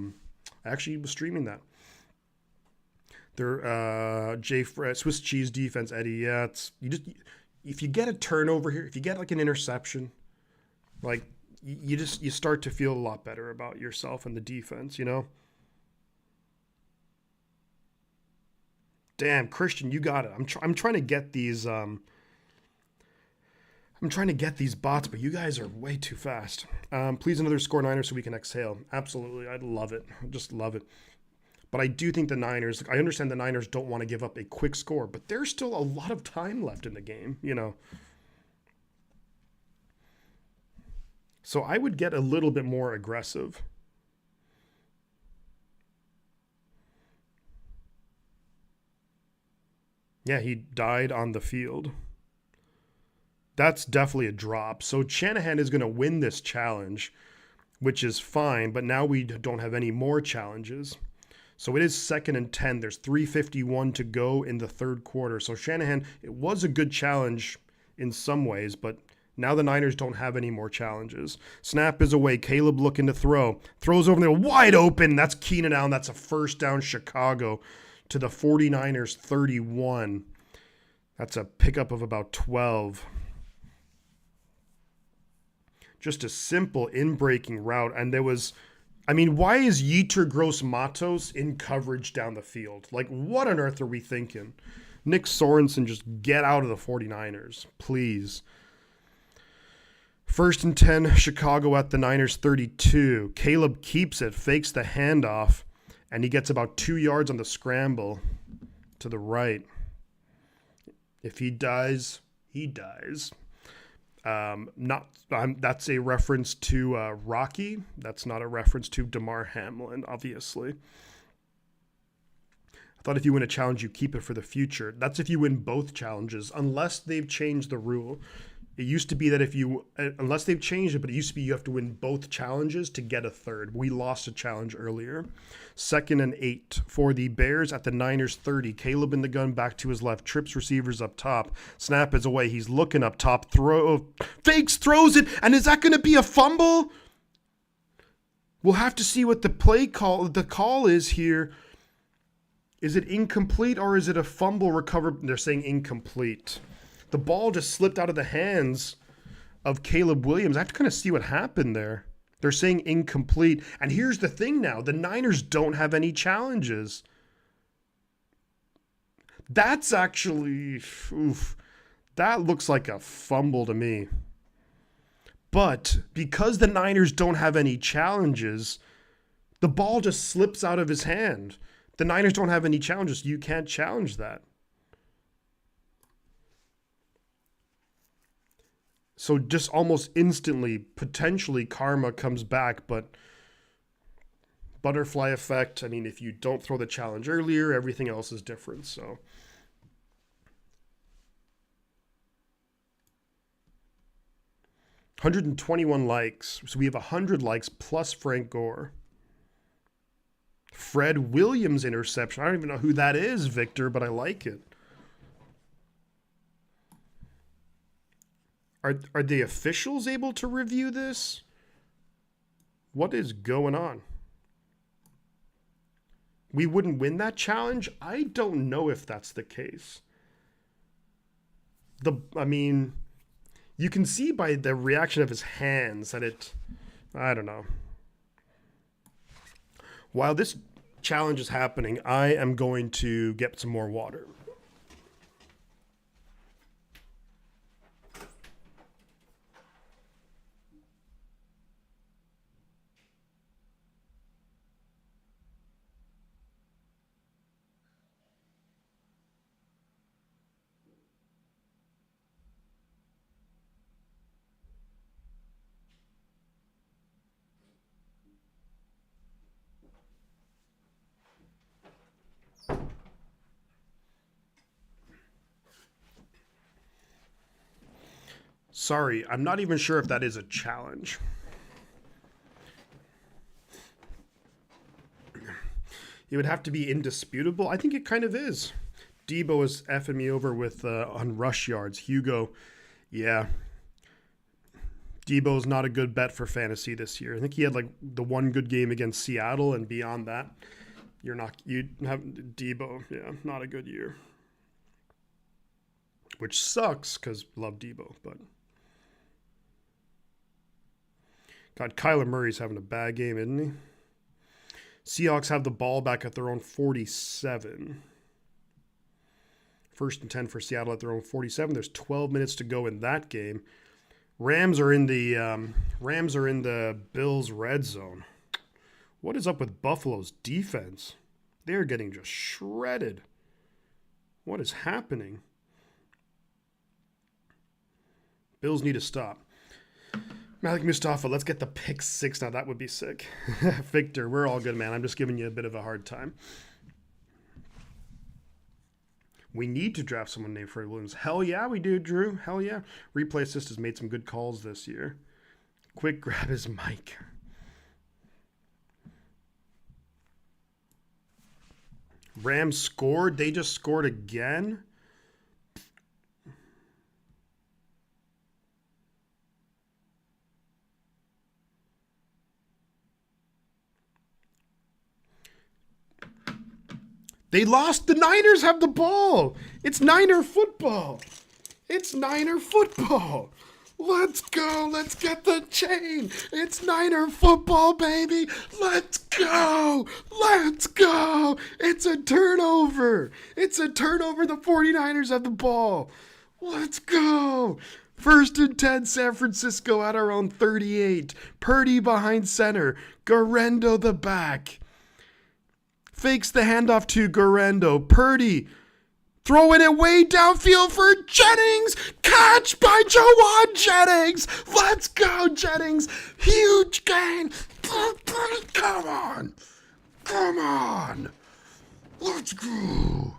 actually was streaming that. There, Swiss cheese defense, Eddie. Yeah, if you get a turnover here, if you get like an interception, like you start to feel a lot better about yourself and the defense, Damn, Christian, you got it. I'm trying to get these. I'm trying to get these bots, but you guys are way too fast. Please another score Niners so we can exhale. Absolutely, I'd love it. Just love it. But I do think the Niners. I understand the Niners don't want to give up a quick score, but there's still a lot of time left in the game. So I would get a little bit more aggressive. Yeah, he died on the field. That's definitely a drop. So Shanahan is going to win this challenge, which is fine, but now we don't have any more challenges. So it is 2nd and 10. There's 3:51 to go in the third quarter. So Shanahan, it was a good challenge in some ways, but now the Niners don't have any more challenges. Snap is away. Caleb looking to throw. Throws over there wide open. That's Keenan Allen. That's a first down, Chicago, to the 49ers 31. That's a pickup of about 12. Just a simple in-breaking route. And there was, why is Yetur Gross-Matos in coverage down the field? Like, what on earth are we thinking? Nick Sorensen, just get out of the 49ers, please. 1st and 10, Chicago at the Niners 32. Caleb keeps it, fakes the handoff, and he gets about 2 yards on the scramble to the right. If he dies, he dies. That's a reference to Rocky. That's not a reference to Damar Hamlin, obviously. I thought if you win a challenge, you keep it for the future. That's if you win both challenges, unless they've changed the rule. It used to be that unless they've changed it, but it used to be you have to win both challenges to get a third. We lost a challenge earlier. 2nd and 8 for the Bears at the Niners 30. Caleb in the gun, back to his left. Trips receivers up top. Snap is away. He's looking up top. Fakes, throws it. And is that going to be a fumble? We'll have to see what the call is here. Is it incomplete or is it a fumble recovered? They're saying incomplete. The ball just slipped out of the hands of Caleb Williams. I have to kind of see what happened there. They're saying incomplete. And here's the thing now. The Niners don't have any challenges. That's actually, that looks like a fumble to me. But because the Niners don't have any challenges, the ball just slips out of his hand. The Niners don't have any challenges. You can't challenge that. So just almost instantly, potentially karma comes back, but butterfly effect. If you don't throw the challenge earlier, everything else is different. So 121 likes. So we have 100 likes plus Frank Gore. Fred Williams interception. I don't even know who that is, Victor, but I like it. Are the officials able to review this? What is going on? We wouldn't win that challenge? I don't know if that's the case. You can see by the reaction of his hands that I don't know. While this challenge is happening, I am going to get some more water. Sorry, I'm not even sure if that is a challenge. It would have to be indisputable. I think it kind of is. Debo is effing me over with on rush yards. Hugo, yeah. Debo's not a good bet for fantasy this year. I think he had like the one good game against Seattle, and beyond that, you have Debo. Yeah, not a good year. Which sucks because love Debo, but God, Kyler Murray's having a bad game, isn't he? Seahawks have the ball back at their own 47. First and 10 for Seattle at their own 47. There's 12 minutes to go in that game. Rams are in the Bills red zone. What is up with Buffalo's defense? They're getting just shredded. What is happening? Bills need to stop. Malik Mustafa, let's get the pick 6 now. That would be sick. Victor, we're all good, man. I'm just giving you a bit of a hard time. We need to draft someone named Trent Williams. Hell yeah, we do, Drew. Hell yeah. Replay Assist has made some good calls this year. Quick grab his mic. Rams scored. They just scored again. They lost. The Niners have the ball. It's Niner football. It's Niner football. Let's go. Let's get the chain. It's Niner football, baby. Let's go. Let's go. It's a turnover. It's a turnover. The 49ers have the ball. Let's go. First and 10, San Francisco at our own 38. Purdy behind center. Garendo the back. Fakes the handoff to Garendo. Purdy throwing it way downfield for Jennings. Catch by Jawan Jennings. Let's go, Jennings. Huge gain. Come on. Come on. Let's go.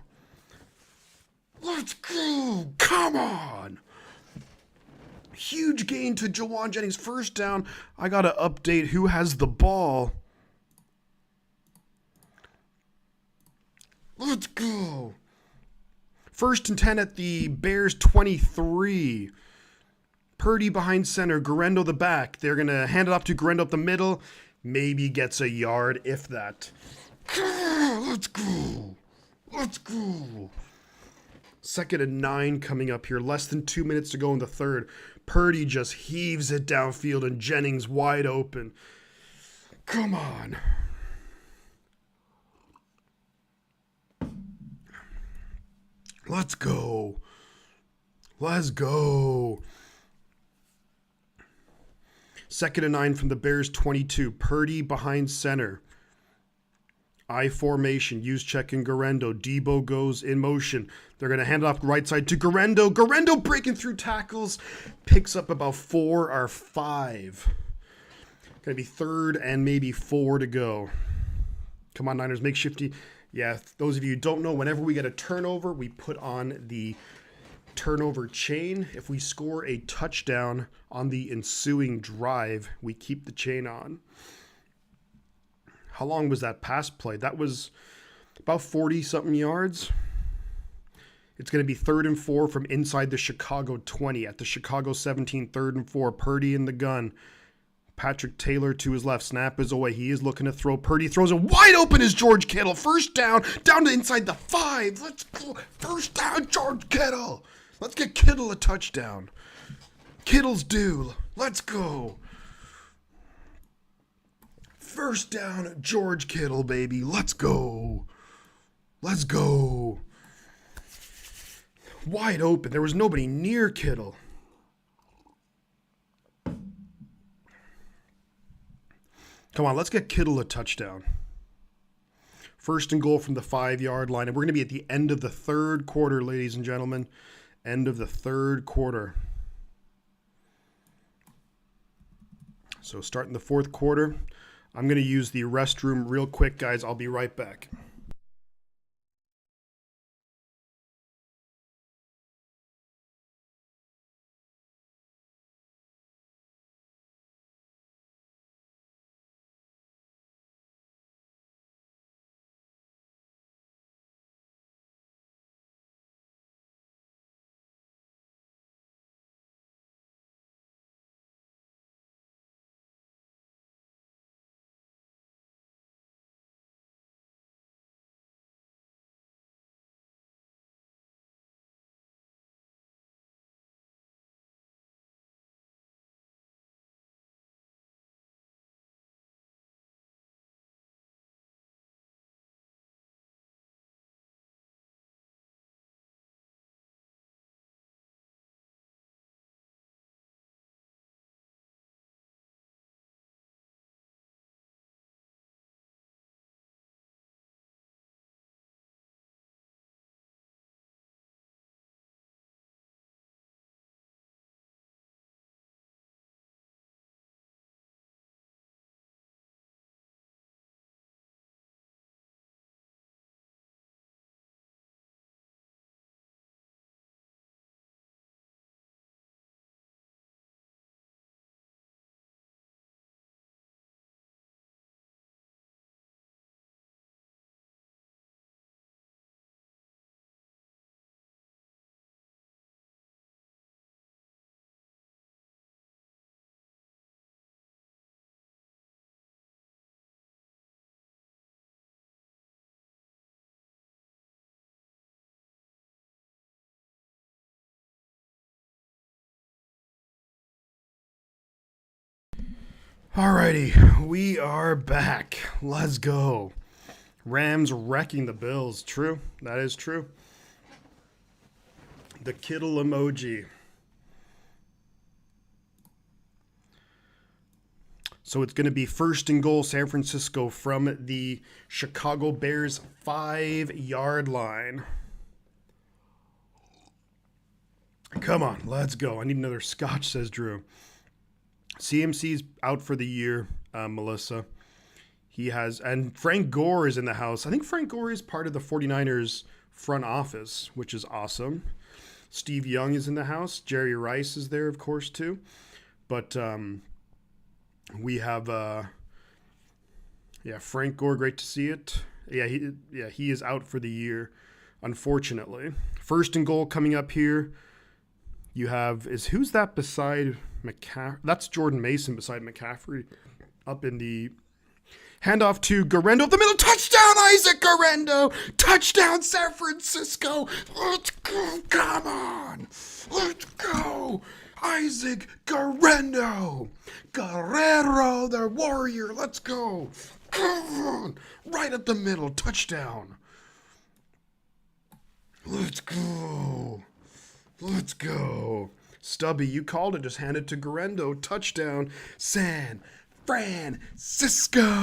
Let's go. Come on. Huge gain to Jawan Jennings. First down. I got to update who has the ball. Let's go. First and 10 at the Bears 23. Purdy behind center. Garendo the back. They're going to hand it off to Garendo up the middle. Maybe gets a yard, if that. Let's go. Let's go. Second and 9 coming up here. Less than 2 minutes to go in the third. Purdy just heaves it downfield and Jennings wide open. Come on. Let's go. Let's go. Second and 9 from the Bears 22. Purdy behind center. I formation. Use check and Garendo. Debo goes in motion. They're going to hand it off right side to Garendo. Garendo breaking through tackles. Picks up about 4 or 5. Going to be third and maybe 4 to go. Come on, Niners. Make shifty. Yeah, those of you who don't know, whenever we get a turnover, we put on the turnover chain. If we score a touchdown on the ensuing drive, we keep the chain on. How long was that pass play? That was about 40-something yards. It's going to be 3rd and 4 from inside the Chicago 20. At the Chicago 17, 3rd and 4. Purdy in the gun. Patrick Taylor to his left. Snap is away. He is looking to throw. Purdy throws it wide open as George Kittle. First down to inside the 5. Let's go. First down, George Kittle. Let's get Kittle a touchdown. Kittle's due. Let's go. First down, George Kittle, baby. Let's go. Let's go. Wide open. There was nobody near Kittle. Come on, let's get Kittle a touchdown. First and goal from the 5-yard line. And we're going to be at the end of the third quarter, ladies and gentlemen. End of the third quarter. So starting the fourth quarter. I'm going to use the restroom real quick, guys. I'll be right back. Alrighty, we are back. Let's go. Rams wrecking the Bills. True. That is true. The Kittle emoji. So it's going to be first and goal, San Francisco, from the Chicago Bears 5-yard line. Come on, let's go. I need another scotch, says Drew. CMC's out for the year, Melissa. He has, and Frank Gore is in the house. I think Frank Gore is part of the 49ers front office, which is awesome. Steve Young is in the house. Jerry Rice is there, of course, too. But we have, Frank Gore, great to see it. He is out for the year, unfortunately. First and goal coming up here. You have, who's that beside McCaffrey? That's Jordan Mason beside McCaffrey up in the handoff to Garendo up the middle. Touchdown, Isaac Garendo. Touchdown, San Francisco. Let's go. Come on. Let's go. Isaac Garendo. Guerrero, the warrior. Let's go. Come on. Right up the middle. Touchdown. Let's go. Let's go. Stubby, you called it. Just hand it to Garendo. Touchdown, San Francisco.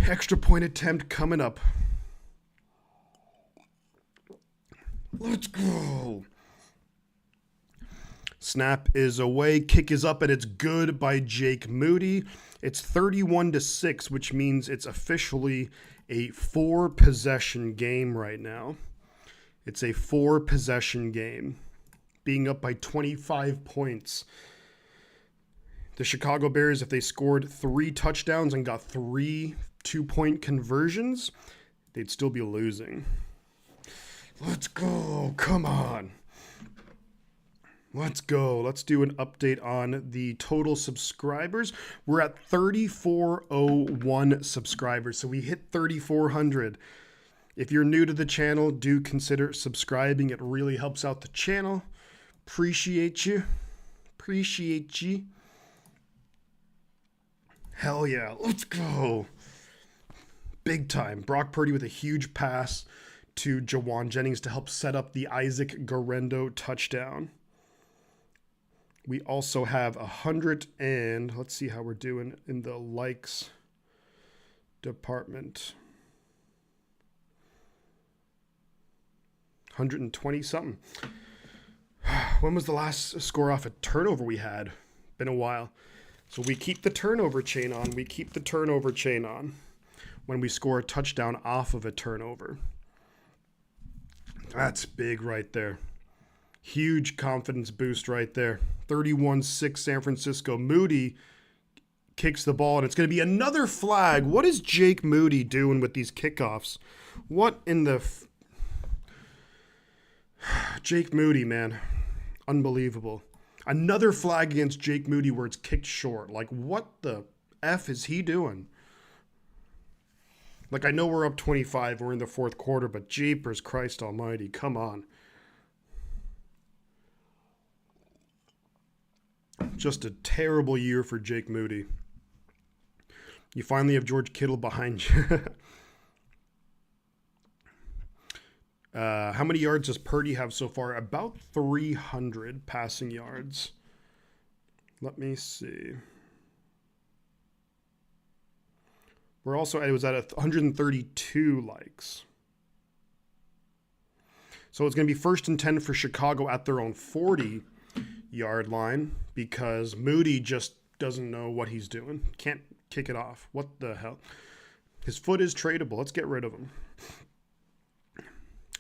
Extra point attempt coming up. Let's go. Snap is away. Kick is up, and it's good by Jake Moody. It's 31-6, which means it's officially a 4-possession game right now. It's a 4-possession game, being up by 25 points. The Chicago Bears, if they scored 3 touchdowns and got 3 2-point conversions, they'd still be losing. Let's go. Come on. Let's go. Let's do an update on the total subscribers. We're at 3,401 subscribers, so we hit 3,400. If you're new to the channel, do consider subscribing. It really helps out the channel. Appreciate you. Appreciate you. Hell yeah. Let's go. Big time. Brock Purdy with a huge pass to Jawan Jennings to help set up the Isaac Garendo touchdown. We also have 100 and let's see how we're doing in the likes department. 120 something. When was the last score off a turnover we had? Been a while. So we keep the turnover chain on. We keep the turnover chain on when we score a touchdown off of a turnover. That's big right there. Huge confidence boost right there. 31-6 San Francisco. Moody kicks the ball, and it's going to be another flag. What is Jake Moody doing with these kickoffs? What in the... Jake Moody, man. Unbelievable. Another flag against Jake Moody where it's kicked short. Like, what the F is he doing? Like, I know we're up 25. We're in the fourth quarter, but jeepers Christ almighty. Come on. Just a terrible year for Jake Moody. You finally have George Kittle behind you. How many yards does Purdy have so far? About 300 passing yards. Let me see. It was at 132 likes. So it's going to be 1st and 10 for Chicago at their own 40-yard line because Moody just doesn't know what he's doing. Can't kick it off. What the hell? His foot is tradable. Let's get rid of him.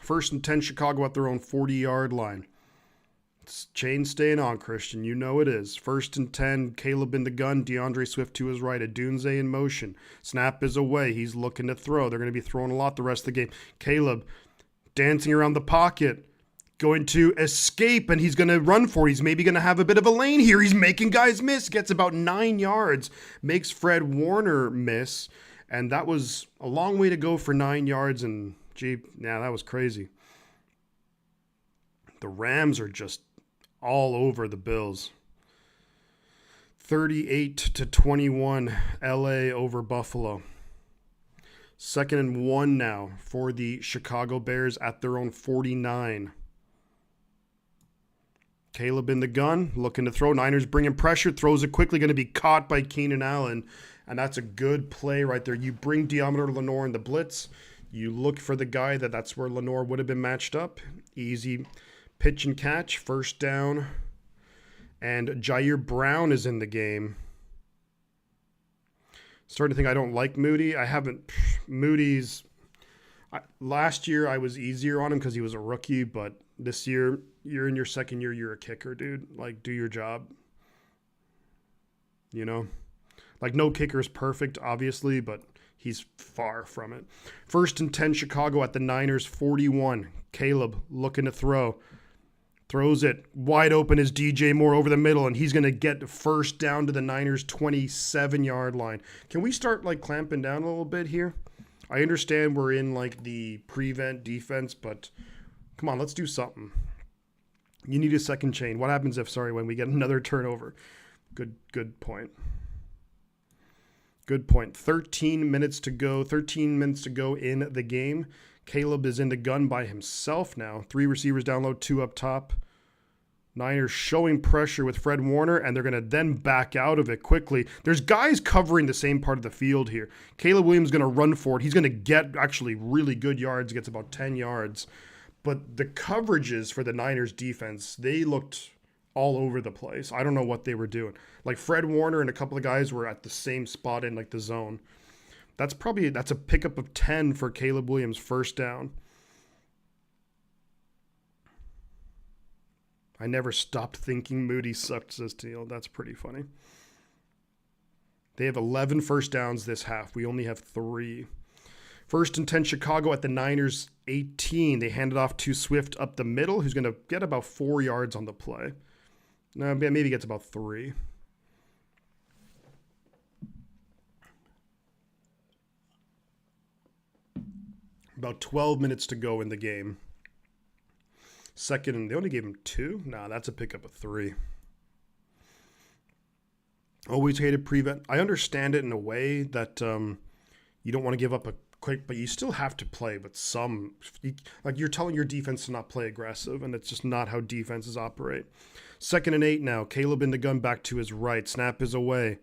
1st and 10 Chicago at their own 40-yard line. It's chain staying on, Christian. You know it is. 1st and 10, Caleb in the gun, DeAndre Swift to his right, Adunze in motion. Snap is away. He's looking to throw. They're going to be throwing a lot the rest of the game. Caleb dancing around the pocket, going to escape, and he's going to run for it. He's maybe going to have a bit of a lane here. He's making guys miss. Gets about 9 yards. Makes Fred Warner miss. And that was a long way to go for 9 yards, and that was crazy. The Rams are just all over the Bills. 38-21, LA over Buffalo. 2nd and 1 now for the Chicago Bears at their own 49. Caleb in the gun, looking to throw. Niners bringing pressure, throws it quickly, going to be caught by Keenan Allen. And that's a good play right there. You bring Deommodore Lenoir in the blitz. You look for the guy that's where Lenoir would have been matched up. Easy pitch and catch, first down. And Jair Brown is in the game. Starting to think I don't like Moody. Moody's, last year I was easier on him because he was a rookie, but this year, you're in your second year, you're a kicker, dude. Like, do your job. You know? Like, no kicker is perfect, obviously, but he's far from it. 1st and 10, Chicago at the Niners, 41. Caleb looking to throw. Throws it wide open as DJ Moore over the middle, and he's going to get first down to the Niners' 27-yard line. Can we start, like, clamping down a little bit here? I understand we're in, like, the prevent defense, but come on, let's do something. You need a second chain. What happens when we get another turnover? Good point. Good point. 13 minutes to go. 13 minutes to go in the game. Caleb is in the gun by himself now. 3 receivers down low, 2 up top. Niners showing pressure with Fred Warner, and they're going to then back out of it quickly. There's guys covering the same part of the field here. Caleb Williams is going to run for it. He's going to get actually really good yards, gets about 10 yards. But the coverages for the Niners defense, they looked all over the place. I don't know what they were doing. Like Fred Warner and a couple of guys were at the same spot in like the zone. That's a pickup of 10 for Caleb Williams, first down. I never stopped thinking Moody sucked, says Teal. That's pretty funny. They have 11 first downs this half. We only have 3. 1st and 10, Chicago at the Niners' 18. They hand it off to Swift up the middle, who's going to get about 4 yards on the play. No, maybe gets about 3. About 12 minutes to go in the game. Second, and they only gave him 2? Nah, that's a pickup of 3. Always hated prevent. I understand it in a way that you don't want to give up a quick, but you still have to play. But like you're telling your defense to not play aggressive, and it's just not how defenses operate. 2nd and 8 now. Caleb in the gun back to his right. Snap is away.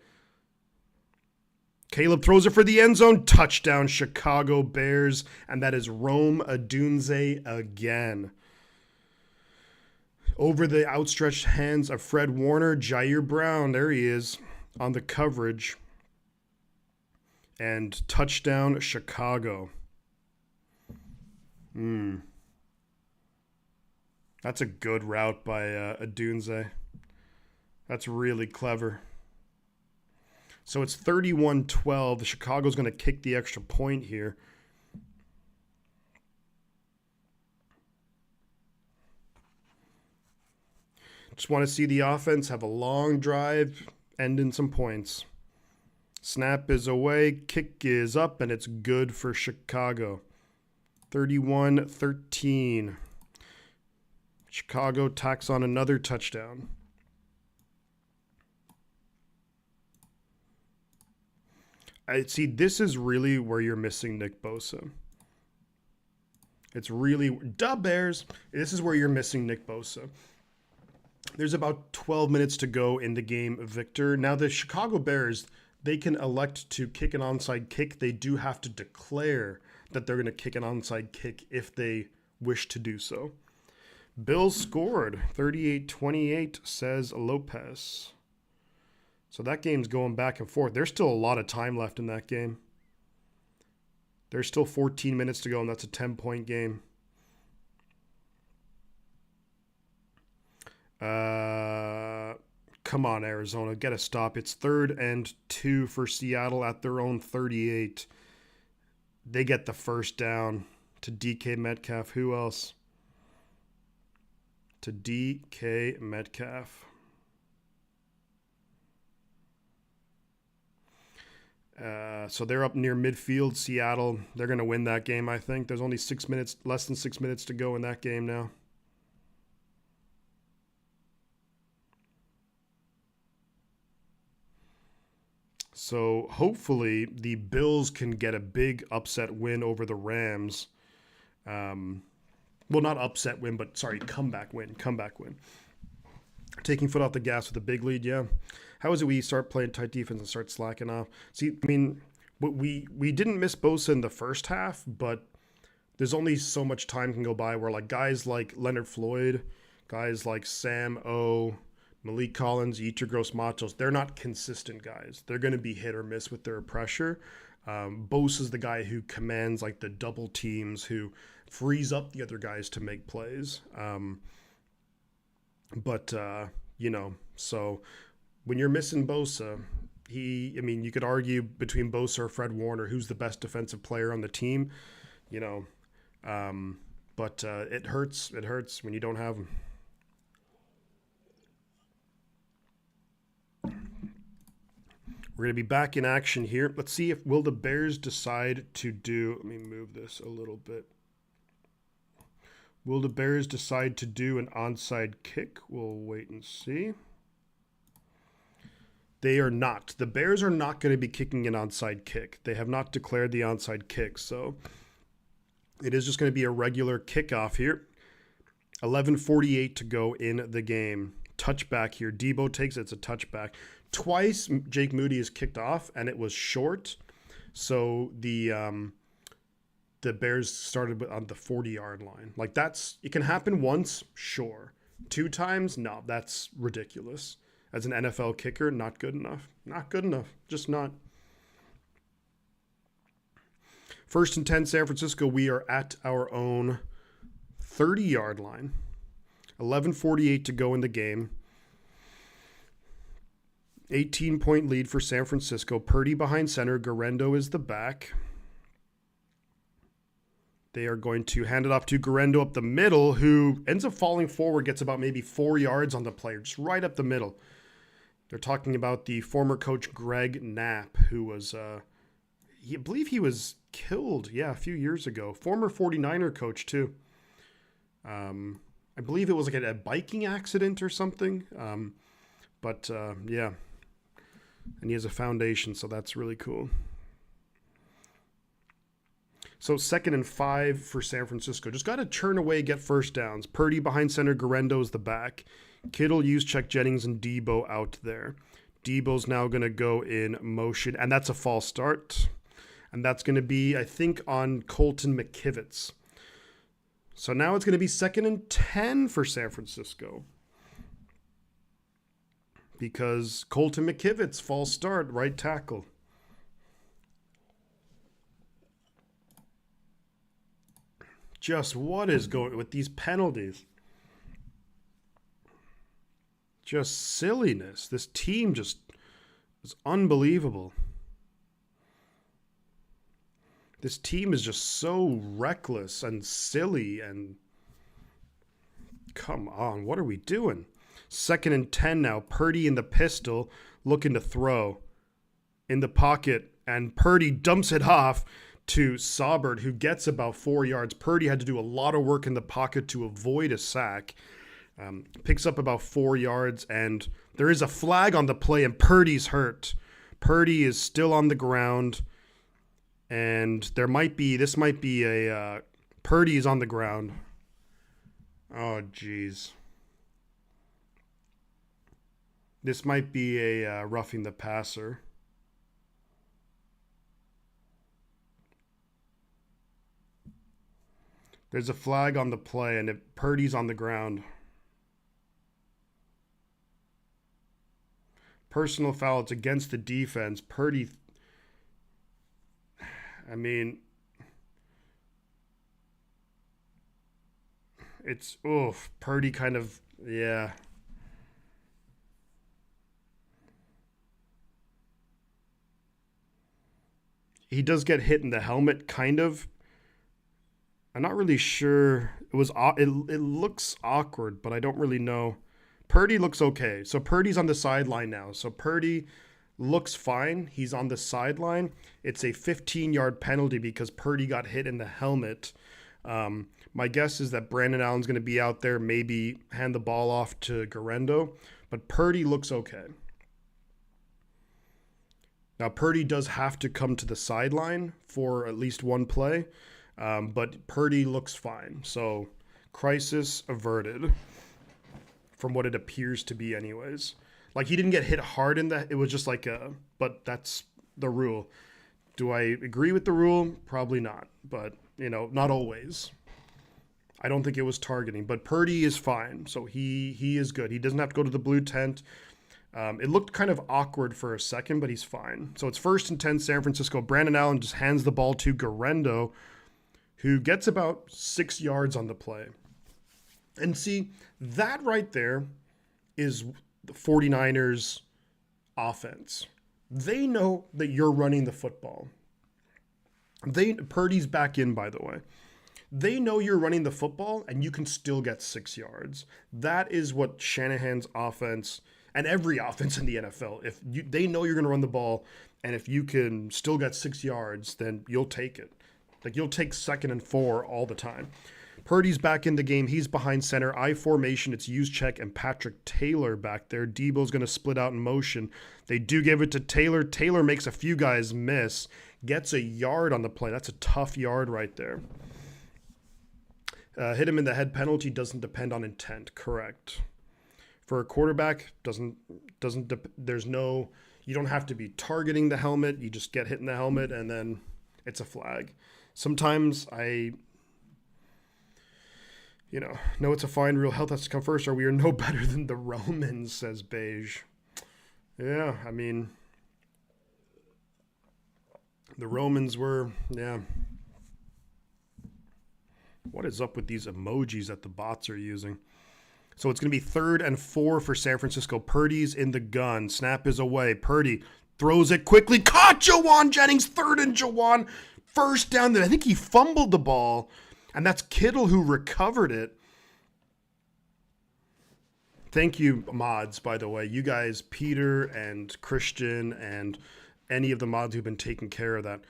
Caleb throws it for the end zone. Touchdown, Chicago Bears. And that is Rome Odunze again. Over the outstretched hands of Fred Warner, Jair Brown, there he is, on the coverage. And touchdown, Chicago. That's a good route by Odunze. That's really clever. So it's 31-12. Chicago's going to kick the extra point here. Just want to see the offense have a long drive, end in some points. Snap is away, kick is up, and it's good for Chicago. 31-13. Chicago tacks on another touchdown. See, this is really where you're missing Nick Bosa. It's really, Bears. This is where you're missing Nick Bosa. There's about 12 minutes to go in the game, Victor. Now, the Chicago Bears, they can elect to kick an onside kick. They do have to declare that they're going to kick an onside kick if they wish to do so. Bills scored 38-28, says Lopez. So that game's going back and forth. There's still a lot of time left in that game. There's still 14 minutes to go, and that's a 10-point game. Come on, Arizona. Get a stop. It's 3rd and 2 for Seattle at their own 38. They get the first down to DK Metcalf. Who else? To DK Metcalf. So they're up near midfield, Seattle. They're going to win that game, I think. There's only less than 6 minutes to go in that game now. So hopefully the Bills can get a big upset win over the Rams. Well, not upset win, but sorry, comeback win. Comeback win. Taking foot off the gas with a big lead, yeah. How is it we start playing tight defense and start slacking off? See, I mean, we didn't miss Bosa in the first half, but there's only so much time can go by where like guys like Leonard Floyd, guys like Sam O, Malik Collins, Yetur Gross Machos, they're not consistent guys. They're going to be hit or miss with their pressure. Bosa's the guy who commands like the double teams, who frees up the other guys to make plays. But so when you're missing Bosa, you could argue between Bosa or Fred Warner, who's the best defensive player on the team, you know, but it hurts. It hurts when you don't have him. We're going to be back in action here. Let's see will the Bears decide to do, let me move this a little bit. Will the Bears decide to do an onside kick? We'll wait and see. They are not. The Bears are not going to be kicking an onside kick. They have not declared the onside kick, so it is just going to be a regular kickoff here. 11:48 to go in the game. Touchback here. Debo takes it. It's a touchback. Twice Jake Moody is kicked off, and it was short. So the Bears started on the 40-yard line. Like it can happen once, sure. 2 times, no, that's ridiculous. As an NFL kicker, not good enough. Not good enough. Just not. 1st and 10, San Francisco. We are at our own 30-yard line. 11:48 to go in the game. 18-point lead for San Francisco. Purdy behind center. Guerrero is the back. They are going to hand it off to Guerrero up the middle, who ends up falling forward, gets about maybe 4 yards on the play, just right up the middle. They're talking about the former coach Greg Knapp, who was, I believe he was killed, a few years ago. Former 49er coach, too. I believe it was like a biking accident or something. Yeah. And he has a foundation, so that's really cool. So 2nd and 5 for San Francisco. Just got to churn away, get first downs. Purdy behind center, Guerrendo's the back. Kittle, Juszczyk, Jennings, and Debo out there. Debo's now going to go in motion, and that's a false start. And that's going to be, I think, on Colton McKivitz. So now it's going to be 2nd and 10 for San Francisco. Because Colton McKivitz, false start, right tackle. Just what is going with these penalties? Just silliness. This team just is unbelievable. This team is just so reckless and silly and come on, what are we doing? 2nd and 10 now. Purdy in the pistol, looking to throw in the pocket, and Purdy dumps it off to Saubert, who gets about 4 yards. Purdy had to do a lot of work in the pocket to avoid a sack. Picks up about 4 yards, and there is a flag on the play, and Purdy's hurt. Purdy is still on the ground, and this might be a, Purdy is on the ground. Oh, jeez. This might be a roughing the passer. There's a flag on the play, and Purdy's on the ground. Personal foul, it's against the defense. Purdy, Purdy kind of, yeah. He does get hit in the helmet, kind of. I'm not really sure. It looks awkward, but I don't really know. Purdy looks okay. So Purdy's on the sideline now. So Purdy looks fine. He's on the sideline. It's a 15-yard penalty because Purdy got hit in the helmet. My guess is that Brandon Allen's going to be out there, maybe hand the ball off to Guerrero. But Purdy looks okay. Now, Purdy does have to come to the sideline for at least one play, but Purdy looks fine. So, crisis averted from what it appears to be, anyways. Like, he didn't get hit hard in that. It was just like a, but that's the rule. Do I agree with the rule? Probably not, but, not always. I don't think it was targeting, but Purdy is fine. So he is good. He doesn't have to go to the blue tent. It looked kind of awkward for a second, but he's fine. So it's 1st and 10 San Francisco. Brandon Allen just hands the ball to Garendo, who gets about 6 yards on the play. And see, that right there is the 49ers offense. They know that you're running the football. Purdy's back in, by the way. They know you're running the football and you can still get 6 yards. That is what Shanahan's offense and every offense in the NFL, they know you're going to run the ball, and if you can still get 6 yards, then you'll take it. Like, you'll take 2nd and 4 all the time. Purdy's back in the game. He's behind center. I formation. It's Juszczyk and Patrick Taylor back there. Debo's going to split out in motion. They do give it to Taylor. Taylor makes a few guys miss. Gets a yard on the play. That's a tough yard right there. Hit him in the head penalty doesn't depend on intent. Correct. For a quarterback, there's no, you don't have to be targeting the helmet. You just get hit in the helmet and then it's a flag. Sometimes no, it's a fine. Real health has to come first, or we are no better than the Romans, says Beige. Yeah, I mean, the Romans were, yeah. What is up with these emojis that the bots are using? So it's going to be 3rd and 4 for San Francisco. Purdy's in the gun. Snap is away. Purdy throws it quickly. Caught Jawan Jennings. 3rd and Jawan. First down. I think he fumbled the ball. And that's Kittle who recovered it. Thank you, mods, by the way. You guys, Peter and Christian and any of the mods who've been taking care of that.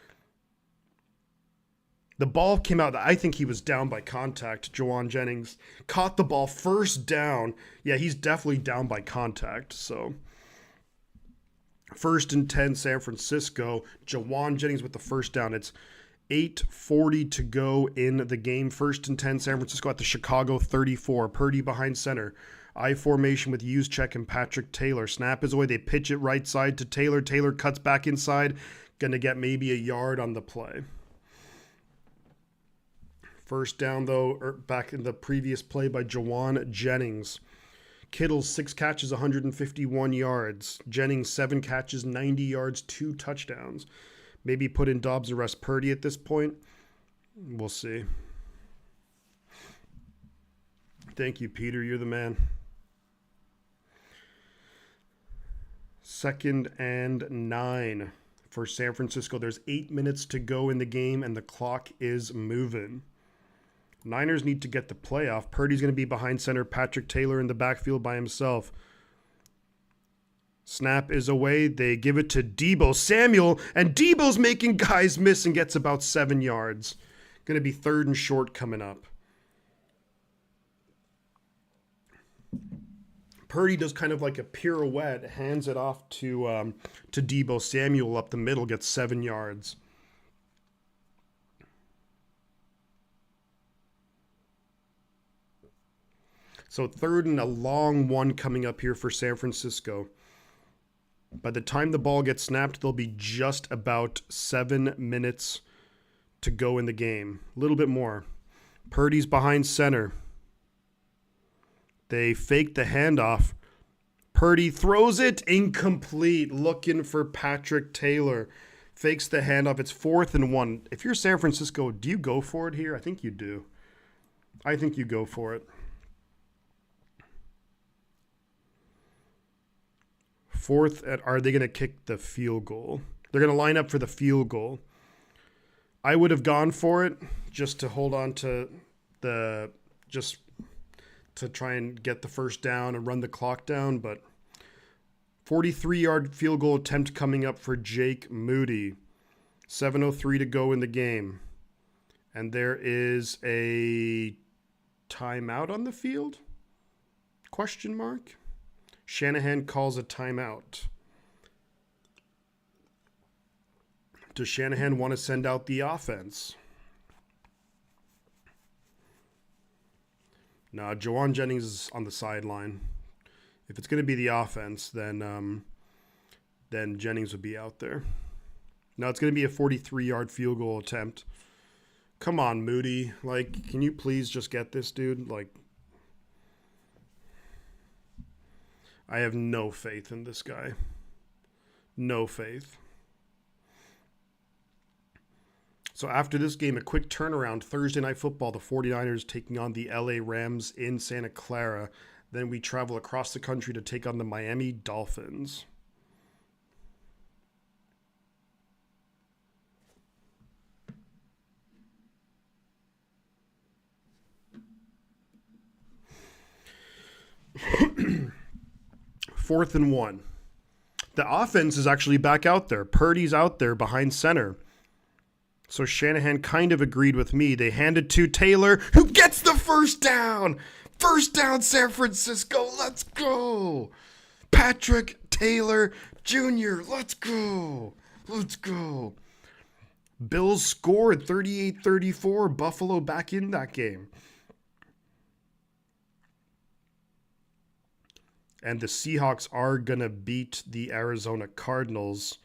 The ball came out. I think he was down by contact. Jawan Jennings caught the ball first down. Yeah, he's definitely down by contact. So 1st and 10 San Francisco. Jawan Jennings with the first down. It's 8:40 to go in the game. 1st and 10 San Francisco at the Chicago 34. Purdy behind center. I formation with Juszczyk and Patrick Taylor. Snap is away. They pitch it right side to Taylor. Taylor cuts back inside. Going to get maybe a yard on the play. First down, though, back in the previous play by Jawan Jennings. Kittle, 6 catches, 151 yards. Jennings, 7 catches, 90 yards, 2 touchdowns. Maybe put in Dobbs arrest Purdy at this point. We'll see. Thank you, Peter. You're the man. 2nd and 9 for San Francisco. There's 8 minutes to go in the game, and the clock is moving. Niners need to get the playoff. Purdy's going to be behind center. Patrick Taylor in the backfield by himself. Snap is away. They give it to Debo Samuel, and Debo's making guys miss and gets about 7 yards. Going to be 3rd and short coming up. Purdy does kind of like a pirouette, hands it off to Debo Samuel up the middle, gets 7 yards. So 3rd and a long one coming up here for San Francisco. By the time the ball gets snapped, there'll be just about 7 minutes to go in the game. A little bit more. Purdy's behind center. They fake the handoff. Purdy throws it incomplete. Looking for Patrick Taylor. Fakes the handoff. It's 4th and 1. If you're San Francisco, do you go for it here? I think you do. I think you go for it. 4th, are they going to kick the field goal? They're going to line up for the field goal. I would have gone for it just to hold on to just to try and get the first down and run the clock down, but 43-yard field goal attempt coming up for Jake Moody. 7:03 to go in the game. And there is a timeout on the field? Question mark? Shanahan calls a timeout. Does Shanahan want to send out the offense? No, Jawan Jennings is on the sideline. If it's going to be the offense, then Jennings would be out there. No, it's going to be a 43-yard field goal attempt. Come on, Moody. Like, can you please just get this, dude? Like, I have no faith in this guy. No faith. So after this game, a quick turnaround. Thursday Night Football, the 49ers taking on the LA Rams in Santa Clara. Then we travel across the country to take on the Miami Dolphins. Fourth and 1. The offense is actually back out there. Purdy's out there behind center. So Shanahan kind of agreed with me. They handed to Taylor, who gets the first down. First down, San Francisco. Let's go. Patrick Taylor Jr. Let's go. Let's go. Bills scored 38-34. Buffalo back in that game. And the Seahawks are going to beat the Arizona Cardinals.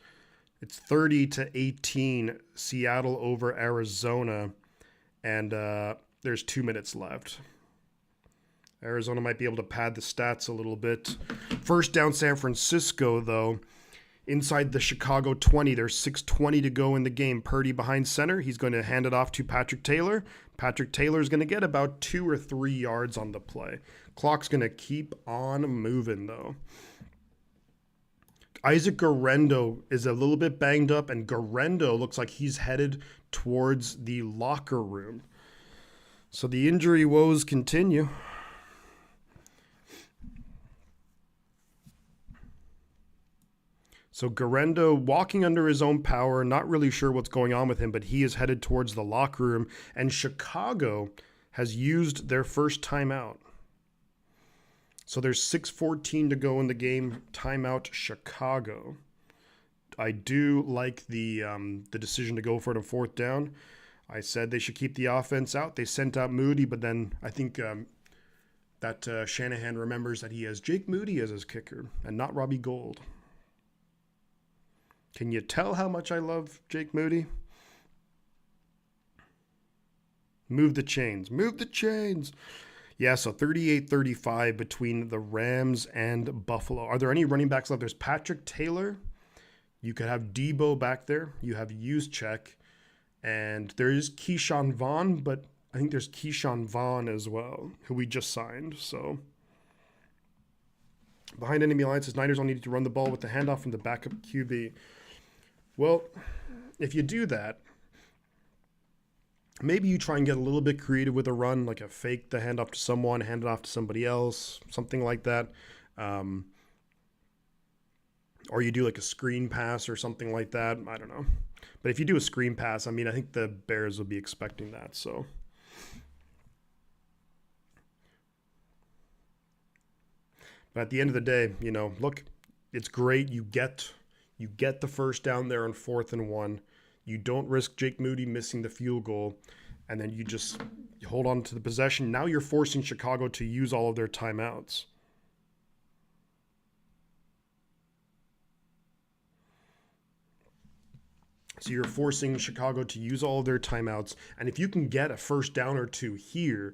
It's 30-18, Seattle over Arizona, and there's 2 minutes left. Arizona might be able to pad the stats a little bit. First down, San Francisco, though. Inside the Chicago 20, there's 6:20 to go in the game. Purdy behind center. He's going to hand it off to Patrick Taylor. Patrick Taylor is going to get about 2 or 3 yards on the play. Clock's going to keep on moving, though. Isaac Guerrero is a little bit banged up, and Guerrero looks like he's headed towards the locker room. So the injury woes continue. So Guerrero walking under his own power, not really sure what's going on with him, but he is headed towards the locker room. And Chicago has used their first timeout. So there's 6:14 to go in the game. Timeout, Chicago. I do like the decision to go for it on fourth down. I said they should keep the offense out. They sent out Moody, but then I think that Shanahan remembers that he has Jake Moody as his kicker and not Robbie Gould. Can you tell how much I love Jake Moody? Move the chains. Move the chains. Yeah, so 38-35 between the Rams and Buffalo. Are there any running backs left? There's Patrick Taylor. You could have Debo back there. You have Juszczyk. And there is Keyshawn Vaughn, but I think there's Keyshawn Vaughn as well, who we just signed. So behind enemy alliances, Niners all needed to run the ball with the handoff from the backup QB. Well, if you do that, maybe you try and get a little bit creative with a run, like a fake the handoff to someone, hand it off to somebody else, something like that. Or you do like a screen pass or something like that. I don't know. But if you do a screen pass, I mean, I think the Bears will be expecting that. So, but at the end of the day, you know, look, it's great. You get the first down there on 4th and 1. You don't risk Jake Moody missing the field goal, and then you hold on to the possession. Now you're forcing Chicago to use all of their timeouts. So you're forcing Chicago to use all of their timeouts, and if you can get a first down or two here,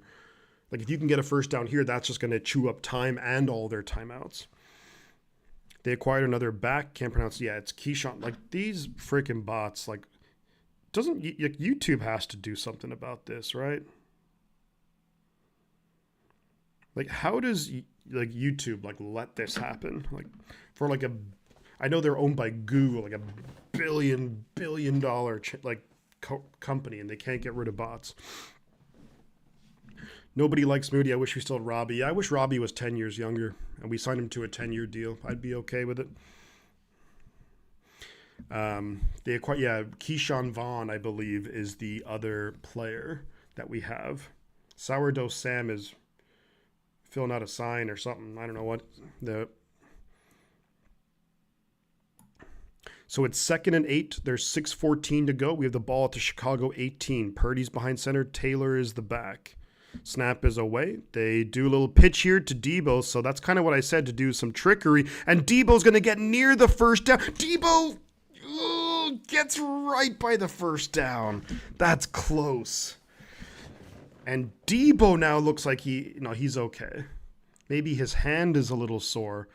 like if you can get a first down here, that's just going to chew up time and all their timeouts. They acquired another back. Can't pronounce. Yeah, it's Keyshawn. Like these freaking bots. Like, YouTube has to do something about this, right? Like, how does YouTube let this happen? Like, for I know they're owned by Google, like a billion dollar company, and they can't get rid of bots. Nobody likes Moody. I wish we still had Robbie. I wish Robbie was 10 years younger and we signed him to a 10-year deal. I'd be okay with it. They acquired, Keyshawn Vaughn, I believe, is the other player that we have. Sourdough Sam is filling out a sign or something. I don't know what. So it's 2nd and 8. There's 6:14 to go. We have the ball at the Chicago 18. Purdy's behind center. Taylor is the back. Snap is away. They do a little pitch here to Debo. So that's kind of what I said, to do some trickery. And Debo's going to get near the first down. Debo gets right by the first down. That's close. And Debo now looks like he's okay. Maybe his hand is a little sore.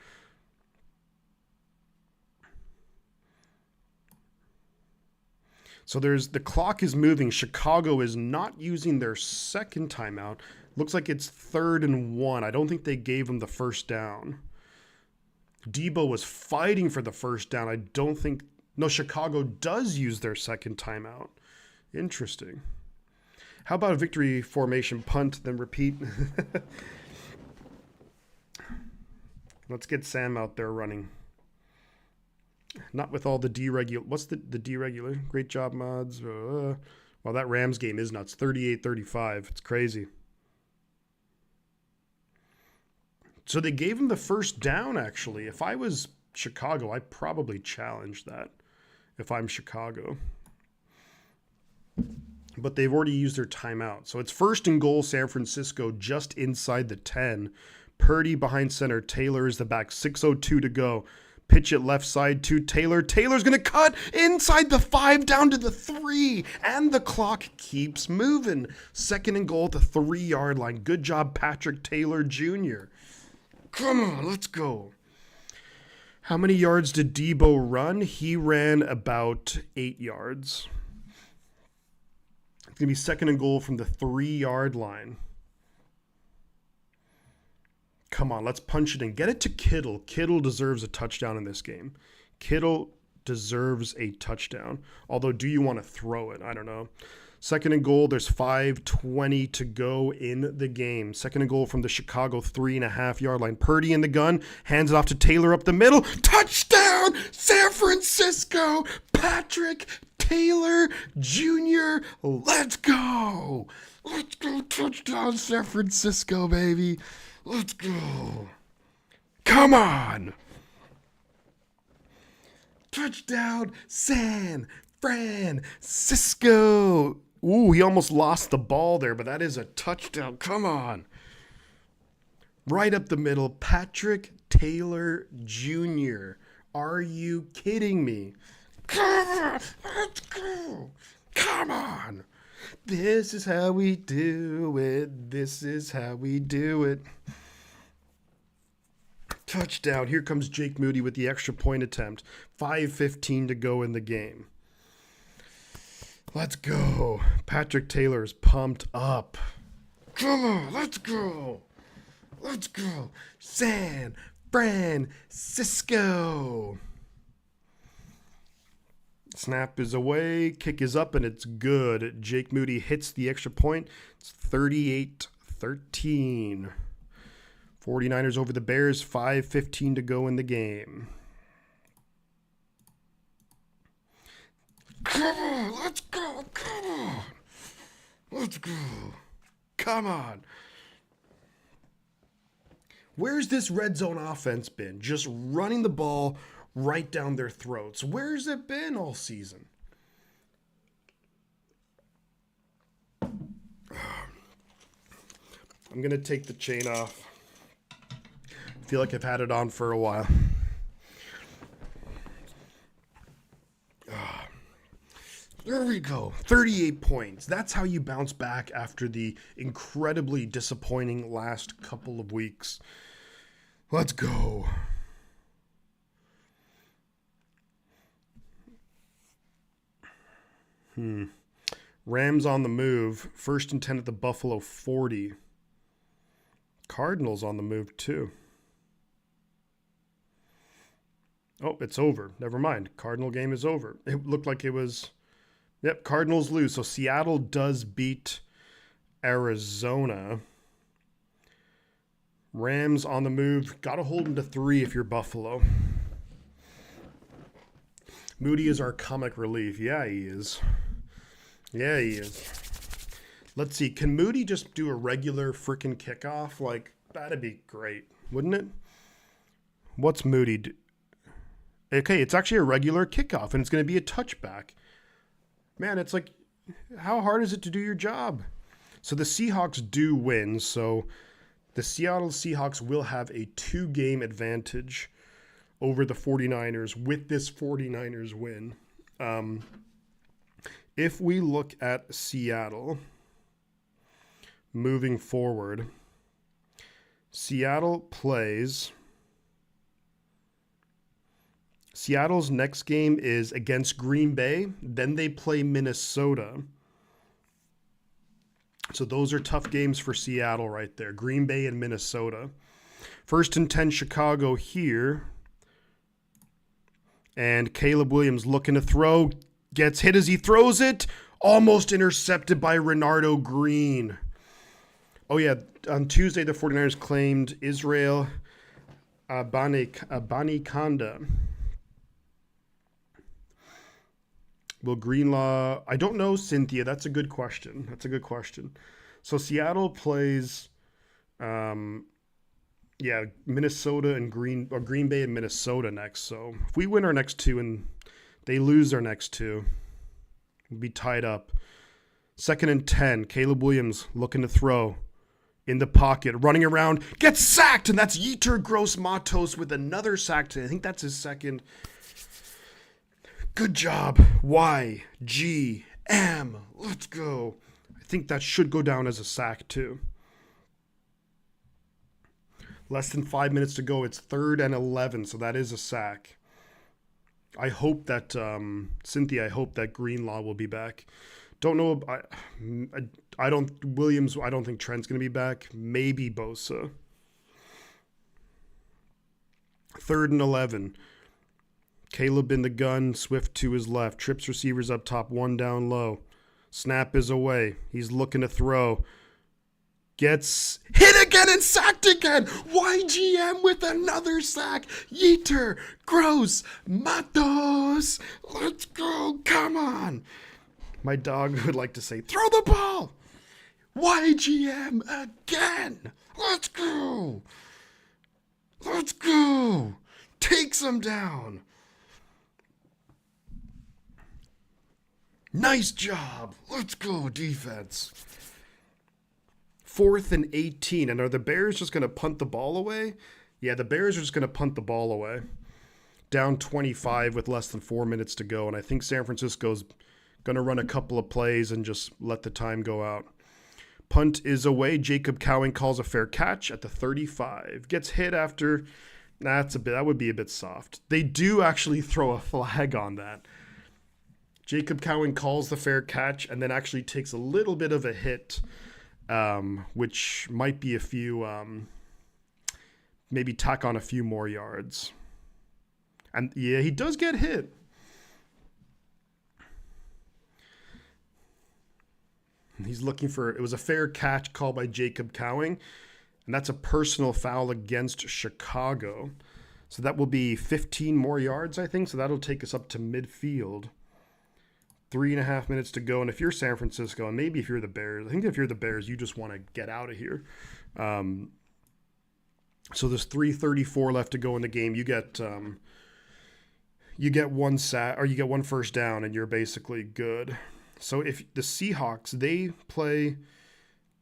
So the clock is moving. Chicago is not using their second timeout. Looks like it's 3rd and 1. I don't think they gave him the first down. Debo was fighting for the first down. I don't think... No, Chicago does use their second timeout. Interesting. How about a victory formation punt, then repeat? Let's get Sam out there running. Not with all the deregulation. What's the deregulation? Great job, mods. Well, that Rams game is nuts. 38-35. It's crazy. So they gave him the first down, actually. If I was Chicago, I'd probably challenge that if I'm Chicago. But they've already used their timeout. So it's 1st and goal, San Francisco, just inside the 10. Purdy behind center. Taylor is the back. 6:02 to go. Pitch it left side to Taylor. Taylor's going to cut inside the 5 down to the 3. And the clock keeps moving. 2nd and goal at the 3-yard line. Good job, Patrick Taylor Jr. Come on, let's go. How many yards did Debo run? He ran about 8 yards. It's going to be 2nd and goal from the 3-yard line. Come on, let's punch it in. Get it to Kittle. Kittle deserves a touchdown in this game. Kittle deserves a touchdown. Although, do you want to throw it? I don't know. 2nd and goal. There's 5:20 to go in the game. 2nd and goal from the Chicago 3.5-yard line. Purdy in the gun. Hands it off to Taylor up the middle. Touchdown, San Francisco. Patrick Taylor Jr. Let's go. Let's go. Touchdown, San Francisco, baby. Let's go. Come on. Touchdown, San Francisco. Ooh, he almost lost the ball there, but that is a touchdown. Come on. Right up the middle, Patrick Taylor Jr. Are you kidding me? Come on. Let's go. Come on. This is how we do it. This is how we do it. Touchdown. Here comes Jake Moody with the extra point attempt. 5:15 to go in the game. Let's go. Patrick Taylor's pumped up. Come on, let's go. Let's go. San Francisco. Snap is away, kick is up, and it's good. Jake Moody hits the extra point. It's 38-13. 49ers over the Bears, 5:15 to go in the game. Come on, let's go, come on. Let's go. Come on. Where's this red zone offense been? Just running the ball right down their throats. Where's it been all season? I'm going to take the chain off. I feel like I've had it on for a while. There we go. 38 points. That's how you bounce back after the incredibly disappointing last couple of weeks. Let's go. Rams on the move. 1st and 10 at the Buffalo 40. Cardinals on the move too. Oh, it's over. Never mind. Cardinal game is over. It looked like it was... Yep, Cardinals lose. So Seattle does beat Arizona. Rams on the move. Got to hold them to 3 if you're Buffalo. Moody is our comic relief. Yeah, he is. Yeah, he is. Let's see. Can Moody just do a regular freaking kickoff? Like, that'd be great, wouldn't it? What's Moody do? Okay, it's actually a regular kickoff, and it's going to be a touchback. Man, it's like, how hard is it to do your job? So the Seahawks do win, so the Seattle Seahawks will have a 2-game advantage over the 49ers with this 49ers win. If we look at Seattle moving forward, Seattle's next game is against Green Bay. Then they play Minnesota. So those are tough games for Seattle right there. Green Bay and Minnesota. 1st and 10 Chicago here. And Caleb Williams looking to throw. Gets hit as he throws it. Almost intercepted by Renardo Green. Oh yeah, on Tuesday the 49ers claimed Israel Abanikanda. Will Greenlaw... I don't know, Cynthia. That's a good question. So Seattle plays, Minnesota and Green Bay and Minnesota next. So if we win our next 2 and they lose their next 2, we'll be tied up. 2nd and 10. Caleb Williams looking to throw in the pocket, running around, gets sacked, and that's Yetur Gross-Matos with another sack. I think that's his second. Good job, YGM. Let's go. I think that should go down as a sack, too. Less than 5 minutes to go. It's 3rd and 11, so that is a sack. I hope that, Cynthia, I hope that Greenlaw will be back. Don't know. I don't think Trent's going to be back. Maybe Bosa. 3rd and 11. Caleb in the gun, Swift to his left. Trips receivers up top, 1 down low. Snap is away. He's looking to throw. Gets hit again and sacked again. YGM with another sack. Yetur Gross-Matos. Let's go. Come on. My dog would like to say, throw the ball. YGM again. Let's go. Let's go. Takes him down. Nice job. Let's go, defense. 4th and 18. And are the Bears just going to punt the ball away? Yeah, the Bears are just going to punt the ball away. Down 25 with less than 4 minutes to go. And I think San Francisco's going to run a couple of plays and just let the time go out. Punt is away. Jacob Cowing calls a fair catch at the 35. Gets hit after. That would be a bit soft. They do actually throw a flag on that. Jacob Cowing calls the fair catch and then actually takes a little bit of a hit, which might be a few, maybe tack on a few more yards. And yeah, he does get hit. He's looking for, it was a fair catch called by Jacob Cowing, and that's a personal foul against Chicago. So that will be 15 more yards, I think. So that'll take us up to midfield. 3.5 minutes to go. And if you're San Francisco, and maybe if you're the Bears, I think if you're the Bears, you just want to get out of here. So there's 3:34 left to go in the game. You get one sack, or you get 1 first down, and you're basically good. So if the Seahawks, they play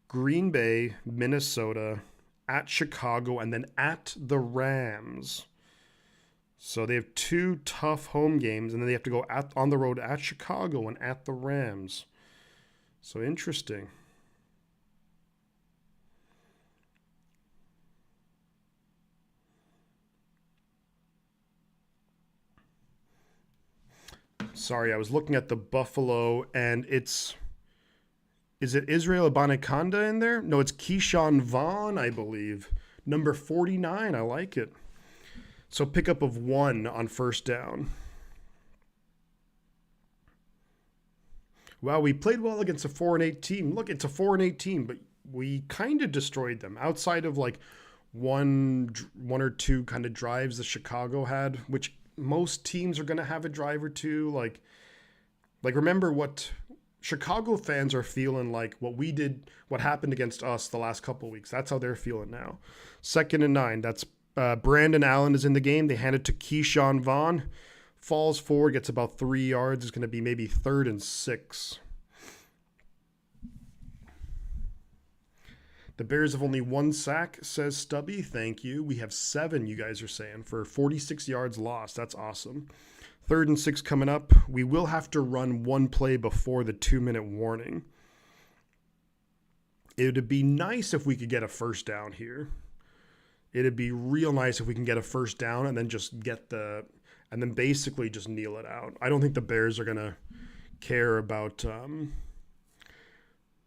Green Bay, Minnesota, at Chicago, and then at the Rams. So they have 2 tough home games, and then they have to go on the road at Chicago and at the Rams. So interesting. Sorry, I was looking at the Buffalo, and is it Israel Abanikanda in there? No, it's Keyshawn Vaughn, I believe. Number 49, I like it. So pickup of 1 on first down. Wow, we played well against a 4-8 team. Look, it's a 4-8 team, but we kind of destroyed them outside of like one or two kind of drives that Chicago had, which most teams are going to have a drive or two. Like remember what Chicago fans are feeling like what happened against us the last couple of weeks. That's how they're feeling now. 2nd and 9. That's Brandon Allen is in the game. They hand it to Keyshawn Vaughn. Falls forward, gets about 3 yards. It's going to be maybe 3rd and 6. The Bears have only 1 sack, says Stubby. Thank you. We have 7, you guys are saying, for 46 yards lost. That's awesome. 3rd and 6 coming up. We will have to run 1 play before the 2-minute warning. It would be nice if we could get a first down here. It'd be real nice if we can get a first down and then just and then basically just kneel it out. I don't think the Bears are going to care about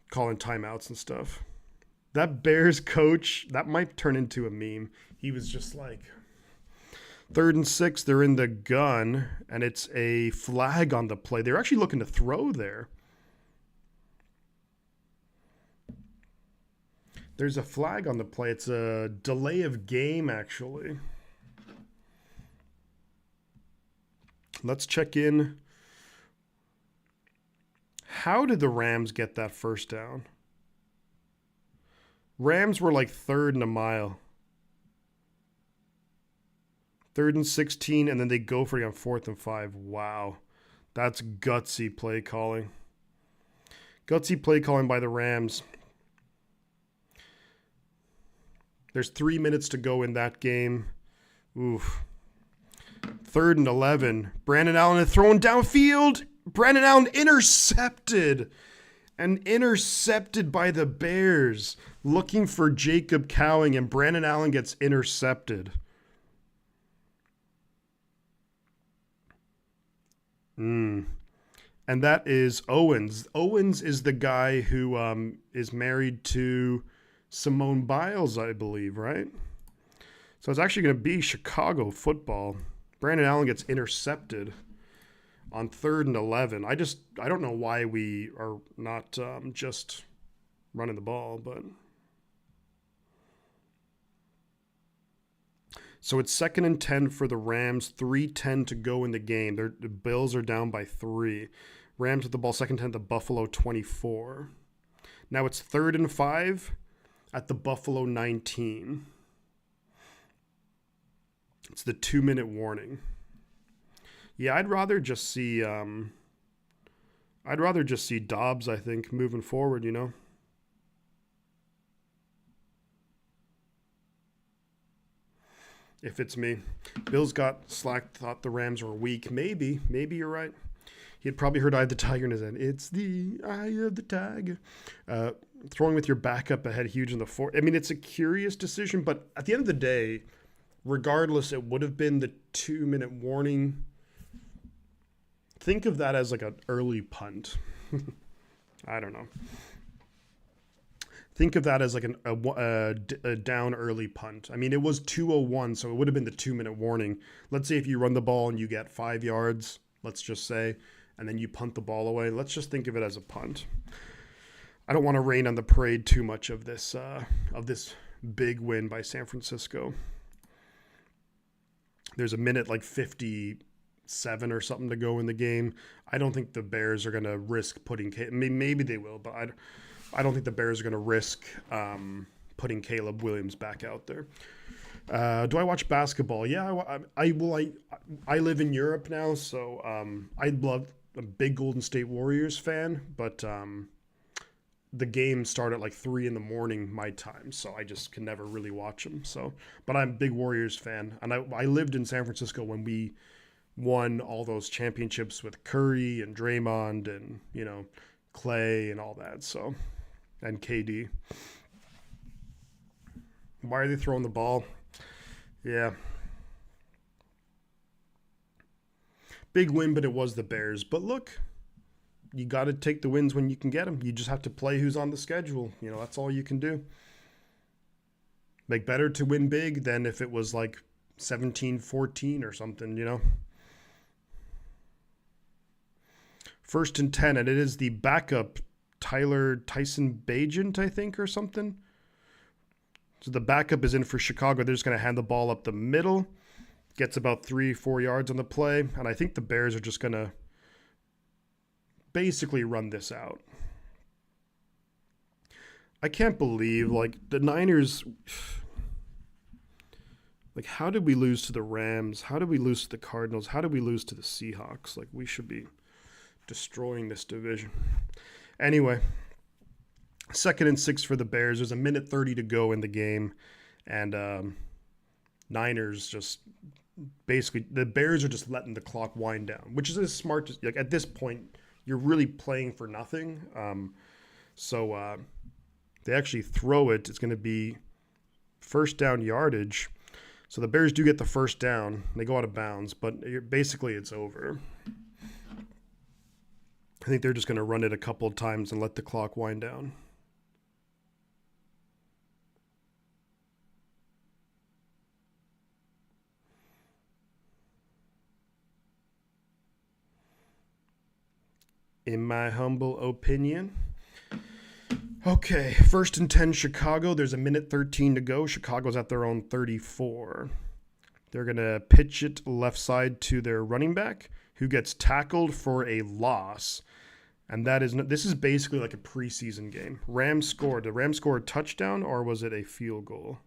calling timeouts and stuff. That Bears coach, that might turn into a meme. He was just like, 3rd and 6, they're in the gun, and it's a flag on the play. They're actually looking to throw there. There's a flag on the play. It's a delay of game, actually. Let's check in. How did the Rams get that first down? Rams were like 3rd and a mile. 3rd and 16, and then they go for it on 4th and 5. Wow. That's gutsy play calling. Gutsy play calling by the Rams. There's 3 minutes to go in that game. Oof. 3rd and 11. Brandon Allen is thrown downfield. Brandon Allen intercepted. And intercepted by the Bears. Looking for Jacob Cowing, and Brandon Allen gets intercepted. And that is Owens. Owens is the guy who is married to Simone Biles, I believe, right? So it's actually going to be Chicago football. Brandon Allen gets intercepted on 3rd and 11. I don't know why we are not just running the ball, but so it's 2nd and 10 for the Rams. 3:10 to go in the game. The Bills are down by 3. Rams with the ball, 2nd and 10 to Buffalo 24. Now it's 3rd and 5 at the Buffalo 19. It's the 2-minute warning. Yeah, I'd rather just see Dobbs, I think, moving forward, you know. If it's me. Bills got slack, thought the Rams were weak. Maybe you're right. He had probably heard Eye of the Tiger in his head. It's the Eye of the Tiger. Throwing with your backup ahead, huge in the 4. I mean, it's a curious decision, but at the end of the day, regardless, it would have been the 2-minute warning. Think of that as like an early punt. I don't know. Think of that as like a down early punt. I mean, it was 2:01, so it would have been the 2-minute warning. Let's say if you run the ball and you get 5 yards, let's just say, and then you punt the ball away. Let's just think of it as a punt. I don't want to rain on the parade too much of this big win by San Francisco. There's a minute like 57 or something to go in the game. I don't think the Bears are going to risk putting. I mean, maybe they will, but I don't think the Bears are going to risk putting Caleb Williams back out there. Do I watch basketball? Yeah, I live in Europe now, so I'm a big Golden State Warriors fan, but the games start at like 3 in the morning my time, so I just can never really watch them. So, but I'm a big Warriors fan, and I lived in San Francisco when we won all those championships with Curry and Draymond and, you know, Clay and all that. So, and KD. Why are they throwing the ball? Yeah. Big win, but it was the Bears. But look, you got to take the wins when you can get them. You just have to play who's on the schedule. You know, that's all you can do. Like, better to win big than if it was like 17-14 or something, you know. 1st and 10, and it is the backup Tyson Bagent, I think, or something. So the backup is in for Chicago. They're just going to hand the ball up the middle. Gets about 3-4 yards on the play. And I think the Bears are just going to basically run this out. I can't believe, like, the Niners... Like, how did we lose to the Rams? How did we lose to the Cardinals? How did we lose to the Seahawks? Like, we should be destroying this division. Anyway, 2nd and 6 for the Bears. There's a minute 30 to go in the game. And Niners just basically, the Bears are just letting the clock wind down, which is as smart. Like, at this point, you're really playing for nothing. So they actually throw it. It's going to be first down yardage. So the Bears do get the first down. They go out of bounds, but basically it's over. I think they're just going to run it a couple of times and let the clock wind down. In my humble opinion. Okay, 1st and 10 Chicago. There's a minute 13 to go. Chicago's at their own 34. They're going to pitch it left side to their running back, who gets tackled for a loss. And this is basically like a preseason game. Rams scored. Did Rams score a touchdown, or was it a field goal?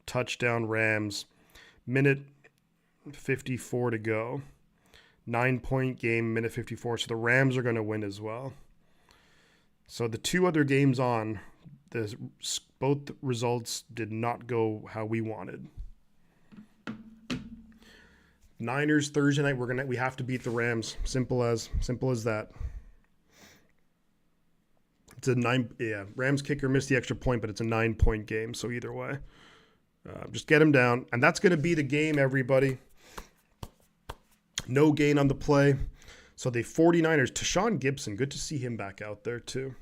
Touchdown Rams. Minute 54 to go. 9-point game, minute 54. So the Rams are going to win as well. So the two other games on, both results did not go how we wanted. Niners Thursday night, we have to beat the Rams. Simple as that. It's Rams kicker missed the extra point, but it's a 9-point game. So either way, just get him down, and that's going to be the game, everybody. No gain on the play. So the 49ers, Tashawn Gibson, good to see him back out there too.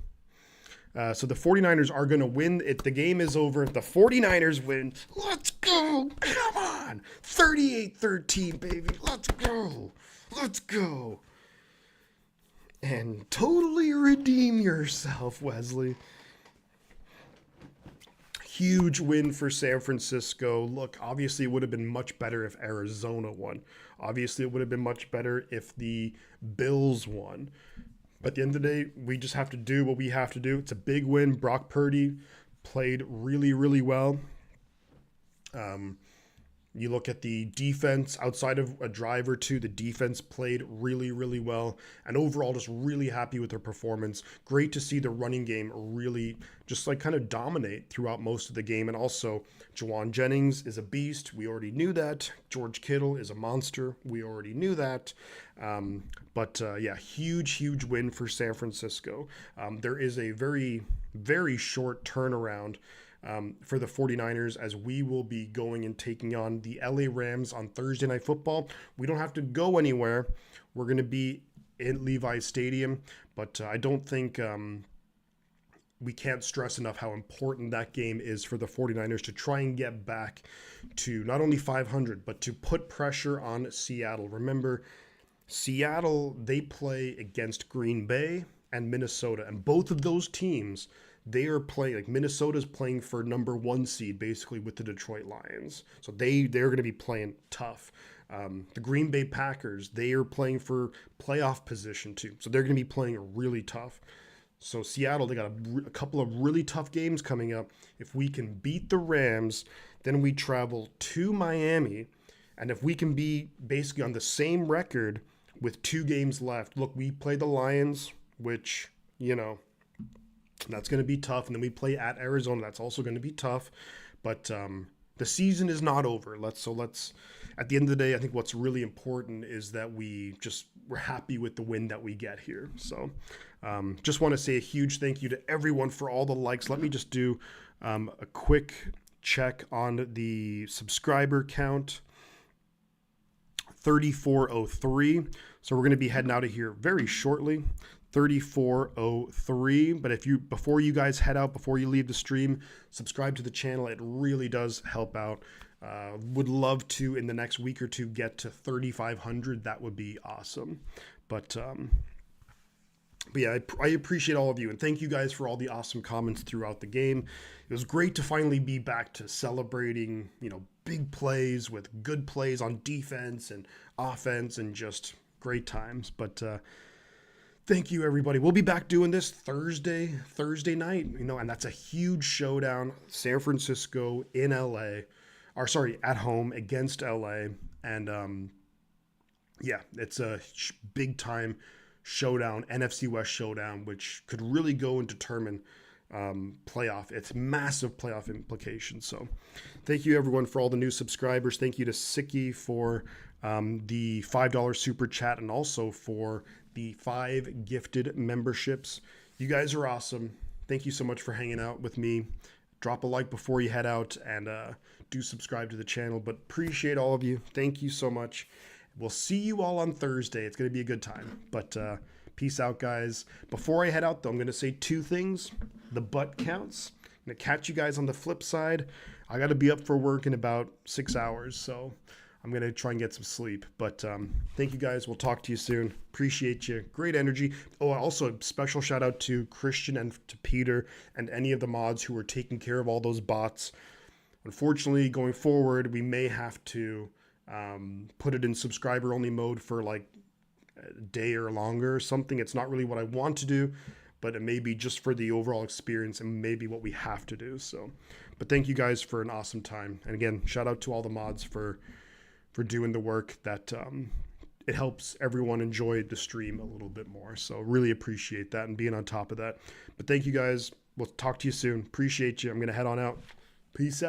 So the 49ers are going to win. The game is over. The 49ers win. Let's go. Come on. 38-13, baby. Let's go. Let's go. And totally redeem yourself, Wesley. Huge win for San Francisco. Look, obviously it would have been much better if Arizona won. Obviously it would have been much better if the Bills won. But at the end of the day, we just have to do what we have to do. It's a big win. Brock Purdy played really, really well. You look at the defense, outside of a drive or two, the defense played really, really well. And overall, just really happy with their performance. Great to see the running game really just like kind of dominate throughout most of the game. And also, Juwan Jennings is a beast. We already knew that. George Kittle is a monster. We already knew that. But huge win for San Francisco. There is a very, very short turnaround for the 49ers, as we will be going and taking on the LA Rams on Thursday Night Football. We don't have to go anywhere. We're going to be in Levi's Stadium, but I don't think we can't stress enough how important that game is for the 49ers to try and get back to not only 500, but to put pressure on Seattle. Remember, Seattle, they play against Green Bay and Minnesota, and both of those teams, they are playing, like Minnesota's playing for number 1 seed basically with the Detroit Lions. So they're going to be playing tough. The Green Bay Packers, they are playing for playoff position too. So they're going to be playing really tough. So Seattle, they got a couple of really tough games coming up. If we can beat the Rams, then we travel to Miami. And if we can be basically on the same record with 2 games left, look, we play the Lions, which, that's going to be tough. And then we play at Arizona. That's also going to be tough. But the season is not over. Let's at the end of the day, I think what's really important is that we're happy with the win that we get here. So just want to say a huge thank you to everyone for all the likes. Let me just do a quick check on the subscriber count. 3403. So we're going to be heading out of here very shortly. 3403. But before you guys head out, before you leave the stream, subscribe to the channel. It really does help out. Would love to in the next week or two get to 3,500. That would be awesome. But yeah, I appreciate all of you, and thank you guys for all the awesome comments throughout the game. It was great to finally be back to celebrating, big plays with good plays on defense and offense, and just great times. But Thank you, everybody. We'll be back doing this Thursday night, and that's a huge showdown. San Francisco in LA, or sorry, at home against LA. And yeah, it's a big time showdown, NFC West showdown, which could really go and determine playoff. It's massive playoff implications. So thank you, everyone, for all the new subscribers. Thank you to Siki for the $5 super chat, and also for the 5 gifted memberships. You guys are awesome. Thank you so much for hanging out with me. Drop a like before you head out, and do subscribe to the channel. But appreciate all of you. Thank you so much. We'll see you all on Thursday. It's going to be a good time. But peace out, guys. Before I head out, though, I'm going to say 2 things. The butt counts. I'm going to catch you guys on the flip side. I got to be up for work in about 6 hours, so I'm going to try and get some sleep. But thank you, guys. We'll talk to you soon. Appreciate you. Great energy. Oh, also a special shout out to Christian and to Peter and any of the mods who are taking care of all those bots. Unfortunately, going forward, we may have to put it in subscriber only mode for like a day or longer or something. It's not really what I want to do, but it may be just for the overall experience and maybe what we have to do. So, but thank you guys for an awesome time. And again, shout out to all the mods for doing the work that it helps everyone enjoy the stream a little bit more. So really appreciate that and being on top of that. But thank you guys. We'll talk to you soon. Appreciate you. I'm going to head on out. Peace out.